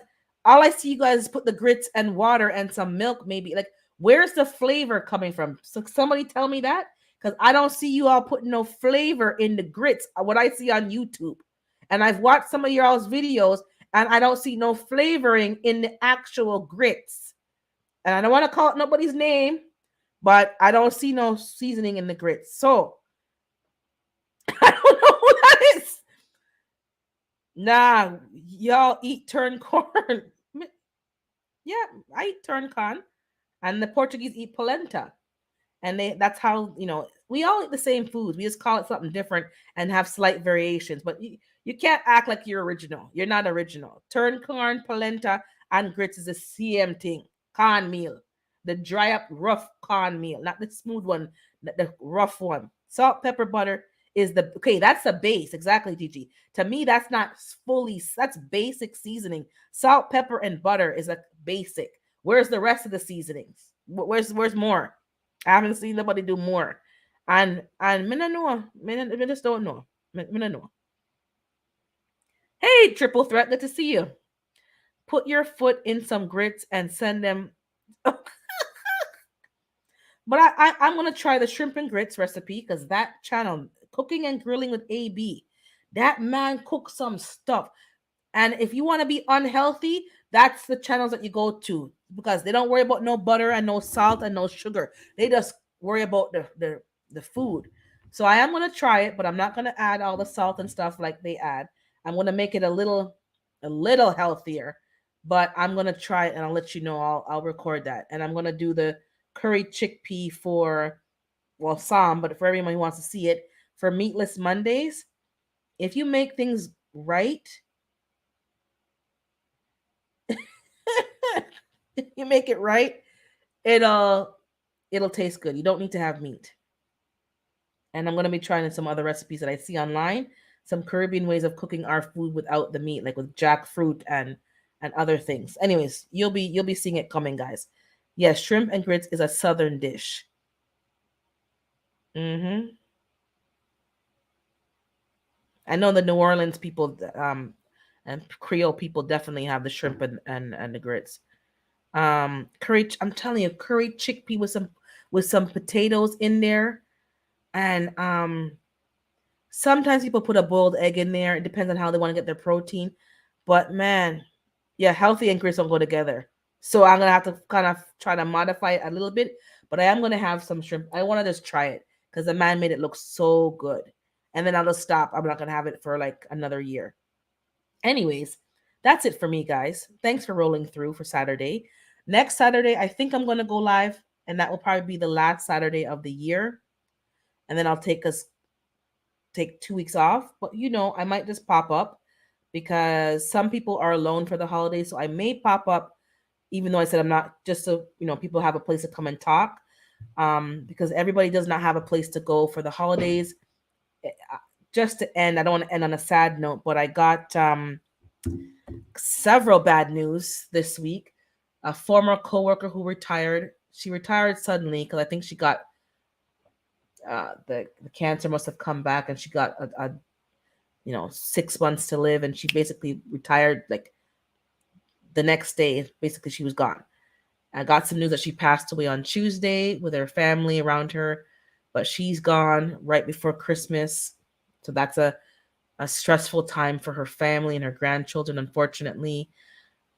all I see you guys put the grits and water and some milk, maybe. Like, where's the flavor coming from? So somebody tell me that, because I don't see you all putting no flavor in the grits. What I see on YouTube, and I've watched some of your all's videos, and I don't see no flavoring in the actual grits. And I don't want to call it nobody's name, but I don't see no seasoning in the grits. So I don't know who that is. Nah, y'all eat turned corn. Yeah, I eat turned corn. And the Portuguese eat polenta. And that's how, we all eat the same foods. We just call it something different and have slight variations. But you can't act like you're original. You're not original. Turned corn, polenta, and grits is the same thing. Cornmeal. The dry up rough cornmeal, not the smooth one, the rough one. Salt, pepper, butter is that's the base. Exactly, Gigi. To me, that's not that's basic seasoning. Salt, pepper, and butter is a basic. Where's the rest of the seasonings? Where's more? I haven't seen nobody do more. And me no know. Me just don't know. Me no know. Hey, triple threat, good to see you. Put your foot in some grits and send them. But I'm gonna try the shrimp and grits recipe because that channel, Cooking and Grilling with AB, that man cooks some stuff. And if you want to be unhealthy, that's the channels that you go to because they don't worry about no butter and no salt and no sugar. They just worry about the food. So I am gonna try it, but I'm not gonna add all the salt and stuff like they add. I'm gonna make it a little healthier, but I'm gonna try it and I'll let you know. I'll record that, and I'm gonna do the curry chickpea for, well, some, but for everyone who wants to see it, for Meatless Mondays. If you make things right, if you make it right, it'll taste good. You don't need to have meat. And I'm going to be trying some other recipes that I see online, some Caribbean ways of cooking our food without the meat, like with jackfruit and other things. Anyways, you'll be seeing it coming, guys. Yes, shrimp and grits is a southern dish. Mm-hmm. I know the New Orleans people, and Creole people definitely have the shrimp and the grits. Curry. I'm telling you, curry chickpea with some potatoes in there, and sometimes people put a boiled egg in there. It depends on how they want to get their protein, but man, yeah, healthy and grits don't go together. So I'm gonna have to kind of try to modify it a little bit, but I am gonna have some shrimp. I want to just try it because the man made it look so good, and then I'll just stop. I'm not gonna have it for like another year. Anyways, that's it for me, guys. Thanks for rolling through for Saturday. Next Saturday, I think I'm gonna go live, and that will probably be the last Saturday of the year, and then I'll take 2 weeks off. But I might just pop up because some people are alone for the holidays, so I may pop up even though I said I'm not, just so people have a place to come and talk, because everybody does not have a place to go for the holidays. Just to end, I don't want to end on a sad note, but I got several bad news this week. A former coworker who retired, she retired suddenly because I think she got the cancer must have come back, and she got a 6 months to live, and she basically retired like the next day. Basically, she was gone. I got some news that she passed away on Tuesday with her family around her, but she's gone right before Christmas. So that's a stressful time for her family and her grandchildren, unfortunately.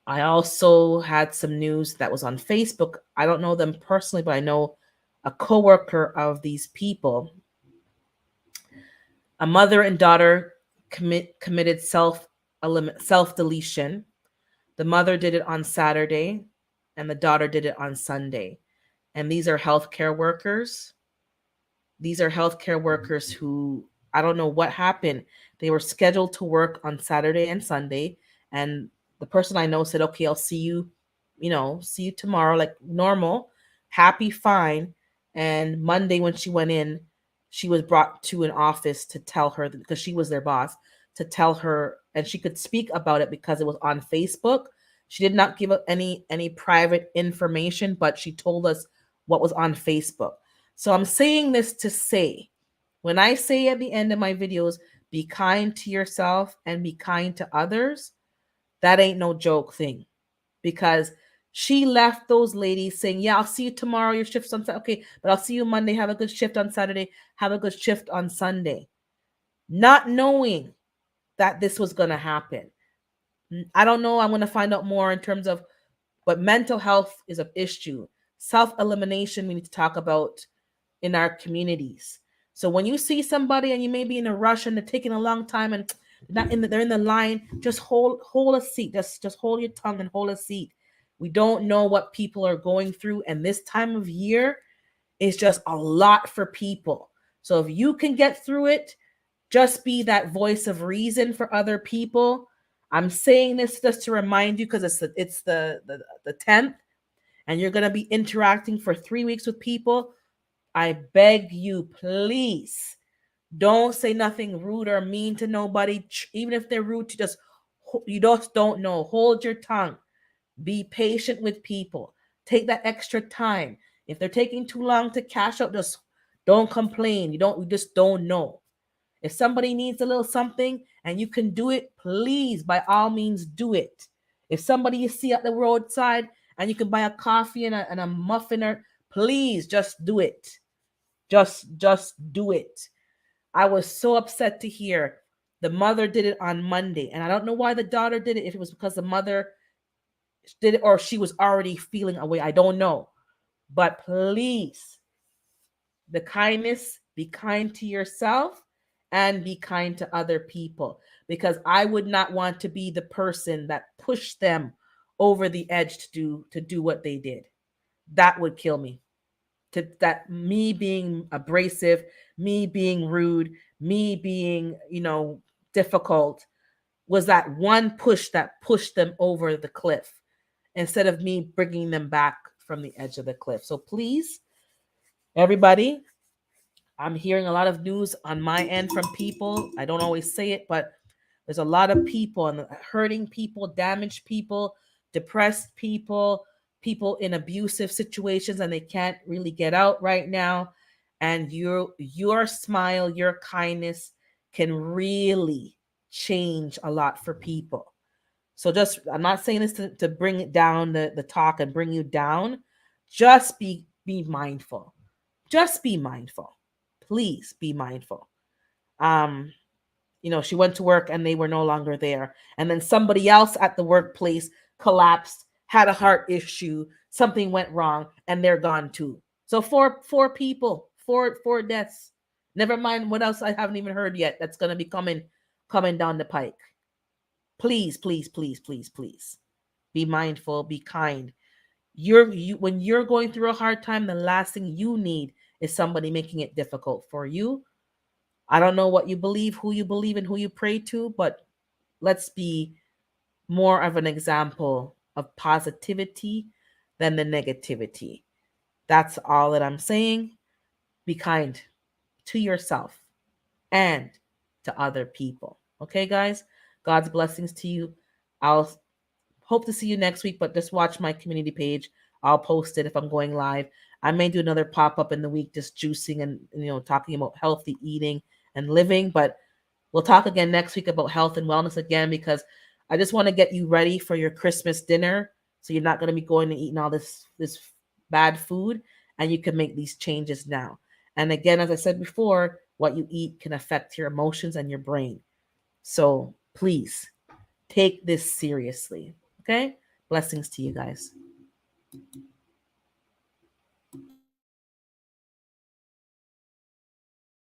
I also had some news that was on Facebook. I don't know them personally, but I know a coworker of these people. A mother and daughter committed self deletion. The mother did it on Saturday, and the daughter did it on Sunday. And these are healthcare workers. These are healthcare workers who, I don't know what happened. They were scheduled to work on Saturday and Sunday, and the person I know said, "Okay, I'll see you, see you tomorrow, like normal, happy, fine." And Monday, when she went in, she was brought to an office to tell her, because she was their boss, to tell her, and she could speak about it because it was on Facebook. She did not give up any private information, but she told us what was on Facebook. So I'm saying this to say, when I say at the end of my videos, be kind to yourself and be kind to others, that ain't no joke thing. Because she left those ladies saying, "Yeah, I'll see you tomorrow. Your shift's on Saturday. Okay, but I'll see you Monday. Have a good shift on Saturday. Have a good shift on Sunday." Not knowing that this was going to happen. I don't know. I'm going to find out more in terms of, but mental health is an issue. Self elimination, we need to talk about in our communities. So when you see somebody and you may be in a rush and they're taking a long time and they're in the line, just hold a seat. Just hold your tongue and hold a seat. We don't know what people are going through, and this time of year is just a lot for people. So if you can get through it, just be that voice of reason for other people. I'm saying this just to remind you because it's the 10th, and you're gonna be interacting for 3 weeks with people. I beg you, please don't say nothing rude or mean to nobody. Even if they're rude, you just don't know. Hold your tongue. Be patient with people. Take that extra time. If they're taking too long to cash out, just don't complain. You just don't know. If somebody needs a little something and you can do it, please, by all means, do it. If somebody you see at the roadside and you can buy a coffee and a muffin, or please just do it. Just do it. I was so upset to hear the mother did it on Monday, and I don't know why the daughter did it. If it was because the mother did it or she was already feeling away, I don't know. But please, the kindness, be kind to yourself and be kind to other people, because I would not want to be the person that pushed them over the edge to do what they did. That would kill me. To that, me being abrasive, me being rude, me being, difficult, was that one push that pushed them over the cliff instead of me bringing them back from the edge of the cliff. So please, everybody, I'm hearing a lot of news on my end from people. I don't always say it, but there's a lot of people, and hurting people, damaged people, depressed people, people in abusive situations, and they can't really get out right now. And your smile, your kindness can really change a lot for people. So just, I'm not saying this to bring it down, the talk and bring you down. Just be mindful. Just be mindful. Please be mindful. Um, she went to work and they were no longer there. And then somebody else at the workplace collapsed, had a heart issue, something went wrong, and they're gone too. So four people, four deaths. Never mind what else I haven't even heard yet that's gonna be coming down the pike. Please, please, please, please, please. Be mindful, be kind. When you're going through a hard time, the last thing you need is somebody making it difficult for you. I don't know what you believe, who you believe, and who you pray to, but let's be more of an example of positivity than the negativity. That's all that I'm saying. Be kind to yourself and to other people. Okay, guys? God's blessings to you. I'll hope to see you next week, but just watch my community page. I'll post it if I'm going live. I may do another pop up in the week, just juicing and talking about healthy eating and living. But we'll talk again next week about health and wellness again, because I just want to get you ready for your Christmas dinner, so you're not going to be going and eating all this bad food, and you can make these changes now. And again, as I said before, what you eat can affect your emotions and your brain. So please take this seriously. Okay? Blessings to you guys.